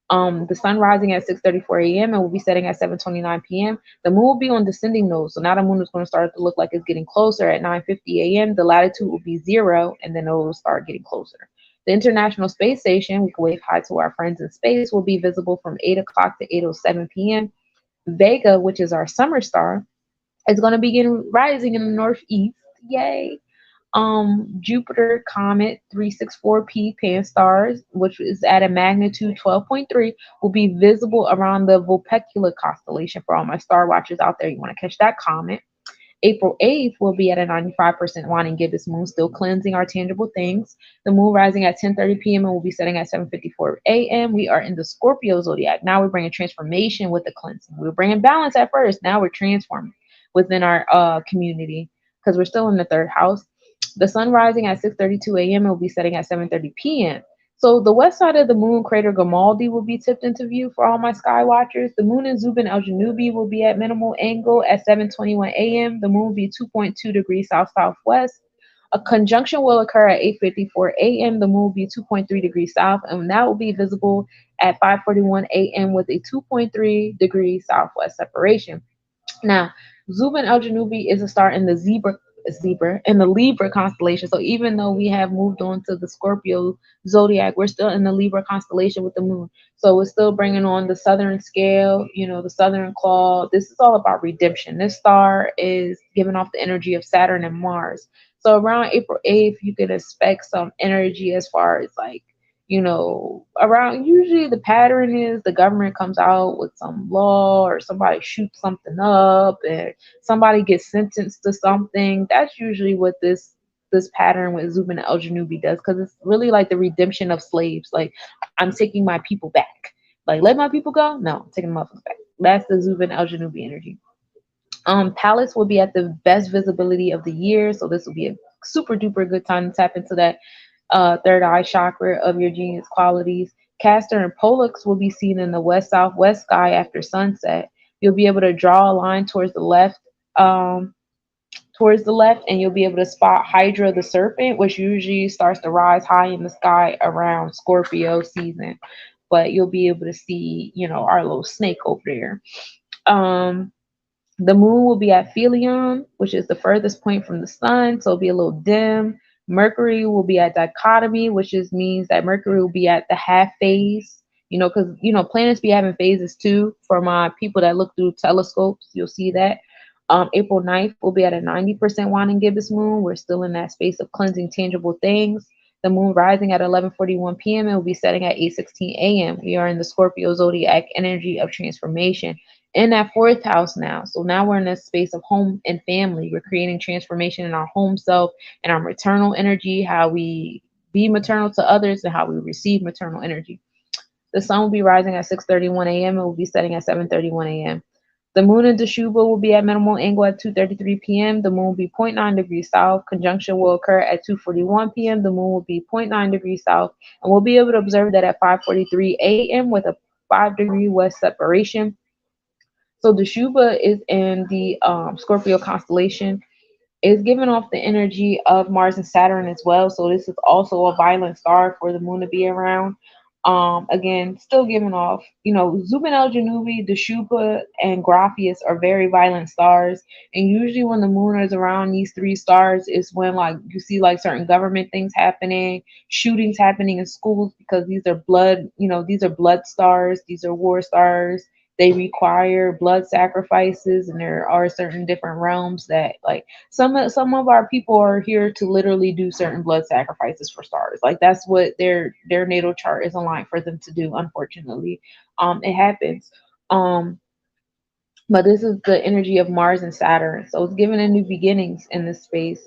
The sun rising at 6:34 a.m. and will be setting at 7:29 p.m. The moon will be on descending node, so now the moon is going to start to look like it's getting closer at 9:50 a.m. The latitude will be 0, and then it will start getting closer. The International Space Station, we can wave hi to our friends in space, will be visible from 8 o'clock to 8:07 p.m. Vega, which is our summer star, is going to begin rising in the northeast. Yay! Jupiter Comet 364P Pan-STARRS, which is at a magnitude 12.3, will be visible around the Vulpecula constellation. For all my star watchers out there, you want to catch that comet. April 8th will be at a 95% Juan and Gibbous moon, still cleansing our tangible things. The moon rising at 10:30 p.m. and will be setting at 7:54 a.m. We are in the Scorpio zodiac. Now we're bringing transformation with the cleansing. We were bringing balance at first. Now we're transforming within our community because we're still in the third house. The sun rising at 6:32 a.m. and will be setting at 7:30 p.m. So the west side of the moon crater Grimaldi will be tipped into view for all my sky watchers. The moon in Zubin el-Janubi will be at minimal angle at 7:21 a.m. The moon will be 2.2 degrees south-southwest. A conjunction will occur at 8:54 a.m. The moon will be 2.3 degrees south, and that will be visible at 5:41 a.m. with a 2.3 degrees southwest separation. Now, Zubin el-Janubi is a star in the Zebra in the Libra constellation. So even though we have moved on to the Scorpio zodiac, we're still in the Libra constellation with the moon. So we're still bringing on the southern scale, the southern claw. This is all about redemption. This star is giving off the energy of Saturn and Mars. So around April 8th, you can expect some energy as far as like, around, usually the pattern is the government comes out with some law or somebody shoots something up and somebody gets sentenced to something. That's usually what this pattern with Zubin el-Janubi does, because it's really like the redemption of slaves. Like, I'm taking my people back. Like, let my people go? No, I'm taking them back. That's the Zubin el-Janubi energy. Palace will be at the best visibility of the year, so this will be a super duper good time to tap into that third eye chakra of your genius qualities. Castor and Pollux will be seen in the west southwest sky after sunset. You'll be able to draw a line towards the left, and you'll be able to spot Hydra the serpent, which usually starts to rise high in the sky around Scorpio season. But you'll be able to see, our little snake over there. The moon will be at Phelion, which is the furthest point from the sun, so it'll be a little dim. Mercury will be at dichotomy, which just means that Mercury will be at the half phase. Because planets be having phases too. For my people that look through telescopes, you'll see that. April 9th will be at a 90% Juan and Gibbous moon. We're still in that space of cleansing tangible things. The moon rising at 11:41 p.m. and will be setting at 8:16 a.m. We are in the Scorpio zodiac energy of transformation in that fourth house now. So now we're in this space of home and family. We're creating transformation in our home self and our maternal energy, how we be maternal to others and how we receive maternal energy. The sun will be rising at 6:31 a.m. and will be setting at 7:31 a.m. The moon in Dashuba will be at minimal angle at 2:33 p.m. The moon will be zero point 0.9 degrees south. Conjunction will occur at 2:41 p.m. The moon will be zero point 0.9 degrees south, and we'll be able to observe that at 5:43 a.m. with a 5-degree west separation. So Dashuba is in the Scorpio constellation. It's giving off the energy of Mars and Saturn as well. So this is also a violent star for the moon to be around. Again, still giving off, Zubin El Janubi, Dashuba, and Graphius are very violent stars. And usually when the moon is around these three stars is when like you see like certain government things happening, shootings happening in schools because these are blood stars, these are war stars. They require blood sacrifices, and there are certain different realms that like some of our people are here to literally do certain blood sacrifices for stars. Like that's what their natal chart is aligned for them to do. Unfortunately, it happens. Um, but this is the energy of Mars and Saturn, so it's giving a new beginnings in this space,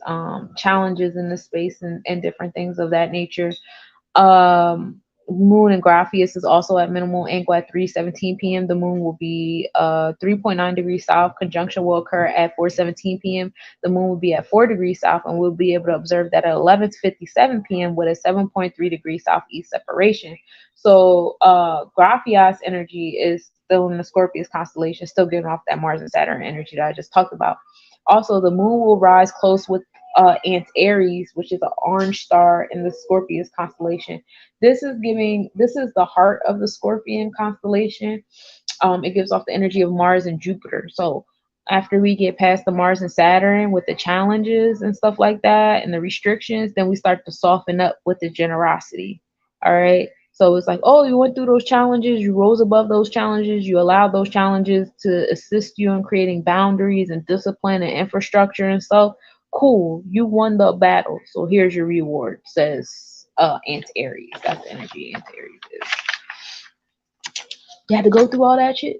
challenges in this space, and different things of that nature. Moon in Graphius is also at minimal angle at 3:17 p.m. The moon will be 3.9 degrees south. Conjunction will occur at 4:17 p.m. The moon will be at 4 degrees south, and we'll be able to observe that at 11:57 p.m. with a 7.3 degree southeast separation. So Graphias energy is still in the Scorpius constellation, still giving off that Mars and Saturn energy that I just talked about. Also, the moon will rise close with Antares, which is an orange star in the Scorpius constellation. This is the heart of the Scorpion constellation. It gives off the energy of Mars and Jupiter. So after we get past the Mars and Saturn with the challenges and stuff like that and the restrictions, then we start to soften up with the generosity. All right. So it's like, oh, you went through those challenges, you rose above those challenges, you allowed those challenges to assist you in creating boundaries and discipline and infrastructure and stuff. Cool, you won the battle. So here's your reward, says Antares. That's the energy Antares is. You had to go through all that shit.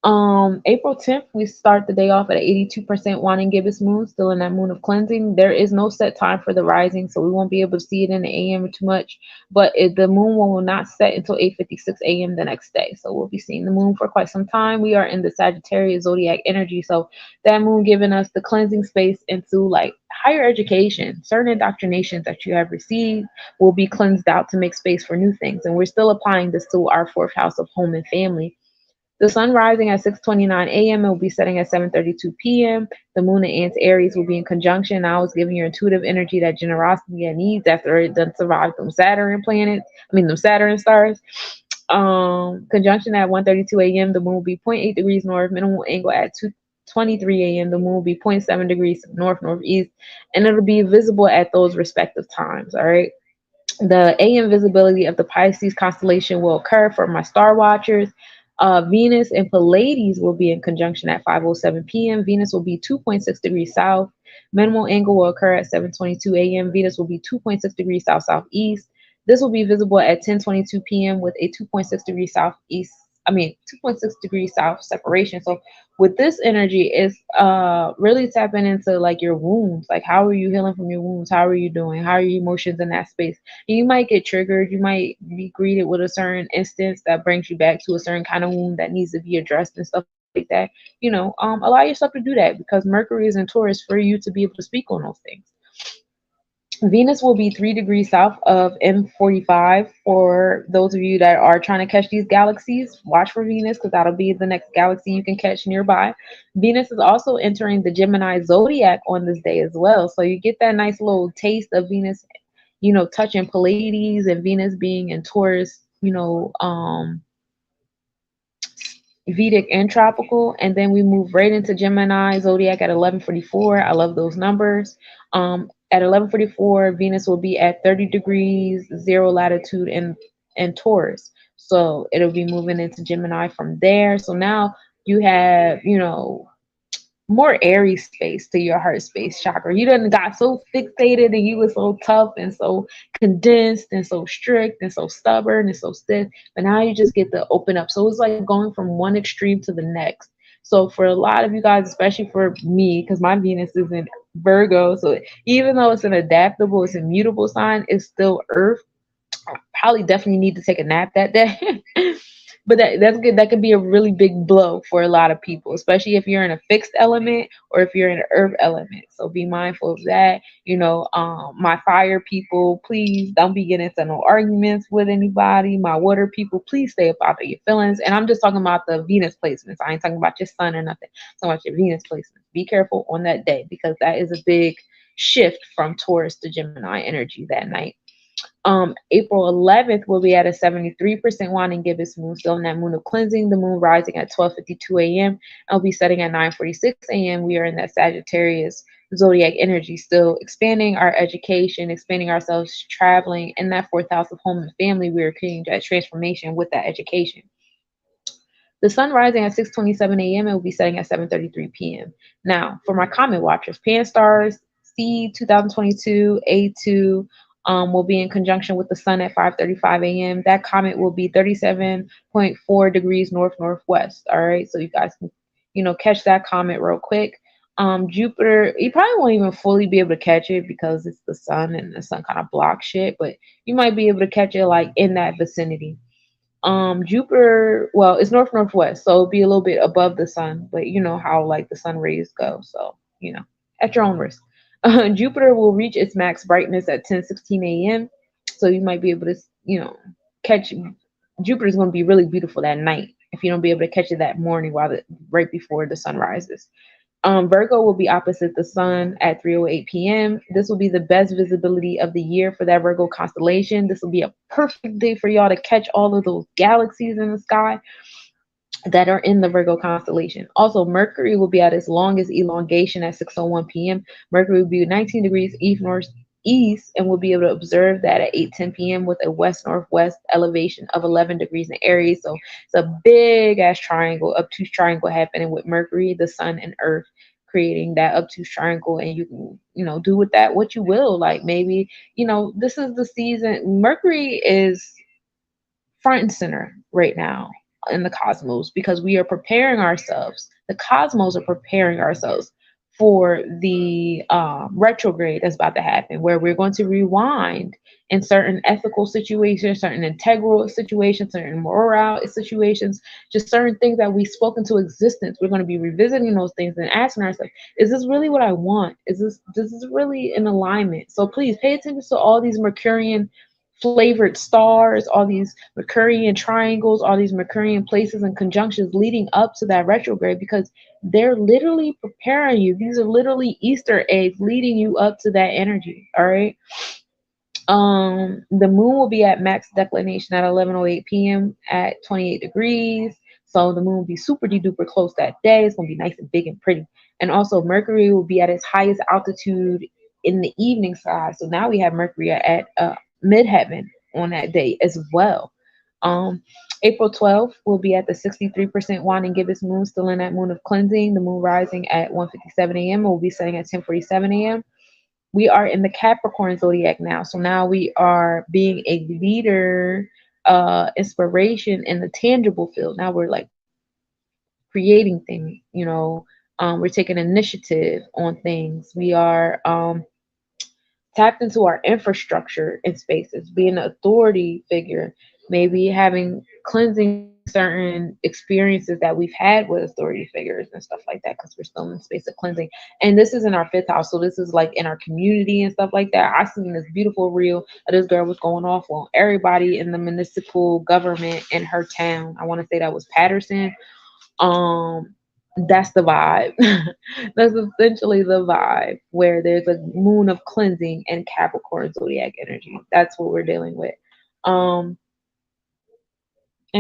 April 10th, we start the day off at an 82% waning gibbous moon, still in that moon of cleansing. There is no set time for the rising, so we won't be able to see it in the AM too much. But the moon will not set until 8:56 a.m. the next day, so we'll be seeing the moon for quite some time. We are in the Sagittarius zodiac energy, so that moon giving us the cleansing space into like higher education. Certain indoctrinations that you have received will be cleansed out to make space for new things, and we're still applying this to our fourth house of home and family. The sun rising at 6:29 a.m. and will be setting at 7:32 p.m. The moon in Aries will be in conjunction. Now it's giving your intuitive energy, that generosity it needs after it done survived them Saturn planets. Them Saturn stars. Conjunction at 1:32 a.m. The moon will be zero point 0.8 degrees north. Minimal angle at 2:23 a.m. The moon will be 0.7 degrees north northeast, and it'll be visible at those respective times. All right. The AM visibility of the Pisces constellation will occur for my star watchers. Venus and Pleiades will be in conjunction at 5:07 p.m. Venus will be 2.6 degrees south. Minimal angle will occur at 7:22 a.m. Venus will be 2.6 degrees south southeast. This will be visible at 10:22 p.m. with a 2.6 degrees southeast. 2.6 degrees south separation. So with this energy, it's really tapping into like your wounds. Like, how are you healing from your wounds? How are you doing? How are your emotions in that space? And you might get triggered. You might be greeted with a certain instance that brings you back to a certain kind of wound that needs to be addressed and stuff like that. Allow yourself to do that, because Mercury is in Taurus for you to be able to speak on those things. Venus will be 3 degrees south of M45. For those of you that are trying to catch these galaxies, watch for Venus, because that'll be the next galaxy you can catch nearby. Venus is also entering the Gemini zodiac on this day as well. So you get that nice little taste of Venus, touching Pleiades, and Venus being in Taurus, Vedic and tropical, and then we move right into Gemini zodiac at 11:44. I love those numbers. At 11:44, Venus will be at 30 degrees 0 latitude in Taurus, so it'll be moving into Gemini from there. So now you have more airy space to your heart space chakra. You done got so fixated, and you were so tough and so condensed and so strict and so stubborn and so stiff, but now you just get to open up. So it's like going from one extreme to the next. So for a lot of you guys, especially for me, because my Venus is in Virgo, so even though it's an adaptable, it's a mutable sign, it's still Earth. I probably definitely need to take a nap that day. But that's good. That could be a really big blow for a lot of people, especially if you're in a fixed element or if you're in an earth element. So be mindful of that. My fire people, please don't be getting into no arguments with anybody. My water people, please stay up out of your feelings. And I'm just talking about the Venus placements. I ain't talking about your sun or nothing. I'm talking about your Venus placements. Be careful on that day because that is a big shift from Taurus to Gemini energy that night. April 11th will be at a 73% waning gibbous moon, still in that moon of cleansing. The moon rising at 12:52 a.m. and will be setting at 9:46 a.m. We are in that Sagittarius zodiac energy, still expanding our education, expanding ourselves, traveling in that fourth house of home and family. We are creating that transformation with that education. The sun rising at 6:27 a.m. and will be setting at 7:33 p.m. Now, for my comet watchers, Pan stars C 2022 A2 will be in conjunction with the sun at 5:35 a.m. That comet will be 37.4 degrees north northwest. All right, so you guys can, catch that comet real quick. Jupiter, you probably won't even fully be able to catch it because it's the sun and the sun kind of blocks shit, but you might be able to catch it like in that vicinity. Jupiter, well, it's north northwest, so it'll be a little bit above the sun, but you know how like the sun rays go, so at your own risk. Jupiter will reach its max brightness at 10:16 a.m. So you might be able to, catch. Jupiter's going to be really beautiful that night if you don't be able to catch it that morning right before the sun rises. Virgo will be opposite the sun at 3:08 p.m. This will be the best visibility of the year for that Virgo constellation. This will be a perfect day for y'all to catch all of those galaxies in the sky that are in the Virgo constellation. Also, Mercury will be at its longest elongation at 6:01 p.m. Mercury will be 19 degrees east and we'll be able to observe that at 8:10 p.m. with a west northwest elevation of 11 degrees in Aries. So it's a big ass triangle, obtuse triangle happening with Mercury, the sun, and Earth, creating that obtuse triangle. And you can, do with that what you will. Like maybe, this is the season. Mercury is front and center right now in the cosmos because we are preparing ourselves. The cosmos are preparing ourselves for the retrograde that's about to happen, where we're going to rewind in certain ethical situations, certain integral situations, certain moral situations, just certain things that we spoke into existence. We're going to be revisiting those things and asking ourselves, is this really what I want? Is this really in alignment? So please pay attention to all these Mercurian flavored stars, all these Mercurian triangles, all these Mercurian places and conjunctions leading up to that retrograde because they're literally preparing you. These are literally Easter eggs leading you up to that energy. All right. The moon will be at max declination at 11:08 p.m. at 28 degrees. So the moon will be super duper close that day. It's gonna be nice and big and pretty. And also Mercury will be at its highest altitude in the evening side. So now we have Mercury at midheaven on that day as well. April 12th will be at the 63% waning gibbous moon, still in that moon of cleansing. The moon rising at 1:57 a.m. will be setting at 10:47 a.m. We are in the Capricorn zodiac now. So now we are being a leader, inspiration in the tangible field. Now we're like creating things, we're taking initiative on things. We are tapped into our infrastructure in spaces, being an authority figure, maybe having cleansing certain experiences that we've had with authority figures and stuff like that, because we're still in the space of cleansing. And this is in our fifth house, so this is like in our community and stuff like that. I seen this beautiful reel of this girl was going off on everybody in the municipal government in her town. I want to say that was Patterson. That's the vibe. That's essentially the vibe where there's a moon of cleansing and Capricorn zodiac energy. That's what we're dealing with. And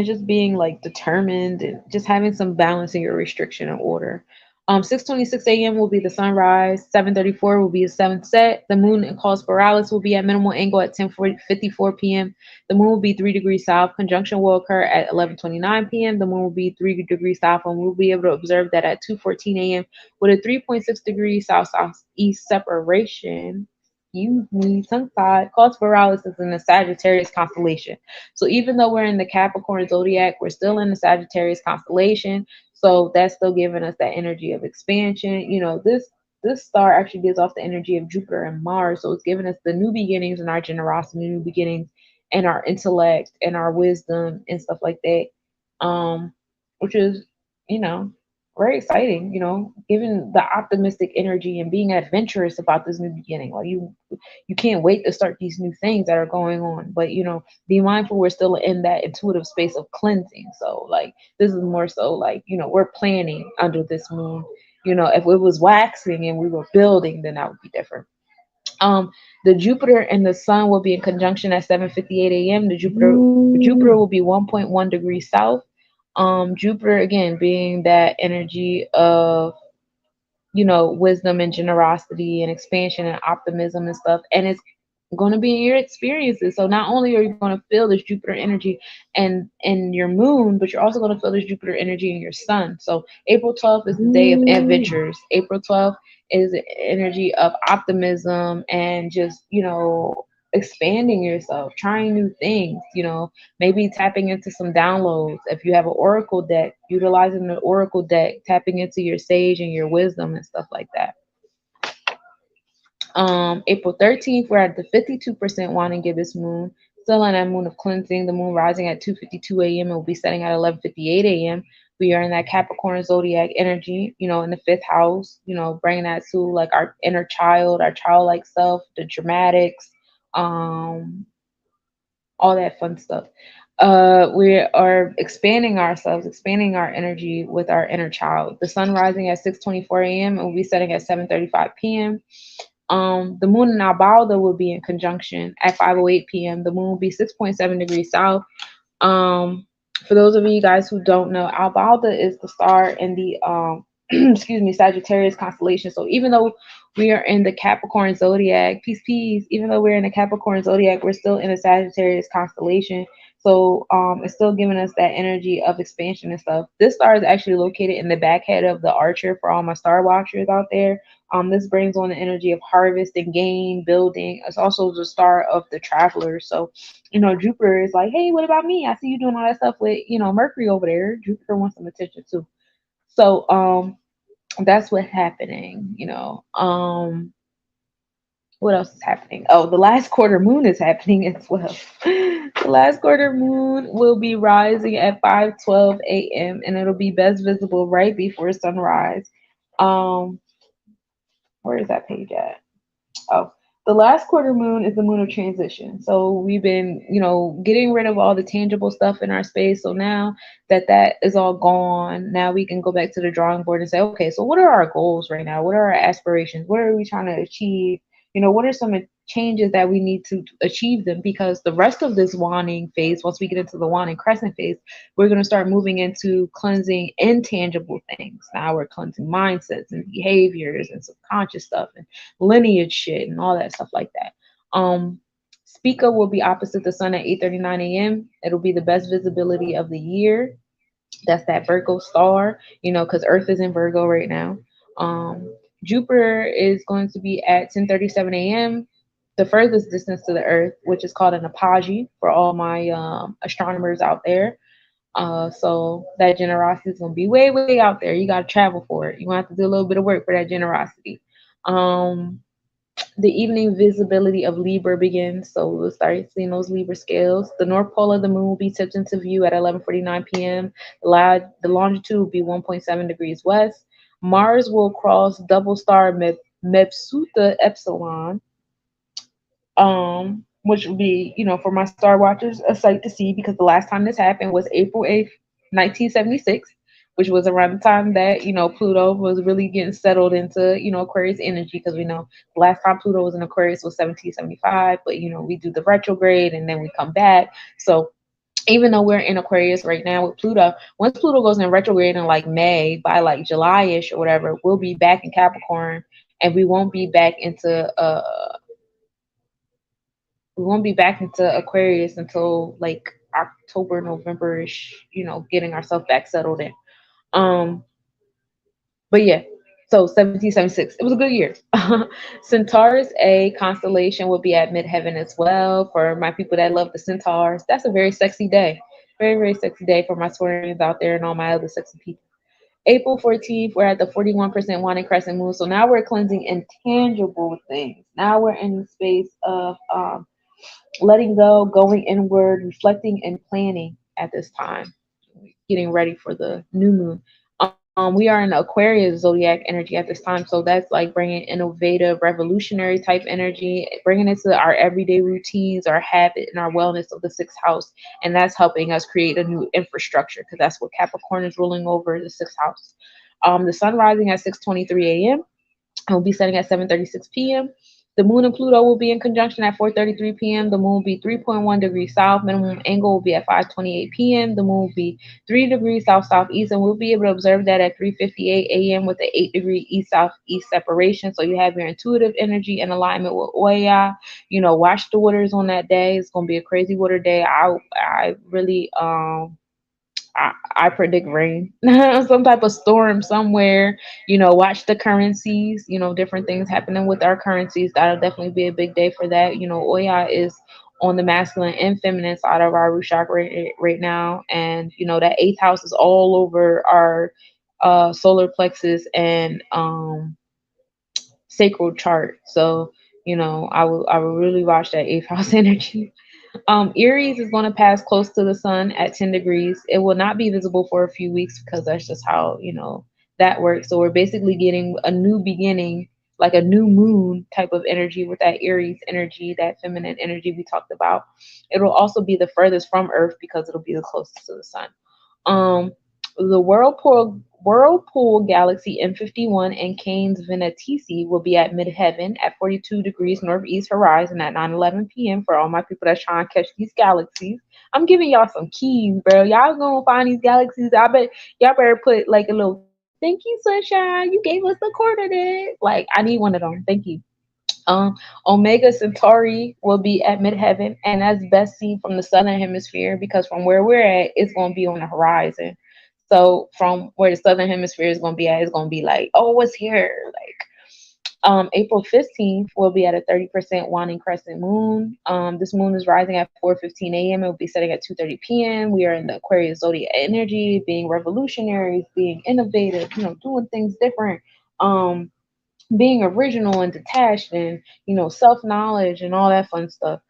just being like determined and just having some balance in your restriction and order. 6:26 a.m. will be the sunrise. 7:34 will be the seventh set. The moon and cause spiralis will be at minimal angle at 10:54 p.m. The moon will be 3 degrees south. Conjunction will occur at 11:29 p.m. The moon will be 3 degrees south, and we'll be able to observe that at 2:14 a.m. with a 3.6 degrees south southeast separation. Excuse me, tongue-tied. Cause spiralis is in the Sagittarius constellation. So even though we're in the Capricorn zodiac, we're still in the Sagittarius constellation. So that's still giving us that energy of expansion. This star actually gives off the energy of Jupiter and Mars. So it's giving us the new beginnings and our generosity, new beginnings and our intellect and our wisdom and stuff like that. which is, you know, very exciting, given the optimistic energy and being adventurous about this new beginning. Like you can't wait to start these new things that are going on. But be mindful we're still in that intuitive space of cleansing. So like this is more so like, we're planning under this moon. If it was waxing and we were building, then that would be different. Um, the Jupiter and the Sun will be in conjunction at 7:58 a.m. The Jupiter will be 1.1 degrees south. Jupiter again being that energy of wisdom and generosity and expansion and optimism and stuff. And it's going to be in your experiences. So not only are you going to feel this Jupiter energy and your moon, but you're also going to feel this Jupiter energy in your sun. So April 12th is the day of adventures. April 12th is the energy of optimism and just, expanding yourself, trying new things, maybe tapping into some downloads. If you have an oracle deck, utilizing the oracle deck, tapping into your sage and your wisdom and stuff like that. April 13th, we're at the 52% waning gibbous moon, still on that moon of cleansing. The moon rising at 2:52 a.m. and will be setting at 11:58 a.m. We are in that Capricorn zodiac energy, in the fifth house, bringing that to like our inner child, our childlike self, the dramatics, um, all that fun stuff. We are expanding ourselves, expanding our energy with our inner child. The sun rising at 6:24 a.m. and will be setting at 7:35 p.m. The moon in Albalda will be in conjunction at 5:08 p.m. The moon will be 6.7 degrees south. Um, for those of you guys who don't know, Albalda is the star in the excuse me, Sagittarius constellation. So even though we are in the Capricorn zodiac, peace, even though we're in the Capricorn zodiac, we're still in the Sagittarius constellation. So it's still giving us that energy of expansion and stuff. This star is actually located in the back head of the Archer for all my star watchers out there. This brings on the energy of harvest and gain, building. It's also the star of the traveler. So, Jupiter is like, hey, what about me? I see you doing all that stuff with, Mercury over there. Jupiter wants some attention too. So, that's what's happening. What else is happening? Oh, the last quarter moon is happening as well. The last quarter moon will be rising at 5:12 a.m. and it'll be best visible right before sunrise. Um, where is that page at? Oh, the last quarter moon is the moon of transition. So we've been, getting rid of all the tangible stuff in our space. So now that is all gone, now we can go back to the drawing board and say, okay, so what are our goals right now? What are our aspirations? What are we trying to achieve? What are some changes that we need to achieve them? Because the rest of this waning phase, once we get into the waning crescent phase, we're going to start moving into cleansing intangible things. Now we're cleansing mindsets and behaviors and subconscious stuff and lineage shit and all that stuff like that. Spica will be opposite the sun at 8:39 a.m. It'll be the best visibility of the year. That's that Virgo star, because Earth is in Virgo right now. Jupiter is going to be at 10:37 a.m., the furthest distance to the Earth, which is called an apogee for all my astronomers out there. So that generosity is going to be way, way out there. You got to travel for it. You're going to have to do a little bit of work for that generosity. The evening visibility of Libra begins, so we'll start seeing those Libra scales. The north pole of the moon will be tipped into view at 11:49 p.m. The longitude will be 1.7 degrees west. Mars will cross double star Mepsuta Epsilon, which would be, for my star watchers, a sight to see because the last time this happened was April 8th, 1976, which was around the time that, Pluto was really getting settled into, Aquarius energy because we know the last time Pluto was in Aquarius was 1775, but, we do the retrograde and then we come back. So even though we're in Aquarius right now with Pluto, once Pluto goes in retrograde in like May, by like July-ish or whatever, we'll be back in Capricorn and we won't be back into Aquarius until like October, November-ish, getting ourselves back settled in. But yeah, so 1776. It was a good year. Centaurus A constellation will be at midheaven as well. For my people that love the centaurs, that's a very sexy day. Very, very sexy day for my Taurians out there and all my other sexy people. April 14th, we're at the 41% waning crescent moon. So now we're cleansing intangible things. Now we're in the space of letting go, going inward, reflecting, and planning at this time. getting ready for the new moon. We are in Aquarius zodiac energy at this time, so that's like bringing innovative, revolutionary type energy, bringing it to our everyday routines, our habit, and our wellness of the sixth house, and that's helping us create a new infrastructure because that's what Capricorn is ruling over, the sixth house. The sun rising at 6:23 a.m. It will be setting at 7:36 p.m. The moon and Pluto will be in conjunction at 4:33 p.m. The moon will be 3.1 degrees south. Minimum angle will be at 5:28 p.m. The moon will be 3 degrees south southeast, and we'll be able to observe that at 3:58 a.m. with the 8-degree east southeast separation. So you have your intuitive energy in alignment with Oya. Watch the waters on that day. It's gonna be a crazy water day. I really I predict rain, some type of storm somewhere. Watch the currencies, different things happening with our currencies. That'll definitely be a big day for that. Oya is on the masculine and feminine side of our root chakra right now. And, that eighth house is all over our solar plexus and sacral chart. So, I will really watch that eighth house energy. Aries is going to pass close to the sun at 10 degrees. It will not be visible for a few weeks because that's just how, that works. So we're basically getting a new beginning, like a new moon type of energy with that Aries energy, that feminine energy we talked about. It'll also be the furthest from Earth because it'll be the closest to the sun. The Whirlpool Galaxy M51 and Canes Venatici will be at midheaven at 42 degrees northeast horizon at 9:11 p.m. For all my people that's trying to catch these galaxies. I'm giving y'all some keys, bro. Y'all gonna find these galaxies. I bet y'all better put like a little thank you, sunshine. You gave us the coordinates. Like, I need one of them. Thank you. Omega Centauri will be at midheaven, and that's best seen from the southern hemisphere because from where we're at, it's going to be on the horizon. So from where the southern hemisphere is going to be at, it's going to be like, oh, what's here? Like, April 15th will be at a 30% waning crescent moon. This moon is rising at 4:15 a.m. It will be setting at 2:30 p.m. We are in the Aquarius zodiac energy, being revolutionaries, being innovative, doing things different. Being original and detached and self-knowledge and all that fun stuff,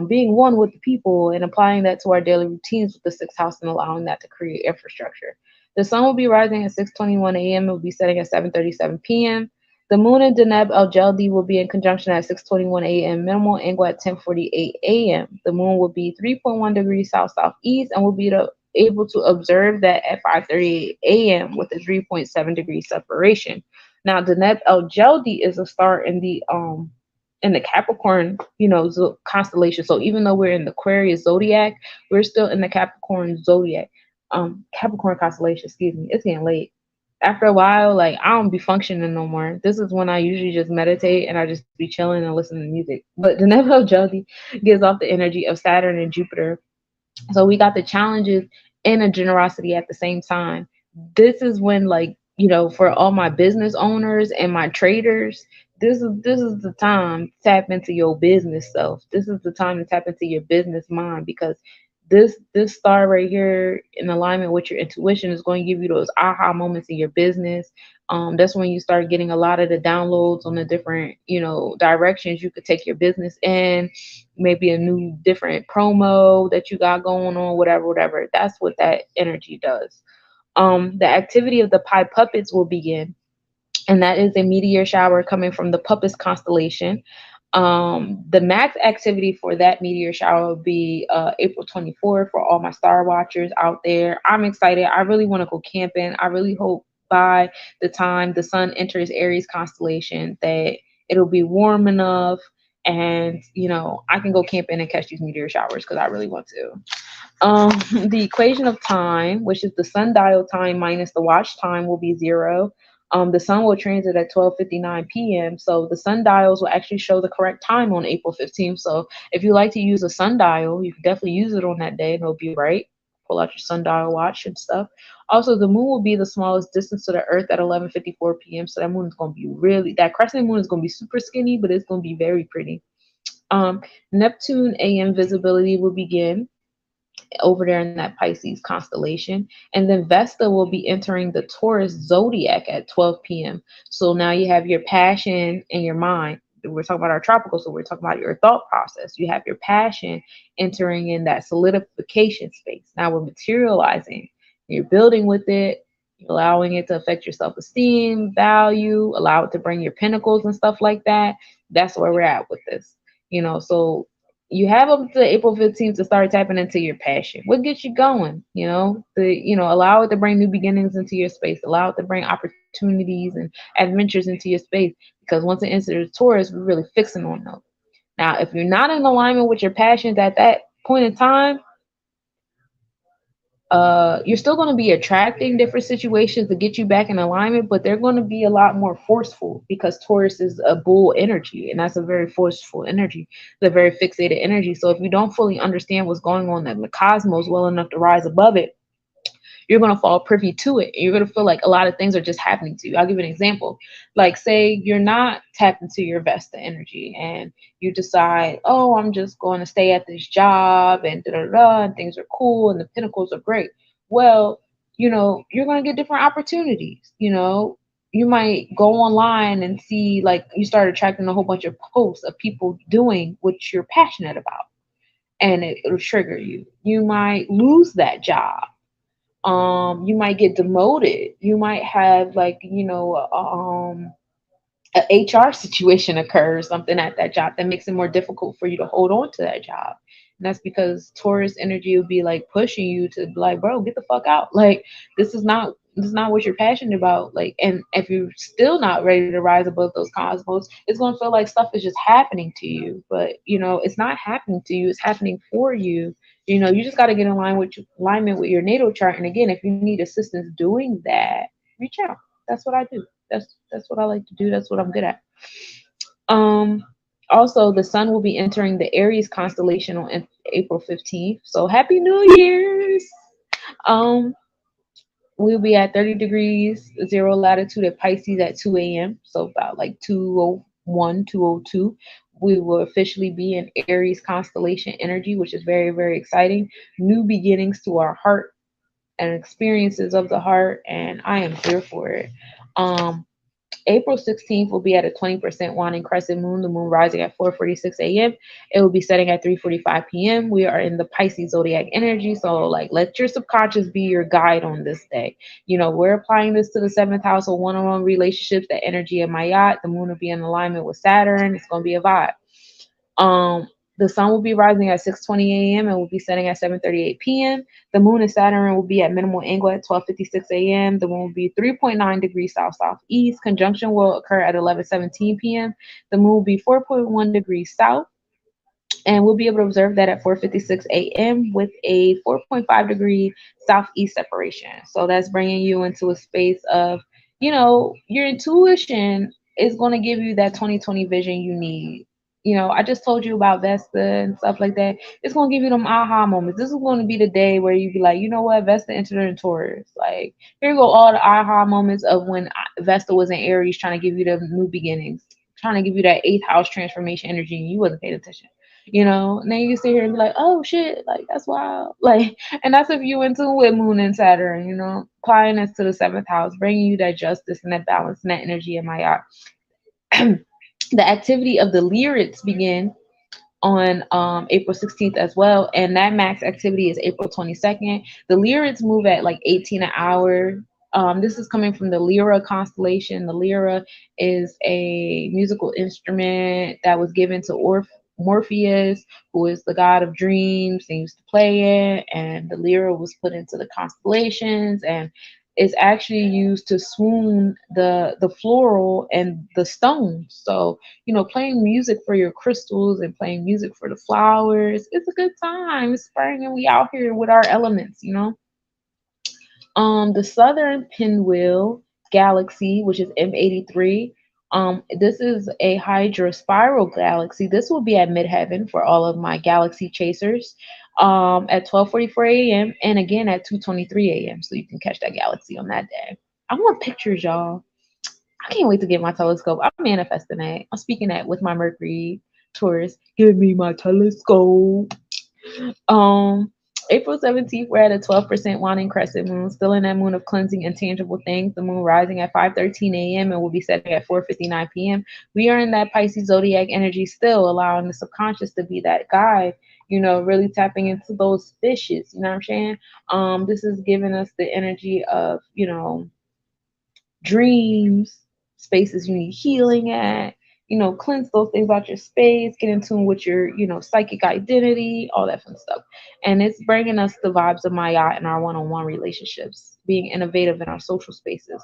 being one with the people and applying that to our daily routines with the sixth house and allowing that to create infrastructure. The sun will be rising at 6:21 a.m. It will be setting at 7:37 p.m. The moon and Deneb El-Jeldi will be in conjunction at 6:21 a.m. Minimal angle at 10:48 a.m. The moon will be 3.1 degrees south southeast and will be able to observe that at 5:38 a.m. with a 3.7 degree separation. Now, Deneb El-Jeldi is a star in the Capricorn, constellation. So even though we're in the Aquarius zodiac, we're still in the Capricorn zodiac, Capricorn constellation. Excuse me. It's getting late. After a while, like I don't be functioning no more. This is when I usually just meditate and I just be chilling and listening to music. But Deneb El-Jeldi gives off the energy of Saturn and Jupiter. So we got the challenges and a generosity at the same time. This is when, like, for all my business owners and my traders, this is the time to tap into your business self. This is the time to tap into your business mind because this star right here in alignment with your intuition is going to give you those aha moments in your business. That's when you start getting a lot of the downloads on the different directions you could take your business in, maybe a new different promo that you got going on, whatever. That's what that energy does. The activity of the pie puppets will begin, and that is a meteor shower coming from the Puppets constellation. The max activity for that meteor shower will be April 24th for all my star watchers out there. I'm excited. I really want to go camping. I really hope by the time the sun enters Aries constellation that it'll be warm enough and I can go camping and catch these meteor showers because I really want to. The equation of time, which is the sundial time minus the watch time, will be 0. The sun will transit at 12:59 p.m. So the sundials will actually show the correct time on April 15th. So if you like to use a sundial, you can definitely use it on that day and it'll be right. Pull out your sundial watch and stuff. Also, the moon will be the smallest distance to the earth at 11:54 p.m. So that moon is going to be that crescent moon is going to be super skinny, but it's going to be very pretty. Neptune AM visibility will begin over there in that Pisces constellation. And then Vesta will be entering the Taurus zodiac at 12 p.m. So now you have your passion and your mind. We're talking about our tropical, so we're talking about your thought process. You have your passion entering in that solidification space. Now we're materializing, You're building with it, you're allowing it to affect your self-esteem, value, allow it to bring your pinnacles and stuff like that. That's where we're at with this. So you have up to April 15th to start tapping into your passion. What gets you going? Allow it to bring new beginnings into your space. Allow it to bring opportunities and adventures into your space. Because once it enters Taurus, we're really fixing on them. Now, if you're not in alignment with your passions at that point in time, you're still going to be attracting different situations to get you back in alignment, but they're going to be a lot more forceful because Taurus is a bull energy, and that's a very forceful energy, the very fixated energy. So if you don't fully understand what's going on in the cosmos well enough to rise above it, you're going to fall privy to it. And you're going to feel like a lot of things are just happening to you. I'll give you an example. Like, say you're not tapped into your Vesta energy and you decide, oh, I'm just going to stay at this job and da da da, and things are cool and the pinnacles are great. Well, you're going to get different opportunities. You might go online and see, like, you start attracting a whole bunch of posts of people doing what you're passionate about, and it'll trigger you. You might lose that job. You might get demoted. You might have, like, a HR situation occur or something at that job that makes it more difficult for you to hold on to that job. And that's because Taurus energy will be like pushing you to be like, bro, get the fuck out. Like, this is not what you're passionate about. Like, and if you're still not ready to rise above those cosmos, it's gonna feel like stuff is just happening to you. But it's not happening to you, it's happening for you. You just gotta get in line with alignment with your natal chart. And again, if you need assistance doing that, reach out. That's what I do. That's what I like to do. That's what I'm good at. Um, Also, the sun will be entering the Aries constellation on April 15th. So happy New Year's. Um, we'll be at 30 degrees 0 latitude at Pisces at 2 a.m. So about like 201, 202. We will officially be in Aries constellation energy, which is very, very exciting. New beginnings to our heart and experiences of the heart, and I am here for it. Um, April 16th will be at a 20% waning crescent moon, the moon rising at 4:46 a.m. It will be setting at 3:45 p.m. We are in the Pisces zodiac energy, so like let your subconscious be your guide on this day. We're applying this to the seventh house of one-on-one relationships, the energy of my yacht. The moon will be in alignment with Saturn. It's going to be a vibe. Um, the sun will be rising at 6:20 a.m. and will be setting at 7:38 p.m. The moon and Saturn will be at minimal angle at 12:56 a.m. The moon will be 3.9 degrees south southeast. Conjunction will occur at 11:17 p.m. The moon will be 4.1 degrees south, and we'll be able to observe that at 4:56 a.m. with a 4.5-degree southeast separation. So that's bringing you into a space of, your intuition is going to give you that 2020 vision you need. I just told you about Vesta and stuff like that. It's going to give you them aha moments. This is going to be the day where you be like, you know what, Vesta entered in Taurus. Like, here you go, all the aha moments of when Vesta was in Aries, trying to give you the new beginnings, trying to give you that eighth house transformation energy, and you wasn't paying attention. And then you sit here and be like, oh shit, like that's wild. Like, and that's if you into with Moon and Saturn, applying this to the seventh house, bringing you that justice and that balance and that energy in my art. The activity of the lyrics begin on April 16th as well, and that max activity is April 22nd. The lyrics move at like 18 an hour. This is coming from the Lyra constellation. The Lyra is a musical instrument that was given to Morpheus, who is the god of dreams. He used to play it, and the Lyra was put into the constellations, and is actually used to swoon the floral and the stones. So, playing music for your crystals and playing music for the flowers, it's a good time. It's spring and we out here with our elements. The southern pinwheel galaxy, which is M83. This is a Hydra spiral galaxy. This will be at midheaven for all of my galaxy chasers. At 12:44 a.m. and again at 2:23 a.m. So you can catch that galaxy on that day. I want pictures, y'all. I can't wait to get my telescope. I'm manifesting that. I'm speaking that with my Mercury Taurus. Give me my telescope. Um, April 17th, we're at a 12% waning crescent moon, still in that moon of cleansing intangible things. The moon rising at 5:13 a.m. and will be setting at 4:59 p.m. We are in that Pisces zodiac energy still, allowing the subconscious to be that guide, really tapping into those fishes, you know what I'm saying? This is giving us the energy of, dreams, spaces you need healing at, cleanse those things out your space, get in tune with your, psychic identity, all that fun stuff. And it's bringing us the vibes of Maya in our one-on-one relationships, being innovative in our social spaces.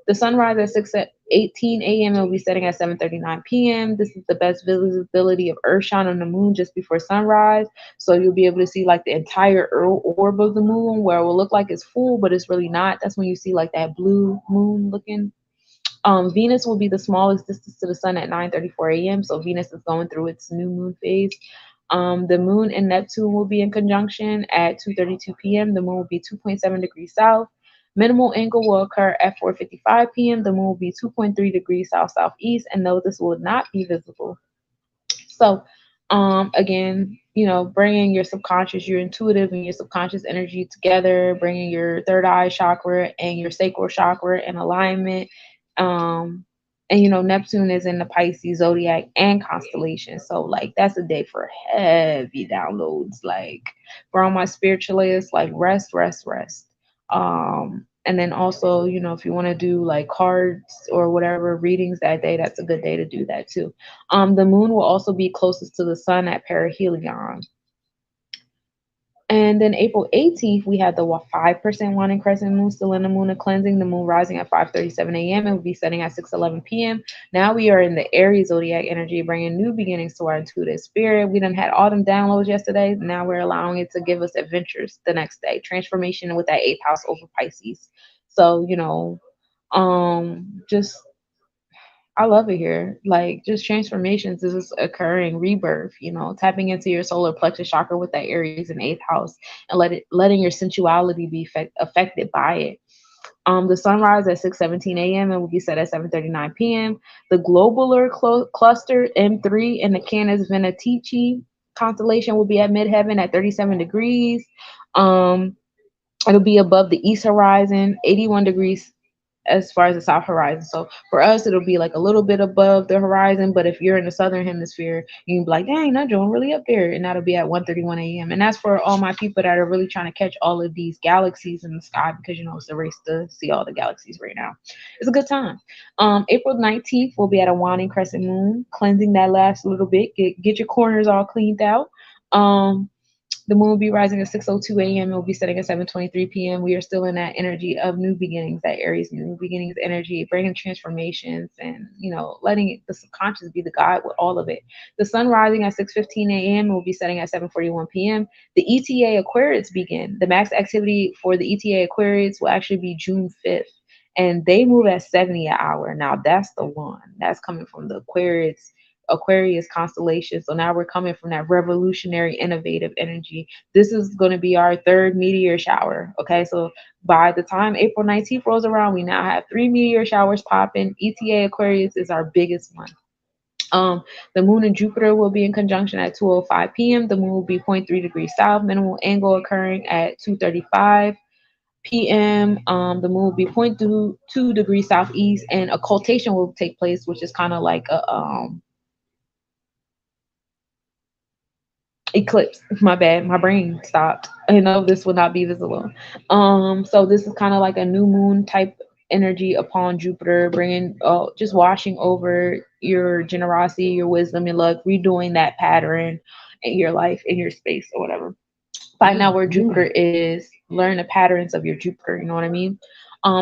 The sunrise at 6:18 a.m. will be setting at 7:39 p.m. This is the best visibility of Earthshine on the moon just before sunrise. So you'll be able to see like the entire orb of the moon, where it will look like it's full, but it's really not. That's when you see like that blue moon looking. Venus will be the smallest distance to the sun at 9:34 a.m. So Venus is going through its new moon phase. The moon and Neptune will be in conjunction at 2:32 p.m. The moon will be 2.7 degrees south. Minimal angle will occur at 4:55 p.m. The moon will be 2.3 degrees south southeast, and no, this will not be visible. So, again, bringing your subconscious, your intuitive and your subconscious energy together, bringing your third eye chakra and your sacral chakra in alignment. And Neptune is in the Pisces zodiac and constellation, so like that's a day for heavy downloads. Like for all my spiritualists, like rest, rest, rest. And then also, if you want to do like cards or whatever readings that day, that's a good day to do that too. The moon will also be closest to the sun at perihelion. And then April 18th, we had the 5% waning crescent moon still in the moon of cleansing. The moon rising at 5:37 a.m. and will be setting at 6:11 p.m. Now we are in the Aries zodiac energy, bringing new beginnings to our intuitive spirit. We done had all them downloads yesterday. Now we're allowing it to give us adventures the next day. Transformation with that eighth house over Pisces. So, just I love it here. Like just transformations is occurring, rebirth, tapping into your solar plexus chakra with that Aries and eighth house and letting your sensuality be affected by it. The sunrise at 6:17 a.m. and will be set at 7:39 p.m. The globular cluster M3 in the Canis Venatici constellation will be at midheaven at 37 degrees. It'll be above the east horizon, 81 degrees as far as the south horizon. So for us, it'll be like a little bit above the horizon. But if you're in the southern hemisphere, you can be like, dang, that joint really up there. And that'll be at 1:31 a.m. And that's for all my people that are really trying to catch all of these galaxies in the sky, because, it's a race to see all the galaxies right now. It's a good time. April 19th, we'll be at a waning crescent moon, cleansing that last little bit. Get your corners all cleaned out. The moon will be rising at 6:02 a.m. It will be setting at 7:23 p.m. We are still in that energy of new beginnings, that Aries new beginnings energy, bringing transformations and, letting the subconscious be the guide with all of it. The sun rising at 6:15 a.m. will be setting at 7:41 p.m. The ETA Aquarius begin. The max activity for the ETA Aquarius will actually be June 5th. And they move at 70 an hour. Now that's the one. That's coming from the Aquarius constellation. So now we're coming from that revolutionary, innovative energy. This is going to be our third meteor shower. Okay, so by the time April 19th rolls around, we now have 3 meteor showers popping. ETA Aquarius is our biggest one. The moon and Jupiter will be in conjunction at 2:05 p.m. The moon will be 0.3 degrees south. Minimal angle occurring at 2:35 p.m. The moon will be 0.2 degrees southeast, and occultation will take place, which is kind of like a eclipse. My bad, my brain stopped. I know this will not be visible. So this is kind of like a new moon type energy upon Jupiter, bringing just washing over your generosity, your wisdom, your luck, redoing that pattern in your life, in your space, or whatever. Find out where Jupiter is, learn the patterns of your Jupiter, you know what I mean?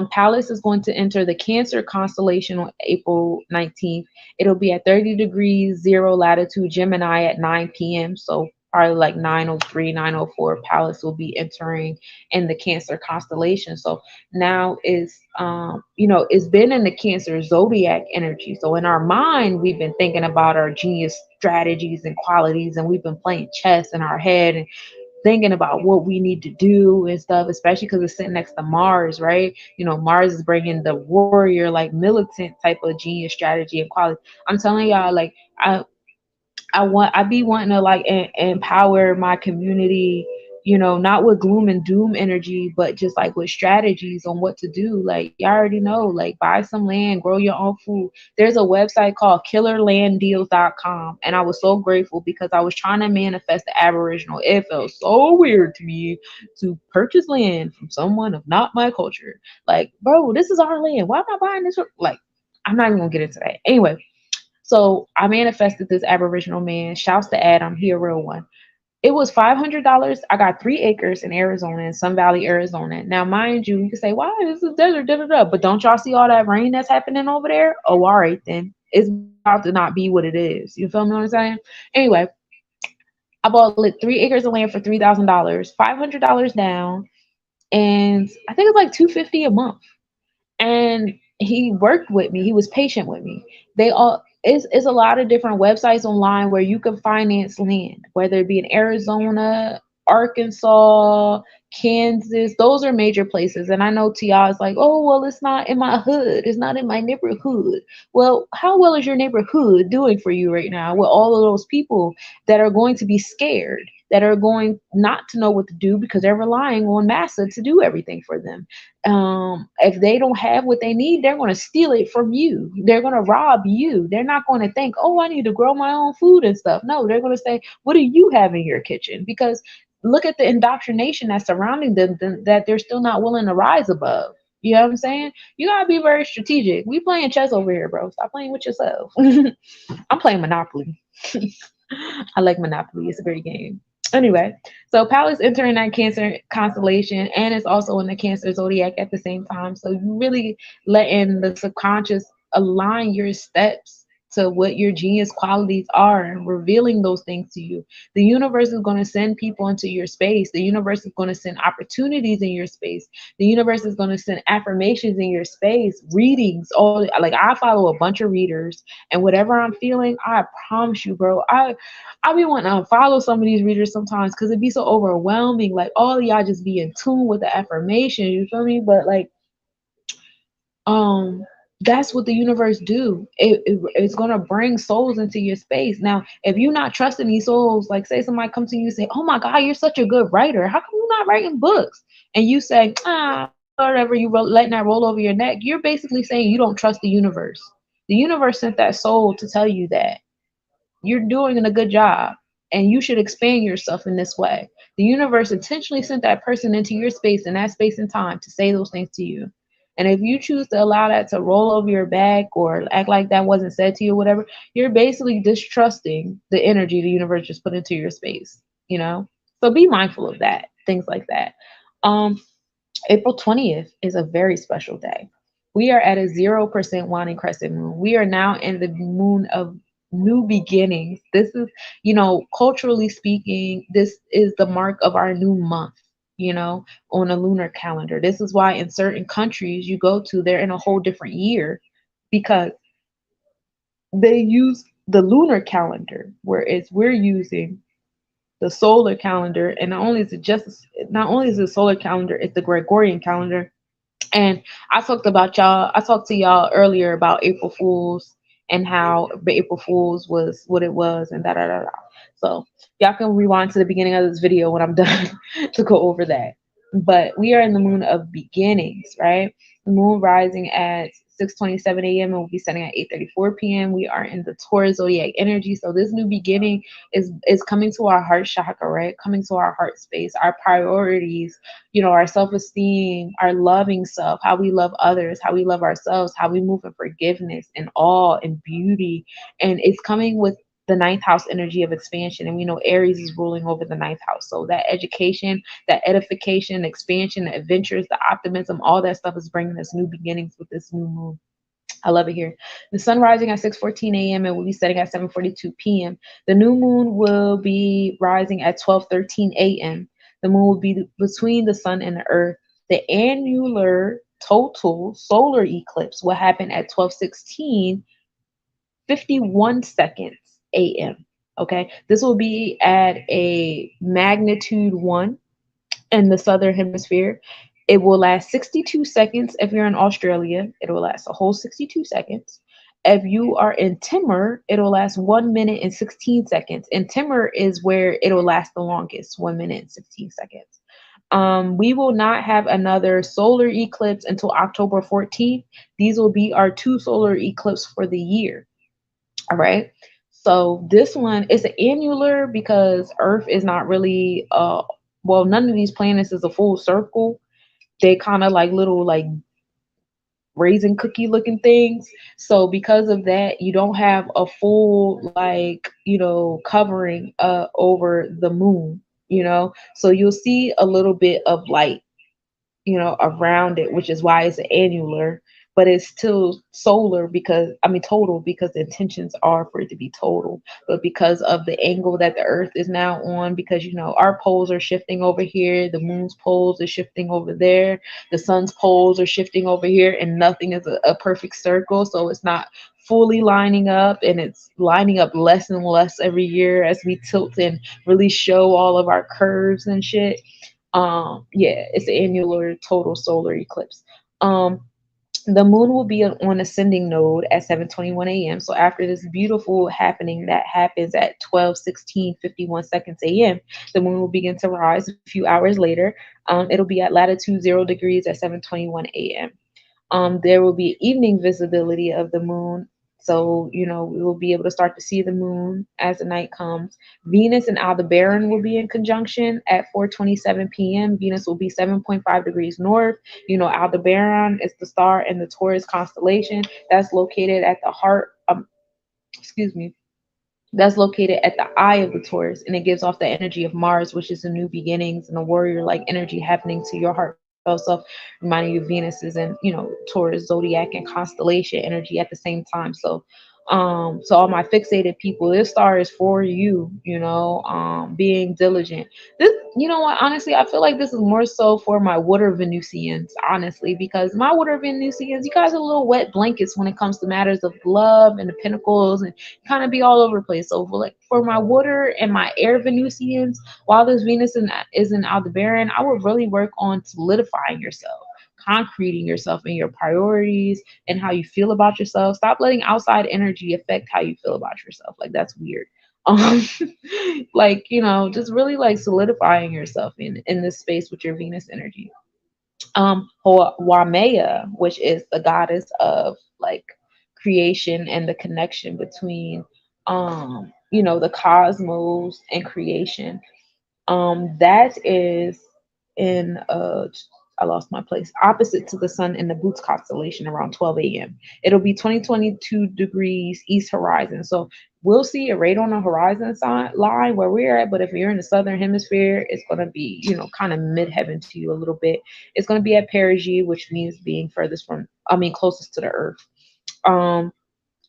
Pallas is going to enter the Cancer constellation on April 19th. It'll be at 30 degrees 0 latitude Gemini at 9 p.m. So probably like 9:03, 9:04, Pallas will be entering in the Cancer constellation. So now it's been in the Cancer zodiac energy. So in our mind, we've been thinking about our genius strategies and qualities, and we've been playing chess in our head and thinking about what we need to do and stuff, especially because it's sitting next to Mars, right? Mars is bringing the warrior, like militant type of genius strategy and quality. I'm telling y'all, like I be wanting to like empower my community not with gloom and doom energy, but just like with strategies on what to do. Like, y'all already know, like, buy some land, grow your own food. There's a website called killerlanddeals.com, and I was so grateful because I was trying to manifest the Aboriginal. It felt so weird to me to purchase land from someone of not my culture. Like, bro, this is our land. Why am I buying this? Like, I'm not even gonna get into that. Anyway, so I manifested this Aboriginal man. Shouts to Adam, he a real one. It was $500. I got 3 acres in Arizona, in Sun Valley, Arizona. Now, mind you, you can say, "Why this is desert?" Da, da, da. But don't y'all see all that rain that's happening over there? Oh, all right then. It's about to not be what it is. You feel me? What I'm saying? Anyway, I bought 3 acres of land for $3,000, $500 down, and I think it's like $250 a month. And he worked with me. He was patient with me. They all it's a lot of different websites online where you can finance land, whether it be in Arizona, Arkansas, Kansas. Those are major places. And I know TI is like, oh well, it's not in my hood. It's not in my neighborhood. Well, how well is your neighborhood doing for you right now with all of those people that are going to be scared, that are going not to know what to do because they're relying on massa to do everything for them? If they don't have what they need, they're going to steal it from you. They're going to rob you. They're not going to think, oh, I need to grow my own food and stuff. No, they're going to say, what do you have in your kitchen? Because look at the indoctrination that's surrounding them, that they're still not willing to rise above. You know what I'm saying? You gotta be very strategic. We playing chess over here, bro. Stop playing with yourself. I'm playing Monopoly. I like Monopoly. It's a great game. Anyway, so Pallas entering that Cancer constellation, and it's also in the Cancer zodiac at the same time. So you really letting the subconscious align your steps to what your genius qualities are and revealing those things to you. The universe is going to send people into your space. The universe is going to send opportunities in your space. The universe is going to send affirmations in your space, readings. All like, I follow a bunch of readers, and whatever I'm feeling, I promise you, bro, I be wanting to unfollow some of these readers sometimes because it be so overwhelming. Like, all of y'all just be in tune with the affirmation, you feel me? But like, um that's what the universe do. It's gonna bring souls into your space. Now, if you're not trusting these souls, like say somebody comes to you and say, oh my god, you're such a good writer, how come you're not writing books? And you say, whatever, letting that roll over your neck, you're basically saying you don't trust the universe. The universe sent that soul to tell you that you're doing a good job and you should expand yourself in this way. The universe intentionally sent that person into your space, in that space and time, to say those things to you. And if you choose to allow that to roll over your back or act like that wasn't said to you or whatever, you're basically distrusting the energy the universe just put into your space. So be mindful of that, things like that. um April 20th is a very special day. We are at a 0% waning crescent moon. We are now in the moon of new beginnings. This is, culturally speaking, this is the mark of our new month, on a lunar calendar. This is why in certain countries you go to, they're in a whole different year because they use the lunar calendar, whereas we're using the solar calendar. And not only is it solar calendar, it's the Gregorian calendar. And I talked to y'all earlier about April Fools and how the April Fools was what it was and da da da da. So y'all can rewind to the beginning of this video when I'm done to go over that. But we are in the moon of beginnings, right? The moon rising at 6:27 a.m. and will be setting at 8:34 p.m. We are in the Taurus zodiac energy. So this new beginning is coming to our heart chakra, right? Coming to our heart space, our priorities, our self-esteem, our loving self, how we love others, how we love ourselves, how we move in forgiveness and awe and beauty. And it's coming with the ninth house energy of expansion. And we know Aries is ruling over the ninth house. So that education, that edification, expansion, the adventures, the optimism, all that stuff is bringing us new beginnings with this new moon. I love it here. The sun rising at 6:14 a.m. and will be setting at 7:42 p.m. The new moon will be rising at 12:13 a.m. The moon will be between the sun and the earth. The annular total solar eclipse will happen at 12:16, 51 seconds a.m. Okay, this will be at a magnitude 1 in the southern hemisphere. It will last 62 seconds if you're in Australia. It will last a whole 62 seconds. If you are in Timor, it'll last 1 minute and 16 seconds. And Timor is where it'll last the longest, 1 minute and 16 seconds. We will not have another solar eclipse until October 14th. These will be our two solar eclipses for the year. All right. So this one is an annular because Earth is not really well, none of these planets is a full circle. They kind of like little like raisin cookie looking things. So because of that, you don't have a full like, covering over the moon. So you'll see a little bit of light around it, which is why it's an annular, but it's still solar because I mean total because the intentions are for it to be total. But because of the angle that the Earth is now on, because our poles are shifting over here, the moon's poles are shifting over there, the sun's poles are shifting over here, and nothing is a perfect circle, so it's not fully lining up, and it's lining up less and less every year as we tilt and really show all of our curves and shit. Yeah, it's the annular total solar eclipse. The moon will be on ascending node at 7:21 a.m. So after this beautiful happening that happens at 12:16:51 a.m., the moon will begin to rise a few hours later. It'll be at latitude 0 degrees at 7:21 a.m. There will be evening visibility of the moon. So, we will be able to start to see the moon as the night comes. Venus and Aldebaran will be in conjunction at 4:27 p.m. Venus will be 7.5 degrees north. Aldebaran is the star in the Taurus constellation that's located at the heart, excuse me, that's located at the eye of the Taurus, and it gives off the energy of Mars, which is the new beginnings and the warrior like energy happening to your heartfelt self, reminding you of Venus's and Taurus zodiac and constellation energy at the same time. So all my fixated people, this star is for you. Being diligent. This, what? Honestly, I feel like this is more so for my water Venusians, honestly, because my water Venusians, you guys are little wet blankets when it comes to matters of love and the pinnacles, and kind of be all over the place. So for my water and my air Venusians, while this Venus is in Aldebaran, I would really work on solidifying yourself, concreting yourself in your priorities and how you feel about yourself. Stop letting outside energy affect how you feel about yourself. Like that's weird. Um, just really like solidifying yourself in this space with your Venus energy. Wamea, which is the goddess of like creation and the connection between the cosmos and creation. That is in I lost my place. Opposite to the sun in the Boots constellation around 12 a.m. It'll be 2022 degrees east horizon. So we'll see it right on the horizon line where we're at. But if you're in the southern hemisphere, it's gonna be, kind of midheaven to you a little bit. It's gonna be at perigee, which means being closest to the earth.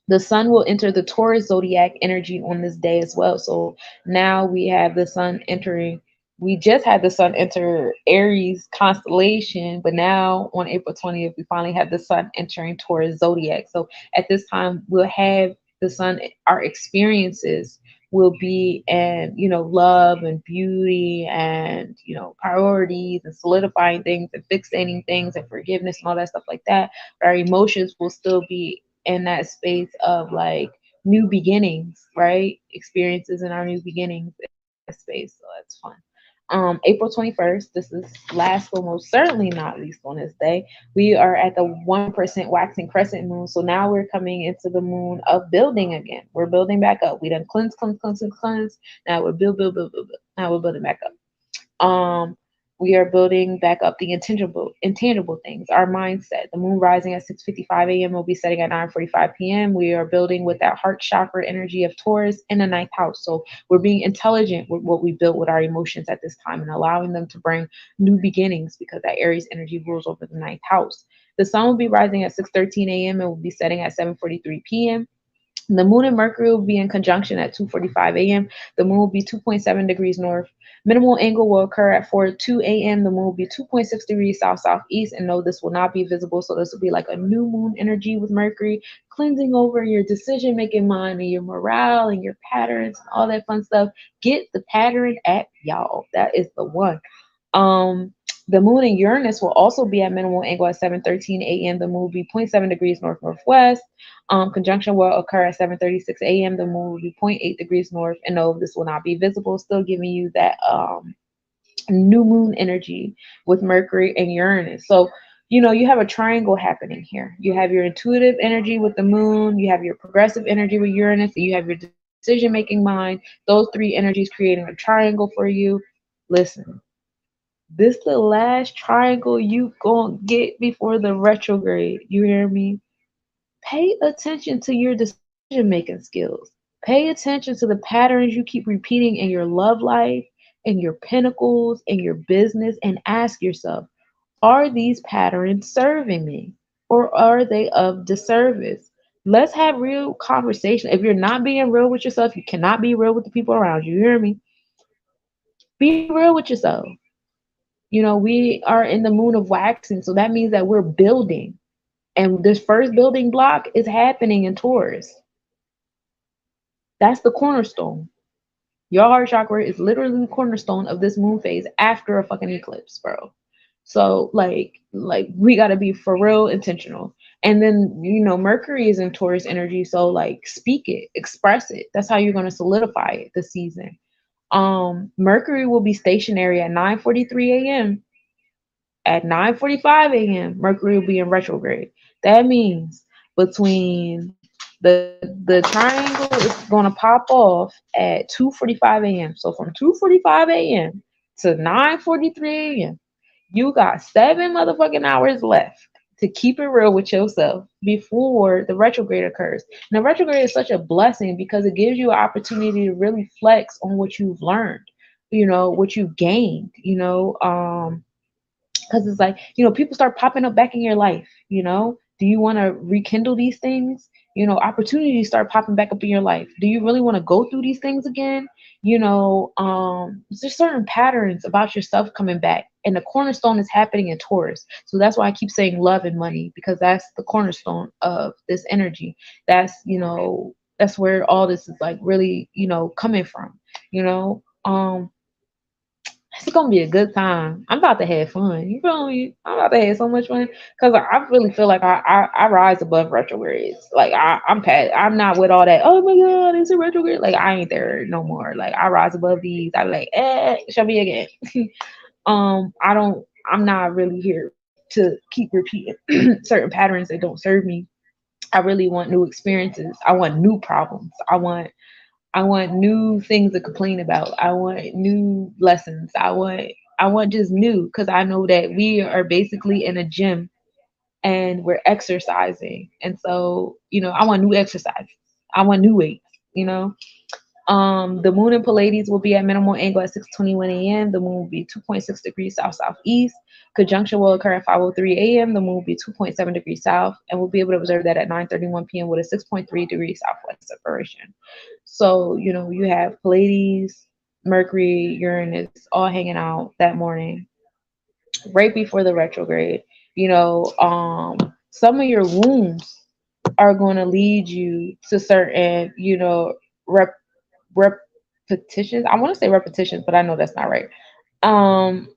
The sun will enter the Taurus zodiac energy on this day as well. So now we have the sun entering. We just had the sun enter Aries constellation, but now on April 20th, we finally have the sun entering Taurus zodiac. So at this time, we'll have the sun, our experiences will be in, love and beauty and, priorities and solidifying things and fixating things and forgiveness and all that stuff like that. But our emotions will still be in that space of like new beginnings, right? Experiences in our new beginnings space. So that's fun. April 21st, this is last but most certainly not least on this day, we are at the 1% waxing crescent moon. So now we're coming into the moon of building again. We're building back up. We done cleanse. Now we're build. Now we're building back up. We are building back up the intangible things, our mindset. The moon rising at 6:55 a.m. will be setting at 9:45 p.m. We are building with that heart chakra energy of Taurus in the ninth house. So we're being intelligent with what we built with our emotions at this time and allowing them to bring new beginnings because that Aries energy rules over the ninth house. The sun will be rising at 6:13 a.m. and will be setting at 7:43 p.m. The moon and Mercury will be in conjunction at 2:45 a.m. The moon will be 2.7 degrees north. Minimal angle will occur at 4:02 a.m. The moon will be 2.6 degrees south-southeast. And no, this will not be visible. So this will be like a new moon energy with Mercury cleansing over your decision-making mind and your morale and your patterns and all that fun stuff. Get the pattern app, y'all. That is the one. The moon in Uranus will also be at minimal angle at 7:13 a.m. The moon will be zero point 0.7 degrees north northwest. Conjunction will occur at 7:36 a.m. The moon will be zero point 0.8 degrees north. And no, this will not be visible. Still giving you that new moon energy with Mercury and Uranus. So, you have a triangle happening here. You have your intuitive energy with the moon, you have your progressive energy with Uranus, and you have your decision making mind. Those three energies creating a triangle for you. Listen, this the last triangle you gonna get before the retrograde. You hear me? Pay attention to your decision making skills. Pay attention to the patterns you keep repeating in your love life, in your pinnacles, in your business, and ask yourself, are these patterns serving me or are they of disservice? Let's have real conversation. If you're not being real with yourself, you cannot be real with the people around you. You hear me? Be real with yourself. We are in the moon of waxing, so that means that we're building. And this first building block is happening in Taurus. That's the cornerstone. Your heart chakra is literally the cornerstone of this moon phase after a fucking eclipse, bro. So like we gotta be for real intentional. And then Mercury is in Taurus energy, so like speak it, express it. That's how you're gonna solidify it this season. Mercury will be stationary at 9:43 a.m. At 9:45 a.m., Mercury will be in retrograde. That means between the triangle is going to pop off at 2:45 a.m. So from 2:45 a.m. to 9:43 a.m., you got 7 motherfucking hours left to keep it real with yourself before the retrograde occurs. And the retrograde is such a blessing because it gives you an opportunity to really flex on what you've learned, what you've gained, because it's like people start popping up back in your life. Do you want to rekindle these things? Opportunities start popping back up in your life. Do you really want to go through these things again? There's certain patterns about yourself coming back, and the cornerstone is happening in Taurus. So that's why I keep saying love and money, because that's the cornerstone of this energy. That's where all this is like really coming from. It's gonna be a good time. I'm about to have fun. You feel me? I'm about to have so much fun because I really feel like I rise above retrogrades. Like I'm past. I'm not with all that. Oh my god, it's a retrograde. Like I ain't there no more. Like I rise above these. I be like, show me again. I don't. I'm not really here to keep repeating certain patterns that don't serve me. I really want new experiences. I want new problems. I want new things to complain about. I want new lessons. I want just new, because I know that we are basically in a gym and we're exercising. And so, I want new exercises. I want new weights, you know. The moon in Pleiades will be at minimal angle at 6:21 a.m. The moon will be 2.6 degrees south southeast. Conjunction will occur at 5:03 a.m. The moon will be 2.7 degrees south, and we'll be able to observe that at 9:31 p.m. with a 6.3 degrees southwest separation. So you have Pleiades, Mercury, Uranus all hanging out that morning, right before the retrograde. Some of your wounds are going to lead you to certain rep repetitions. I want to say repetitions, but I know that's not right. Um,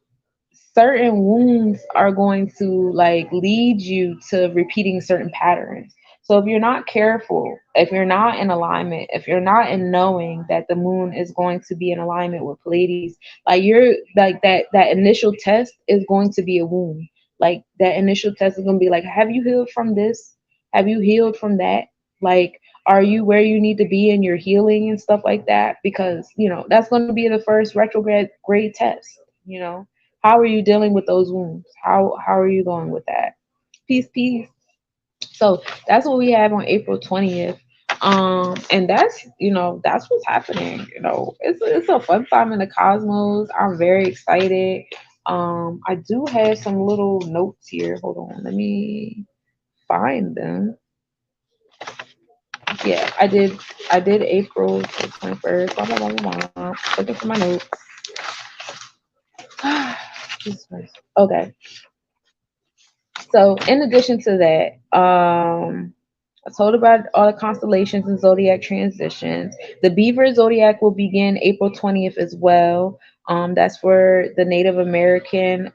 Certain wounds are going to like lead you to repeating certain patterns. So if you're not careful, if you're not in alignment, if you're not in knowing that the moon is going to be in alignment with Pleiades, like you're like that initial test is going to be a wound. Like that initial test is going to be like, have you healed from this? Have you healed from that? Like, are you where you need to be in your healing and stuff like that? Because that's going to be the first retrograde grade test. How are you dealing with those wounds? How are you going with that? Peace, peace. So that's what we have on April 20th. And that's what's happening. It's a fun time in the cosmos. I'm very excited. I do have some little notes here. Hold on, let me find them. Yeah, I did April 21st. Blah blah blah blah blah. Looking for my notes. Okay. So in addition to that, I told about all the constellations and zodiac transitions. The Beaver zodiac will begin April 20th as well. That's for the Native American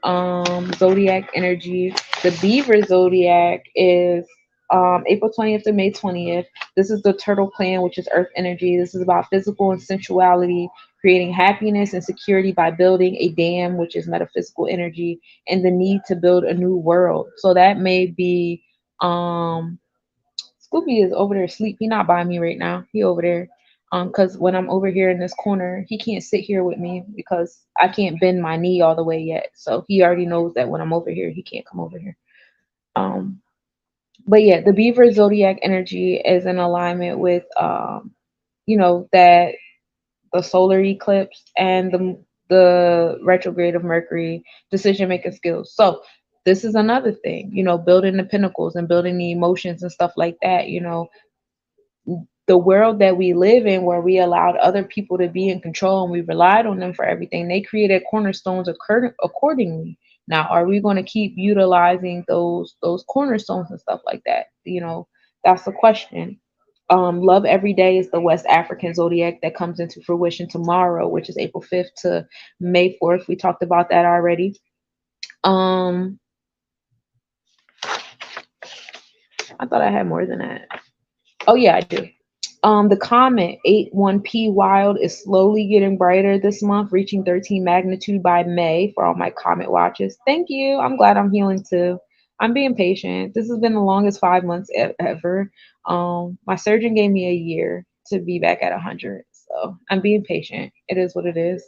zodiac energy. The Beaver zodiac is April 20th to May 20th. This is the turtle plan, which is earth energy. This is about physical and sensuality, creating happiness and security by building a dam, which is metaphysical energy, and the need to build a new world. So that may be um Scoopy is over there asleep. He not by me right now. He over there. Cause when I'm over here in this corner, he can't sit here with me because I can't bend my knee all the way yet. So he already knows that when I'm over here, he can't come over here. Um, but yeah, the Beaver zodiac energy is in alignment with that the solar eclipse and the retrograde of Mercury, decision making skills. So this is another thing, building the pinnacles and building the emotions and stuff like that. The world that we live in, where we allowed other people to be in control and we relied on them for everything, they created cornerstones accordingly. Now, are we going to keep utilizing those cornerstones and stuff like that? That's the question. Love Every Day is the West African zodiac that comes into fruition tomorrow, which is April 5th to May 4th. We talked about that already. Um, I thought I had more than that. Oh yeah, I do. The comet 81P Wild is slowly getting brighter this month, reaching 13 magnitude by May for all my comet watches. Thank you. I'm glad I'm healing too. I'm being patient. This has been the longest 5 months ever. My surgeon gave me a year to be back at 100. So I'm being patient. It is what it is.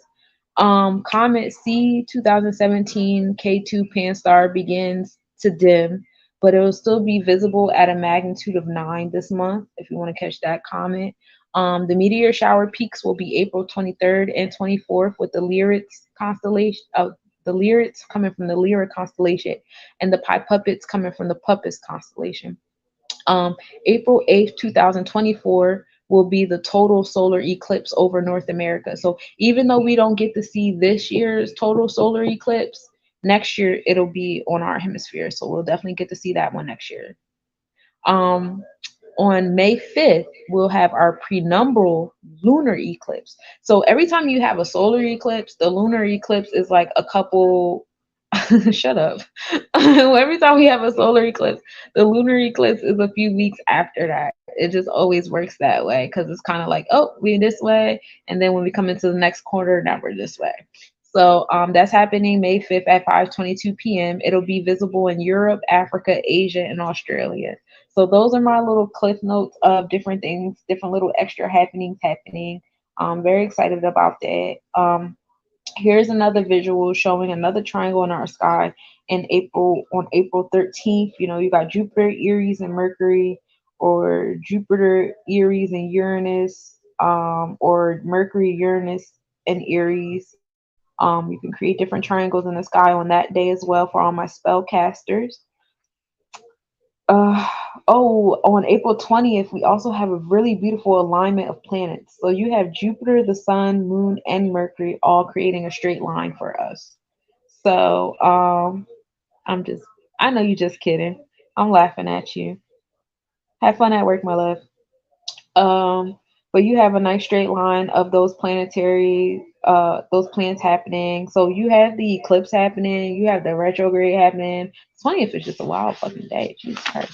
Comet C 2017 K2 Pan-STAR begins to dim, but it will still be visible at a magnitude of 9 this month if you want to catch that comet. The meteor shower peaks will be April 23rd and 24th with the Lyrics constellation. The Lyrics coming from the Lyra constellation, and the Pi Puppets coming from the Puppets constellation. Um, April 8th, 2024 will be the total solar eclipse over North America. So even though we don't get to see this year's total solar eclipse, next year it'll be on our hemisphere. So we'll definitely get to see that one next year. Um, on May 5th, we'll have our prenumbral lunar eclipse. So every time you have a solar eclipse, the lunar eclipse is like a couple. Shut up. Every time we have a solar eclipse, the lunar eclipse is a few weeks after that. It just always works that way because it's kind of like, oh, we're this way. And then when we come into the next quarter, now we're this way. So that's happening May 5th at 5:22 p.m. It'll be visible in Europe, Africa, Asia, and Australia. So those are my little cliff notes of different things, different little extra happenings happening. I'm very excited about that. Here's another visual showing another triangle in our sky on April 13th. You got Jupiter, Aries, and Mercury, or Jupiter, Aries, and Uranus, or Mercury, Uranus, and Aries. You can create different triangles in the sky on that day as well for all my spellcasters. Uh, on April 20th, we also have a really beautiful alignment of planets. So you have Jupiter, the Sun, Moon, and Mercury all creating a straight line for us. So I know you're just kidding. I'm laughing at you. Have fun at work, my love. Um, but you have a nice straight line of those planets happening. So you have the eclipse happening, you have the retrograde happening. 20th is just a wild fucking day. Jesus Christ.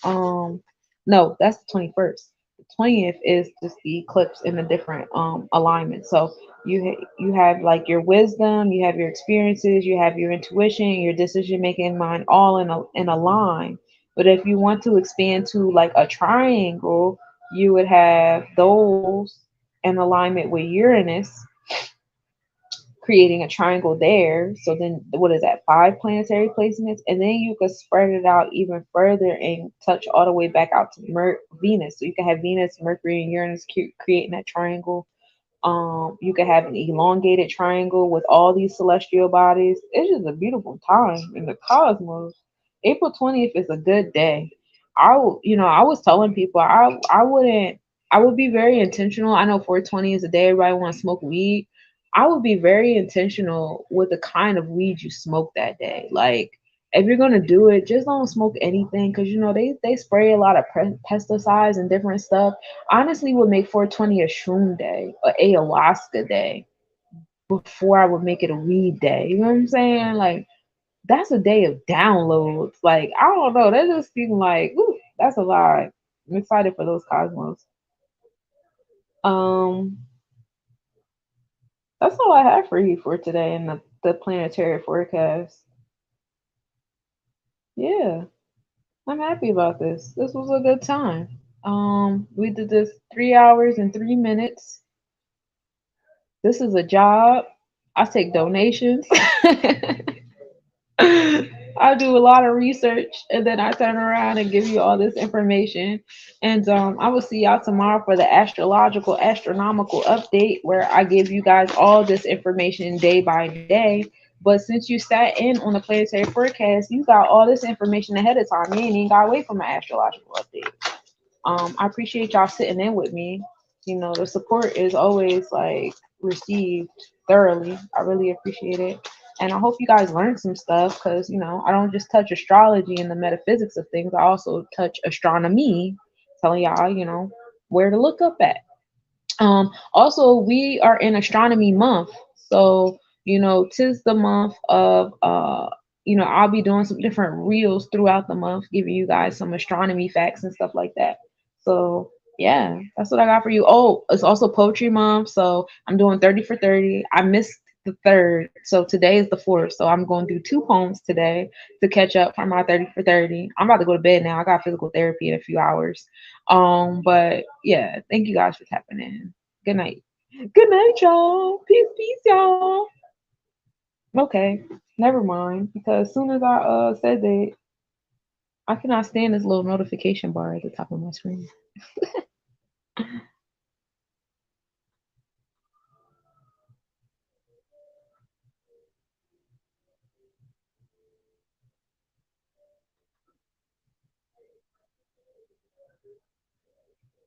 Um, no, that's the 21st. The 20th is just the eclipse in a different alignment. So you have like your wisdom, you have your experiences, you have your intuition, your decision making mind all in a line. But if you want to expand to like a triangle, you would have those in alignment with Uranus, creating a triangle there. So then, what is that? 5 planetary placements, and then you could spread it out even further and touch all the way back out to Venus. So you can have Venus, Mercury, and Uranus creating that triangle. You could have an elongated triangle with all these celestial bodies. It's just a beautiful time in the cosmos. April 20th is a good day. I was telling people I would be very intentional. I know 420 is a day everybody want to smoke weed. I would be very intentional with the kind of weed you smoke that day. Like, if you're gonna do it, just don't smoke anything because you know they spray a lot of pesticides and different stuff. Honestly, would make 420 a shroom day, a ayahuasca day, before I would make it a weed day. You know what I'm saying? Like that's a day of downloads. Like I don't know, that just seems like ooh, that's a lot. I'm excited for those cosmos. Um, that's all I have for you for today in the planetary forecast. Yeah. I'm happy about this. This was a good time. We did this 3 hours and 3 minutes. This is a job. I take donations. I do a lot of research and then I turn around and give you all this information. And I will see y'all tomorrow for the astrological astronomical update where I give you guys all this information day by day. But since you sat in on the planetary forecast, you got all this information ahead of time. You ain't even gotta wait for my astrological update. I appreciate y'all sitting in with me. You know, the support is always like received thoroughly. I really appreciate it. And I hope you guys learned some stuff because, you know, I don't just touch astrology and the metaphysics of things. I also touch astronomy, telling y'all, you know, where to look up at. Also, we are in astronomy month, so you know, tis the month of you know, I'll be doing some different reels throughout the month, giving you guys some astronomy facts and stuff like that. So yeah, that's what I got for you. Oh, it's also poetry month, so I'm doing 30 for 30. I missed the third, so today is the fourth. So I'm going to do two poems today to catch up for my 30 for 30. I'm about to go to bed now. I got physical therapy in a few hours. But yeah, thank you guys for tapping in. Good night. Good night, y'all. Peace, peace, y'all. Okay, never mind. Because as soon as I said that, I cannot stand this little notification bar at the top of my screen.